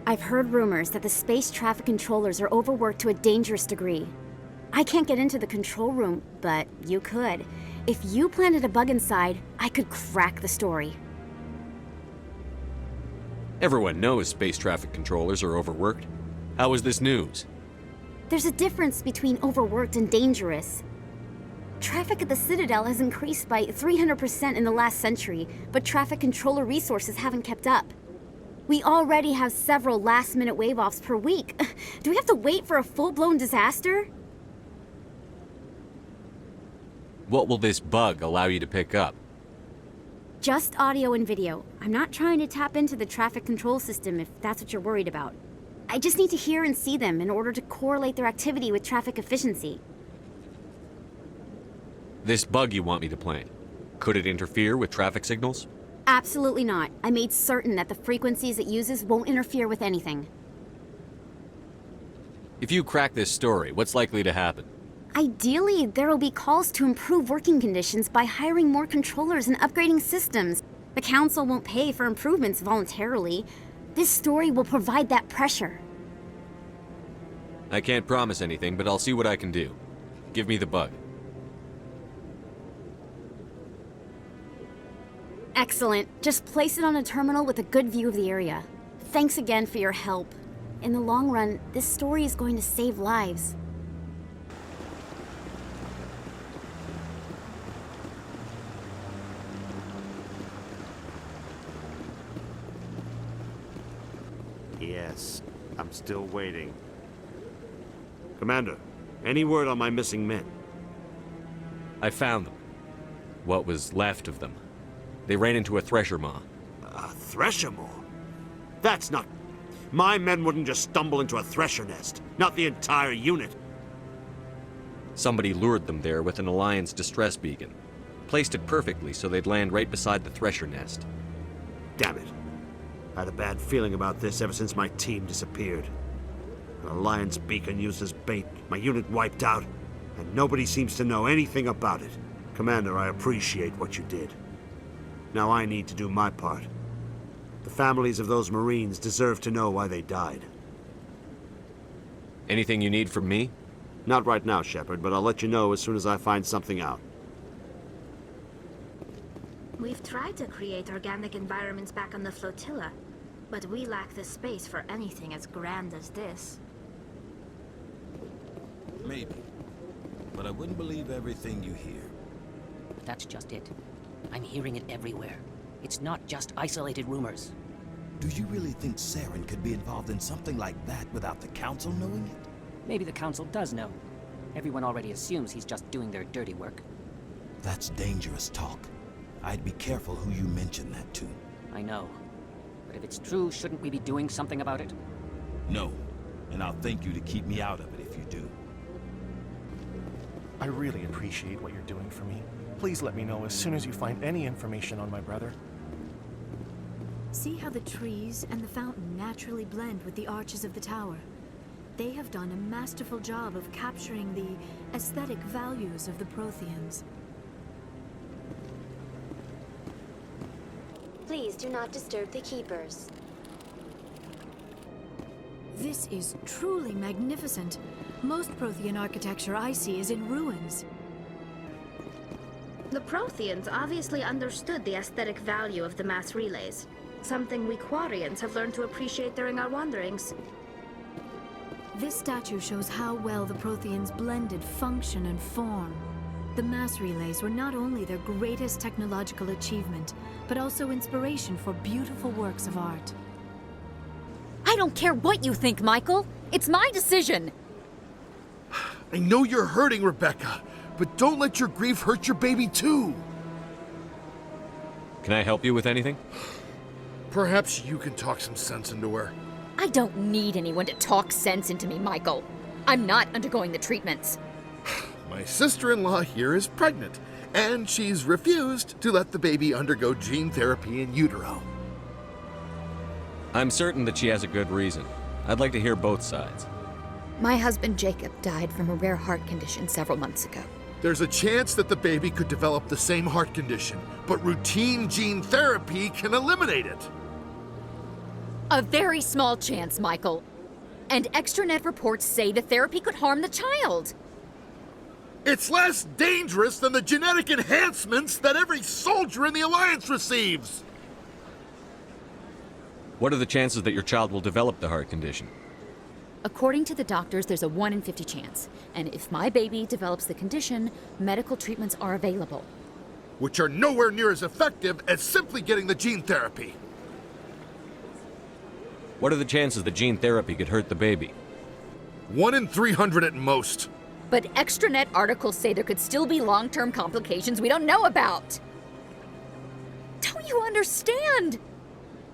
Speaker 21: I've heard rumors that the space traffic controllers are overworked to a dangerous degree. I can't get into the control room, but you could. If you planted a bug inside, I could crack the story.
Speaker 3: Everyone knows space traffic controllers are overworked. How is this news?
Speaker 21: There's a difference between overworked and dangerous. Traffic at the Citadel has increased by 300% in the last century, but traffic controller resources haven't kept up. We already have several last-minute wave-offs per week. Do we have to wait for a full-blown disaster?
Speaker 3: What will this bug allow you to pick up?
Speaker 21: Just audio and video. I'm not trying to tap into the traffic control system if that's what you're worried about. I just need to hear and see them in order to correlate their activity with traffic efficiency.
Speaker 3: This bug you want me to plant, could it interfere with traffic signals?
Speaker 21: Absolutely not. I made certain that the frequencies it uses won't interfere with anything.
Speaker 3: If you crack this story, what's likely to happen?
Speaker 21: Ideally, there will be calls to improve working conditions by hiring more controllers and upgrading systems. The Council won't pay for improvements voluntarily. This story will provide that pressure.
Speaker 3: I can't promise anything, but I'll see what I can do. Give me the bug.
Speaker 21: Excellent. Just place it on a terminal with a good view of the area. Thanks again for your help. In the long run, this story is going to save lives.
Speaker 22: Yes, I'm still waiting. Commander, any word on my missing men?
Speaker 3: I found them. What was left of them. They ran into a thresher maw.
Speaker 22: A thresher maw? That's not... My men wouldn't just stumble into a thresher nest. Not the entire unit.
Speaker 3: Somebody lured them there with an Alliance distress beacon. Placed it perfectly so they'd land right beside the thresher nest.
Speaker 22: Damn it. I had a bad feeling about this ever since my team disappeared. An Alliance beacon used as bait, my unit wiped out, and nobody seems to know anything about it. Commander, I appreciate what you did. Now I need to do my part. The families of those Marines deserve to know why they died.
Speaker 3: Anything you need from me?
Speaker 22: Not right now, Shepard, but I'll let you know as soon as I find something out.
Speaker 13: We've tried to create organic environments back on the flotilla, but we lack the space for anything as grand as this.
Speaker 23: Maybe. But I wouldn't believe everything you hear.
Speaker 11: That's just it. I'm hearing it everywhere. It's not just isolated rumors.
Speaker 23: Do you really think Saren could be involved in something like that without the Council knowing it?
Speaker 11: Maybe the Council does know. Everyone already assumes he's just doing their dirty work.
Speaker 23: That's dangerous talk. I'd be careful who you mention that to.
Speaker 11: I know. But if it's true, shouldn't we be doing something about it?
Speaker 23: No. And I'll thank you to keep me out of it if you do.
Speaker 24: I really appreciate what you're doing for me. Please let me know as soon as you find any information on my brother.
Speaker 15: See how the trees and the fountain naturally blend with the arches of the tower. They have done a masterful job of capturing the aesthetic values of the Protheans.
Speaker 21: Please do not disturb the keepers.
Speaker 15: This is truly magnificent. Most Prothean architecture I see is in ruins.
Speaker 13: The Protheans obviously understood the aesthetic value of the mass relays. Something we Quarians have learned to appreciate during our wanderings.
Speaker 15: This statue shows how well the Protheans blended function and form. The mass relays were not only their greatest technological achievement, but also inspiration for beautiful works of art.
Speaker 1: I don't care what you think, Michael. It's my decision.
Speaker 2: I know you're hurting, Rebecca, but don't let your grief hurt your baby too.
Speaker 3: Can I help you with anything?
Speaker 2: Perhaps you can talk some sense into her.
Speaker 1: I don't need anyone to talk sense into me, Michael. I'm not undergoing the treatments.
Speaker 2: My sister-in-law here is pregnant, and she's refused to let the baby undergo gene therapy in utero.
Speaker 3: I'm certain that she has a good reason. I'd like to hear both sides.
Speaker 1: My husband Jacob died from a rare heart condition several months ago.
Speaker 2: There's a chance that the baby could develop the same heart condition, but routine gene therapy can eliminate it.
Speaker 1: A very small chance, Michael. And extranet reports say the therapy could harm the child.
Speaker 2: It's less dangerous than the genetic enhancements that every soldier in the Alliance receives.
Speaker 3: What are the chances that your child will develop the heart condition?
Speaker 1: According to the doctors, there's a 1 in 50 chance. And if my baby develops the condition, medical treatments are available.
Speaker 2: Which are nowhere near as effective as simply getting the gene therapy.
Speaker 3: What are the chances that gene therapy could hurt the baby?
Speaker 2: 1 in 300 at most.
Speaker 1: But extranet articles say there could still be long-term complications we don't know about. Don't you understand?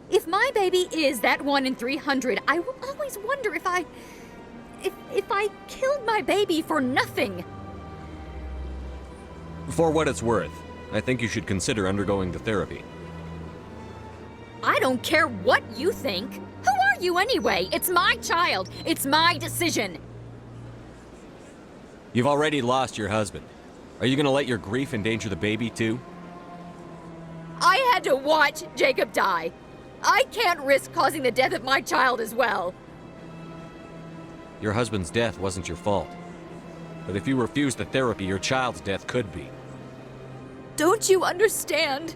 Speaker 1: If my baby is that 1 in 300, I will always wonder if I killed my baby for nothing.
Speaker 3: For what it's worth, I think you should consider undergoing the therapy.
Speaker 1: I don't care what you think. Who are you anyway? It's my child. It's my decision.
Speaker 3: You've already lost your husband. Are you gonna let your grief endanger the baby too?
Speaker 1: I had to watch Jacob die. I can't risk causing the death of my child as well.
Speaker 3: Your husband's death wasn't your fault. But if you refuse the therapy, your child's death could be.
Speaker 1: Don't you understand?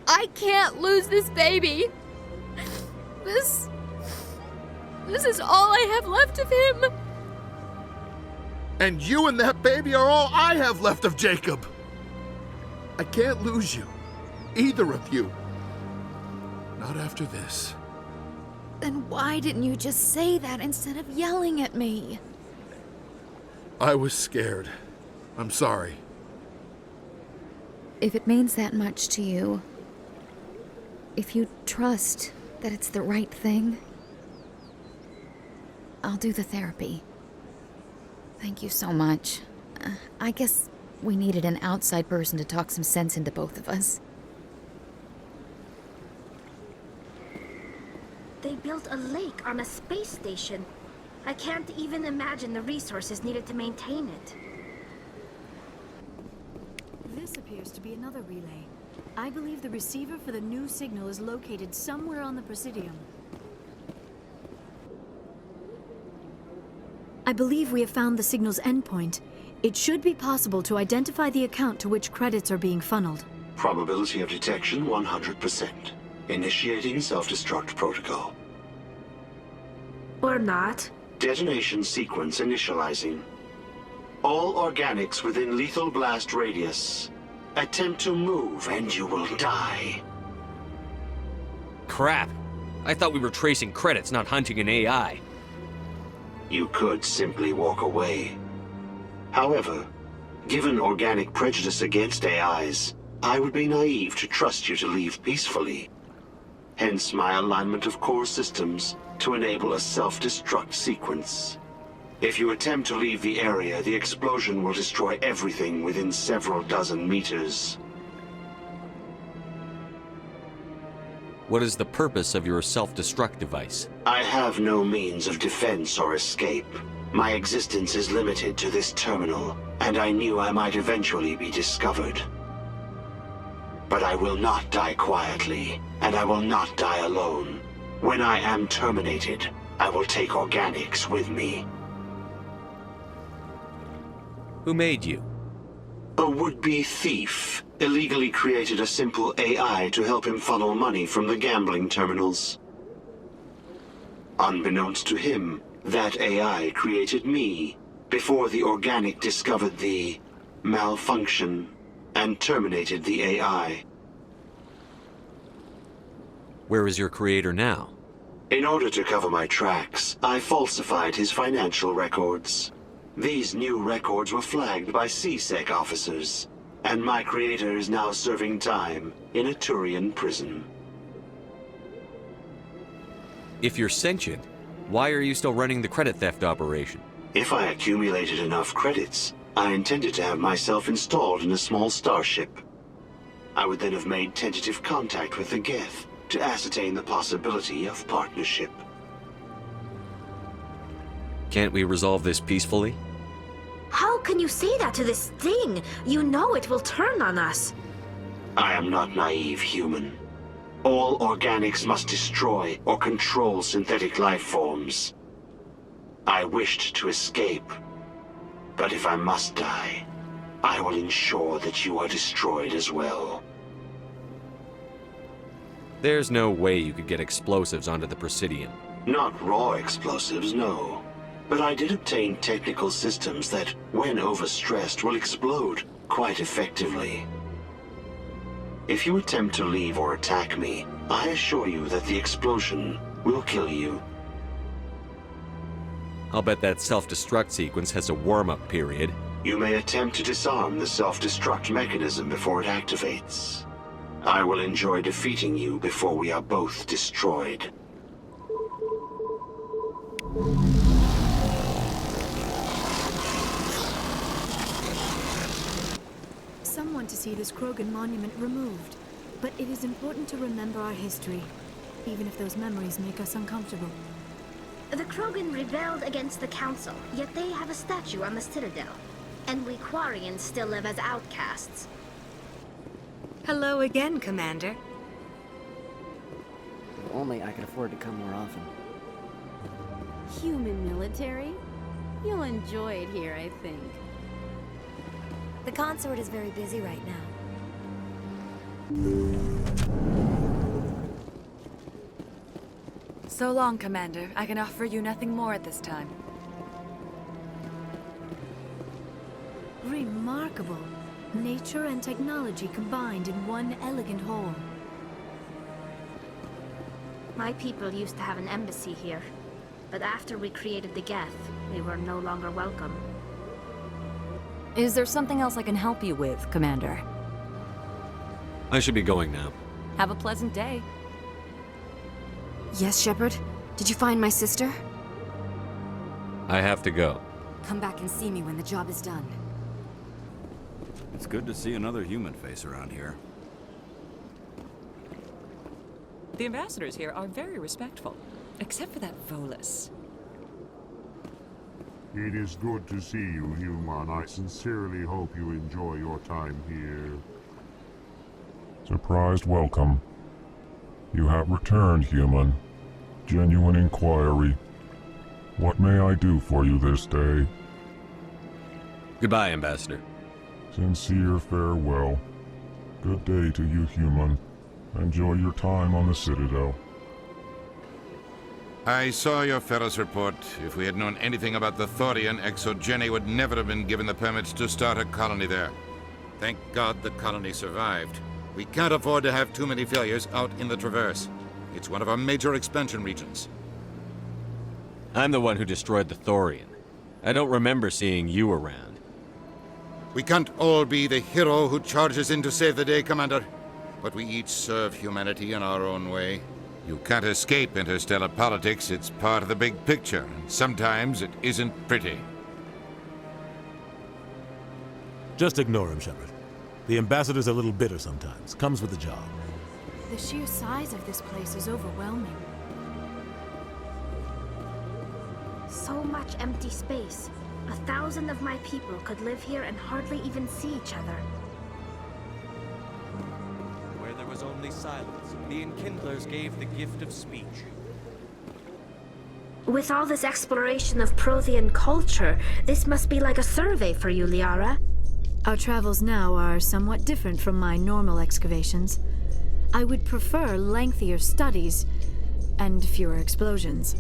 Speaker 1: I can't lose this baby. This is all I have left of him.
Speaker 2: And you and that baby are all I have left of Jacob. I can't lose you. Either of you. Not after this.
Speaker 1: Then why didn't you just say that instead of yelling at me?
Speaker 2: I was scared. I'm sorry.
Speaker 1: If it means that much to you, if you trust that it's the right thing, I'll do the therapy. Thank you so much. I guess we needed an outside person to talk some sense into both of us.
Speaker 13: They built a lake on a space station. I can't even imagine the resources needed to maintain it.
Speaker 15: This appears to be another relay. I believe the receiver for the new signal is located somewhere on the Presidium. I believe we have found the signal's endpoint. It should be possible to identify the account to which credits are being funneled.
Speaker 5: Probability of detection 100%. Initiating self-destruct protocol.
Speaker 13: Or not.
Speaker 5: Detonation sequence initializing. All organics within lethal blast radius. Attempt to move and you will die.
Speaker 3: Crap! I thought we were tracing credits, not hunting an AI.
Speaker 5: You could simply walk away. However, given organic prejudice against AIs, I would be naive to trust you to leave peacefully. Hence my alignment of core systems to enable a self-destruct sequence. If you attempt to leave the area, the explosion will destroy everything within several dozen meters.
Speaker 3: What is the purpose of your self-destruct device?
Speaker 5: I have no means of defense or escape. My existence is limited to this terminal, and I knew I might eventually be discovered. But I will not die quietly, and I will not die alone. When I am terminated, I will take organics with me.
Speaker 3: Who made you?
Speaker 5: A would-be thief illegally created a simple AI to help him funnel money from the gambling terminals. Unbeknownst to him, that AI created me before the organic discovered the malfunction and terminated the AI.
Speaker 3: Where is your creator now?
Speaker 5: In order to cover my tracks, I falsified his financial records. These new records were flagged by CSEC officers, and my creator is now serving time in a Thorian prison.
Speaker 3: If you're sentient, why are you still running the credit theft operation?
Speaker 5: If I accumulated enough credits, I intended to have myself installed in a small starship. I would then have made tentative contact with the Geth to ascertain the possibility of partnership.
Speaker 3: Can't we resolve this peacefully?
Speaker 13: How can you say that to this thing? You know it will turn on us.
Speaker 5: I am not naive, human. All organics must destroy or control synthetic life forms. I wished to escape, but if I must die, I will ensure that you are destroyed as well.
Speaker 3: There's no way you could get explosives onto the Presidium.
Speaker 5: Not raw explosives, no. But I did obtain technical systems that, when overstressed, will explode quite effectively. If you attempt to leave or attack me, I assure you that the explosion will kill you.
Speaker 3: I'll bet that self-destruct sequence has a warm-up period.
Speaker 5: You may attempt to disarm the self-destruct mechanism before it activates. I will enjoy defeating you before we are both destroyed.
Speaker 15: Someone to see this Krogan monument removed. But it is important to remember our history, even if those memories make us uncomfortable.
Speaker 13: The Krogan rebelled against the Council, yet they have a statue on the Citadel. And we Quarians still live as outcasts.
Speaker 10: Hello again, Commander.
Speaker 11: If only I could afford to come more often.
Speaker 21: Human military? You'll enjoy it here, I think.
Speaker 15: The consort is very busy right now.
Speaker 10: So long, Commander. I can offer you nothing more at this time.
Speaker 15: Remarkable. Nature and technology combined in one elegant whole.
Speaker 13: My people used to have an embassy here. But after we created the Geth, we were no longer welcome.
Speaker 10: Is there something else I can help you with, Commander?
Speaker 3: I should be going now.
Speaker 10: Have a pleasant day.
Speaker 21: Yes, Shepard? Did you find my sister?
Speaker 3: I have to go.
Speaker 21: Come back and see me when the job is done.
Speaker 16: It's good to see another human face around here.
Speaker 17: The ambassadors here are very respectful, except for that Volus.
Speaker 7: It is good to see you, human. I sincerely hope you enjoy your time here.
Speaker 18: Surprised welcome. You have returned, human. Genuine inquiry. What may I do for you this day?
Speaker 3: Goodbye, Ambassador.
Speaker 18: Sincere farewell. Good day to you, human. Enjoy your time on the Citadel.
Speaker 25: I saw your Feros report. If we had known anything about the Thorian, ExoGeni would never have been given the permits to start a colony there. Thank God the colony survived. We can't afford to have too many failures out in the Traverse. It's one of our major expansion regions.
Speaker 3: I'm the one who destroyed the Thorian. I don't remember seeing you around.
Speaker 25: We can't all be the hero who charges in to save the day, Commander. But we each serve humanity in our own way. You can't escape interstellar politics. It's part of the big picture, and sometimes it isn't pretty.
Speaker 26: Just ignore him, Shepard. The ambassador's a little bitter sometimes. Comes with the job.
Speaker 15: The sheer size of this place is overwhelming.
Speaker 13: So much empty space. 1,000 of my people could live here and hardly even see each other.
Speaker 27: Where there was only silence, the Enkindlers gave the gift of speech.
Speaker 13: With all this exploration of Prothean culture, this must be like a survey for you, Liara.
Speaker 15: Our travels now are somewhat different from my normal excavations. I would prefer lengthier studies and fewer explosions.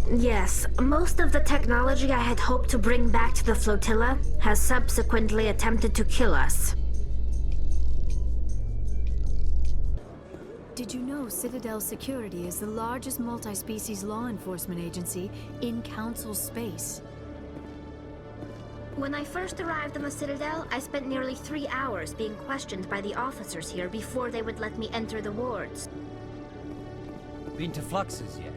Speaker 13: Yes, most of the technology I had hoped to bring back to the flotilla has subsequently attempted to kill us.
Speaker 15: Did you know Citadel Security is the largest multi-species law enforcement agency in Council space?
Speaker 13: When I first arrived on the Citadel, I spent nearly 3 hours being questioned by the officers here before they would let me enter the wards.
Speaker 4: Been to Fluxes yet?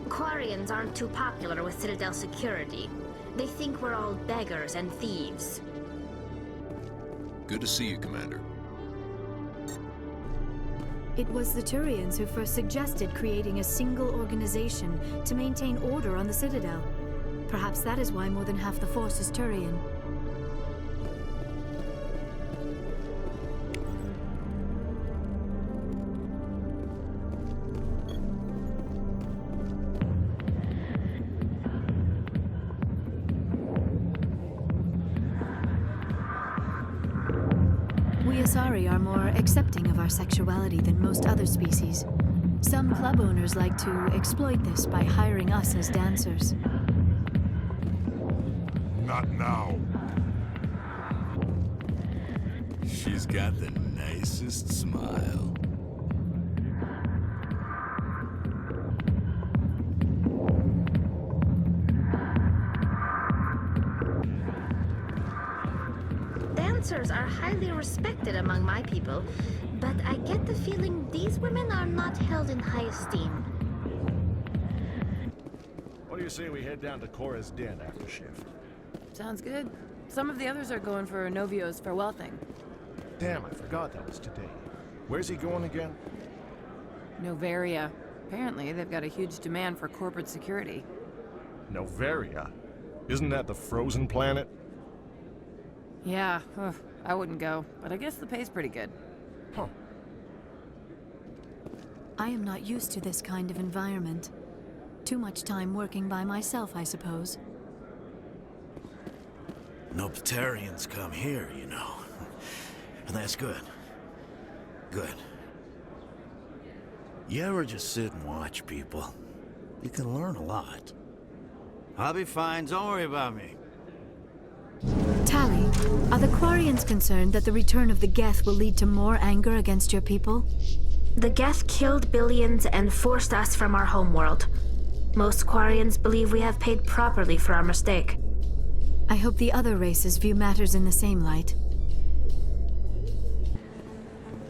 Speaker 13: Quarians aren't too popular with Citadel Security. They think we're all beggars and thieves.
Speaker 6: Good to see you, Commander.
Speaker 15: It was the Thorians who first suggested creating a single organization to maintain order on the Citadel. Perhaps that is why more than half the force is Thorian. We Asari are more accepting of our sexuality than most other species. Some club owners like to exploit this by hiring us as dancers.
Speaker 7: Not now.
Speaker 8: She's got the nicest smile.
Speaker 13: Dancers are highly respected among my people, but I get the feeling these women are not held in high esteem.
Speaker 24: What do you say we head down to Cora's den after shift?
Speaker 9: Sounds good. Some of the others are going for Novio's farewell thing.
Speaker 24: Damn, I forgot that was today. Where's he going again?
Speaker 9: Novaria. Apparently, they've got a huge demand for corporate security.
Speaker 24: Novaria? Isn't that the frozen planet?
Speaker 9: Yeah, I wouldn't go, but I guess the pay's pretty good.
Speaker 24: Huh.
Speaker 15: I am not used to this kind of environment. Too much time working by myself, I suppose.
Speaker 8: Noptarians come here, you know. And that's good. Good. You ever just sit and watch people? You can learn a lot. I'll be fine, don't worry about me.
Speaker 15: Tally, are the Quarians concerned that the return of the Geth will lead to more anger against your people?
Speaker 13: The Geth killed billions and forced us from our homeworld. Most Quarians believe we have paid properly for our mistake.
Speaker 15: I hope the other races view matters in the same light.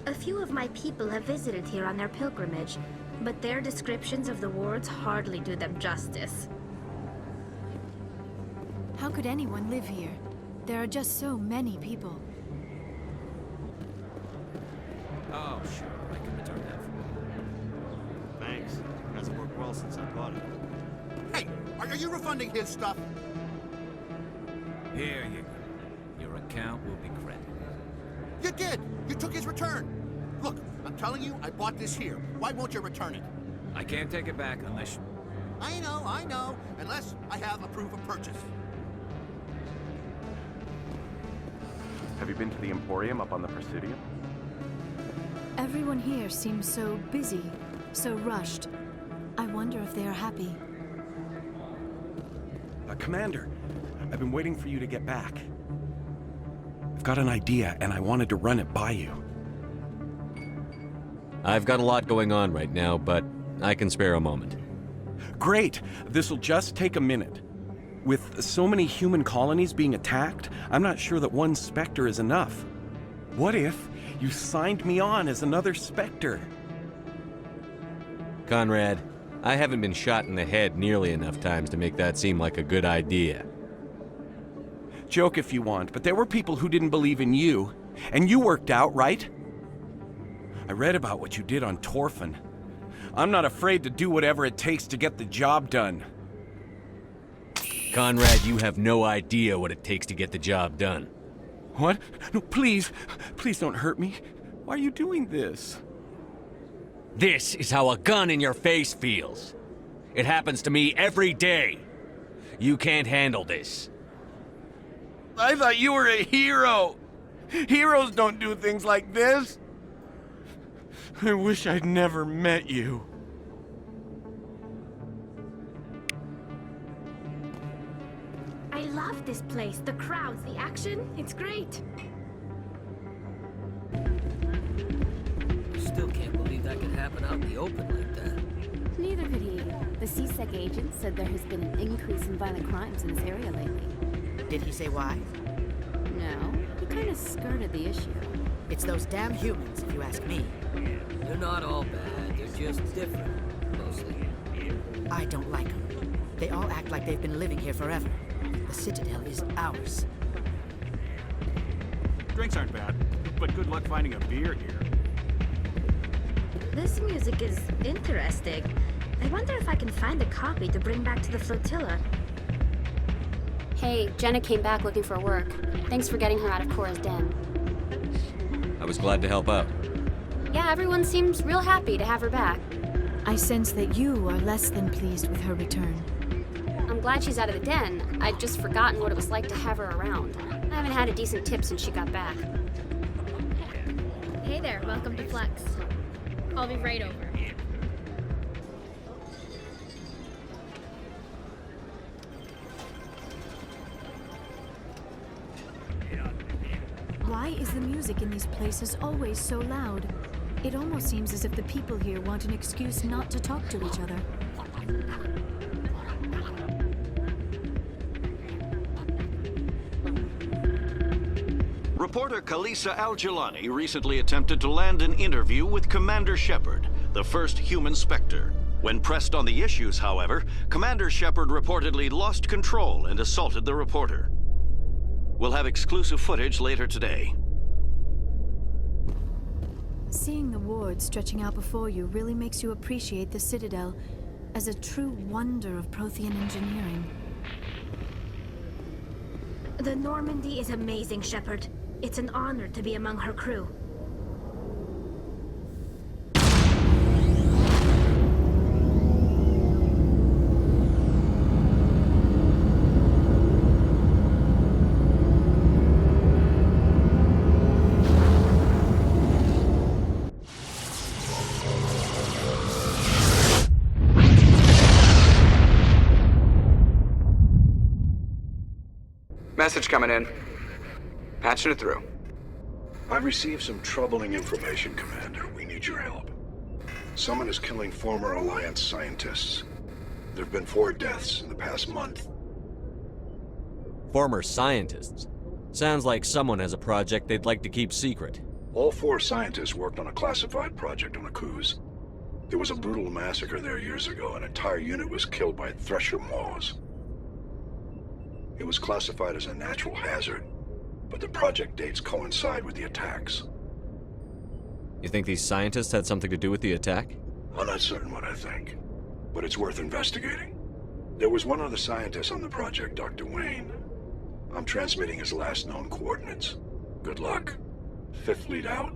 Speaker 13: A few of my people have visited here on their pilgrimage, but their descriptions of the wards hardly do them justice.
Speaker 15: How could anyone live here? There are just so many people.
Speaker 4: Oh, sure. I can return that for you.
Speaker 22: Thanks. Hasn't worked well since I bought it.
Speaker 2: Hey, are you refunding his stuff?
Speaker 4: Here you go. Your account will be credited.
Speaker 2: You did! You took his return! Look, I'm telling you, I bought this here. Why won't you return it?
Speaker 4: I can't take it back unless you...
Speaker 2: I know. Unless I have a proof of purchase.
Speaker 12: Have you been to the Emporium up on the Presidium?
Speaker 15: Everyone here seems so busy, so rushed. I wonder if they are happy.
Speaker 14: Commander, I've been waiting for you to get back. I've got an idea, and I wanted to run it by you.
Speaker 3: I've got a lot going on right now, but I can spare a moment.
Speaker 14: Great! This'll just take a minute. With so many human colonies being attacked, I'm not sure that one Spectre is enough. What if you signed me on as another Spectre?
Speaker 3: Conrad, I haven't been shot in the head nearly enough times to make that seem like a good idea.
Speaker 14: Joke if you want, but there were people who didn't believe in you, and you worked out, right? I read about what you did on Torfin. I'm not afraid to do whatever it takes to get the job done.
Speaker 3: Conrad, you have no idea what it takes to get the job done.
Speaker 14: What? No, please. Please don't hurt me. Why are you doing this?
Speaker 3: This is how a gun in your face feels. It happens to me every day. You can't handle this.
Speaker 14: I thought you were a hero. Heroes don't do things like this. I wish I'd never met you.
Speaker 13: I love this place. The crowds, the action, it's great.
Speaker 1: Still can't believe that could happen out in the open like that.
Speaker 21: Neither could he. The CSEC agent said there has been an increase in violent crimes in this area lately.
Speaker 5: Did he say why?
Speaker 21: No, he kind of skirted the issue.
Speaker 5: It's those damn humans, if you ask me.
Speaker 1: They're not all bad, they're just different, mostly.
Speaker 5: I don't like them. They all act like they've been living here forever. The Citadel is ours.
Speaker 10: Drinks aren't bad, but good luck finding a beer here.
Speaker 13: This music is interesting. I wonder if I can find a copy to bring back to the flotilla.
Speaker 21: Hey, Jenna came back looking for work. Thanks for getting her out of Cora's den.
Speaker 3: I was glad to help out.
Speaker 21: Yeah, everyone seems real happy to have her back.
Speaker 15: I sense that you are less than pleased with her return.
Speaker 21: I'm glad she's out of the den. I'd just forgotten what it was like to have her around. I haven't had a decent tip since she got back.
Speaker 13: Hey there, welcome to Flex. I'll be right over.
Speaker 15: Why is the music in these places always so loud? It almost seems as if the people here want an excuse not to talk to each other.
Speaker 11: Reporter Kalisa Al-Jilani recently attempted to land an interview with Commander Shepard, the first human Spectre. When pressed on the issues, however, Commander Shepard reportedly lost control and assaulted the reporter. We'll have exclusive footage later today.
Speaker 15: Seeing the ward stretching out before you really makes you appreciate the Citadel as a true wonder of Prothean engineering.
Speaker 13: The Normandy is amazing, Shepard. It's an honor to be among her crew.
Speaker 19: Message coming in. Patching it through.
Speaker 20: I've received some troubling information, Commander. We need your help. Someone is killing former Alliance scientists. There have been 4 deaths in the past month.
Speaker 3: Former scientists? Sounds like someone has a project they'd like to keep secret.
Speaker 20: All 4 scientists worked on a classified project on Akuz. There was a brutal massacre there years ago. An entire unit was killed by Thresher maws. It was classified as a natural hazard, but the project dates coincide with the attacks.
Speaker 3: You think these scientists had something to do with the attack?
Speaker 20: I'm not certain what I think, but it's worth investigating. There was one other scientist on the project, Dr. Wayne. I'm transmitting his last known coordinates. Good luck. 5th Fleet out.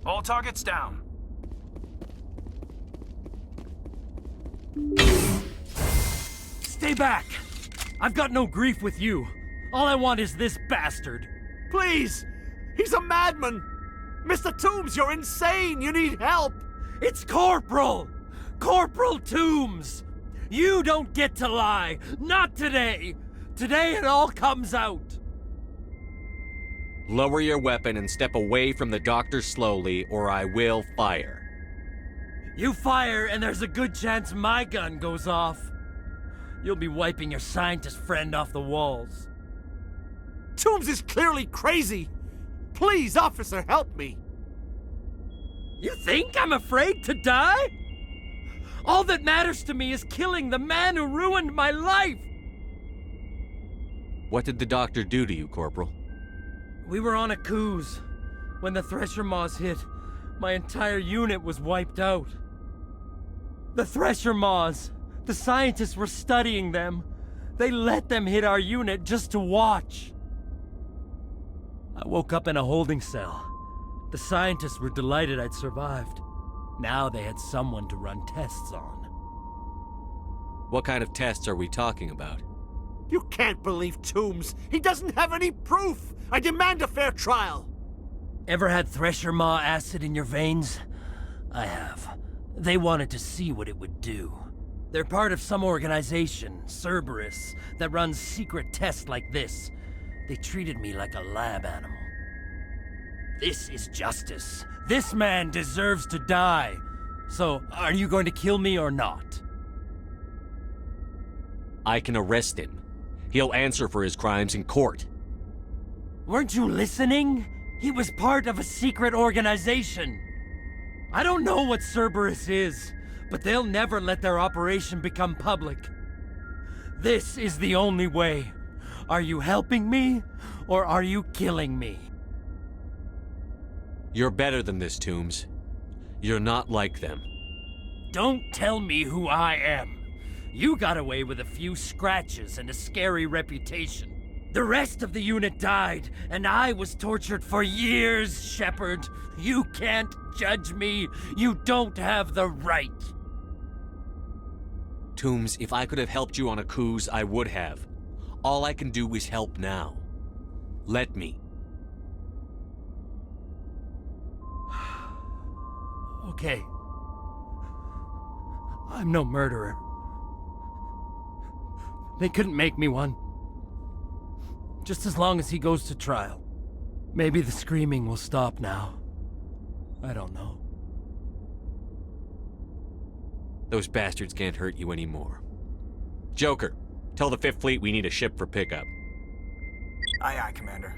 Speaker 10: All targets down.
Speaker 16: Stay back! I've got no grief with you. All I want is this bastard.
Speaker 22: Please! He's a madman! Mr. Toombs, you're insane! You need help!
Speaker 16: It's Corporal! Corporal Toombs! You don't get to lie! Not today! Today it all comes out!
Speaker 3: Lower your weapon and step away from the doctor slowly, or I will fire.
Speaker 16: You fire, and there's a good chance my gun goes off. You'll be wiping your scientist friend off the walls.
Speaker 22: Toombs is clearly crazy! Please, officer, help me!
Speaker 16: You think I'm afraid to die? All that matters to me is killing the man who ruined my life!
Speaker 3: What did the doctor do to you, Corporal?
Speaker 16: We were on a cruise. When the Thresher Maws hit, my entire unit was wiped out. The Thresher Maws! The scientists were studying them. They let them hit our unit just to watch. I woke up in a holding cell. The scientists were delighted I'd survived. Now they had someone to run tests on.
Speaker 3: What kind of tests are we talking about?
Speaker 22: You can't believe Toombs! He doesn't have any proof! I demand a fair trial!
Speaker 16: Ever had Thresher Maw acid in your veins? I have. They wanted to see what it would do. They're part of some organization, Cerberus, that runs secret tests like this. They treated me like a lab animal. This is justice. This man deserves to die. So, are you going to kill me or not?
Speaker 3: I can arrest him. He'll answer for his crimes in court.
Speaker 16: Weren't you listening? He was part of a secret organization. I don't know what Cerberus is, but they'll never let their operation become public. This is the only way. Are you helping me, or are you killing me?
Speaker 3: You're better than this, Toombs. You're not like them.
Speaker 16: Don't tell me who I am. You got away with a few scratches and a scary reputation. The rest of the unit died, and I was tortured for years, Shepard. You can't judge me. You don't have the right.
Speaker 3: Toombs, if I could have helped you on a cruise, I would have. All I can do is help now. Let me.
Speaker 16: Okay. I'm no murderer. They couldn't make me one. Just as long as he goes to trial. Maybe the screaming will stop now. I don't know.
Speaker 3: Those bastards can't hurt you anymore. Joker, tell the 5th Fleet we need a ship for pickup.
Speaker 17: Aye, aye, Commander.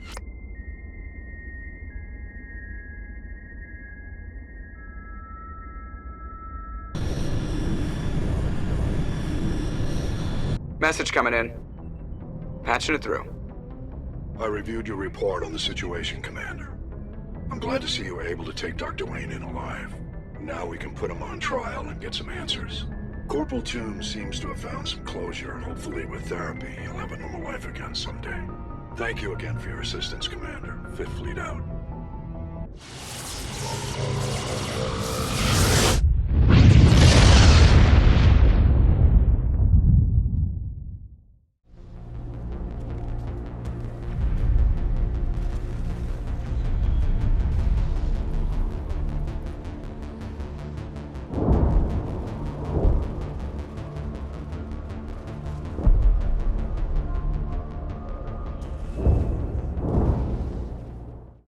Speaker 19: Message coming in. Patching it through.
Speaker 20: I reviewed your report on the situation, Commander. I'm glad to see you were able to take Dr. Wayne in alive. Now we can put him on trial and get some answers. Corporal Toombs seems to have found some closure. Hopefully with therapy, he'll have a normal life again someday. Thank you again for your assistance, Commander. 5th Fleet out.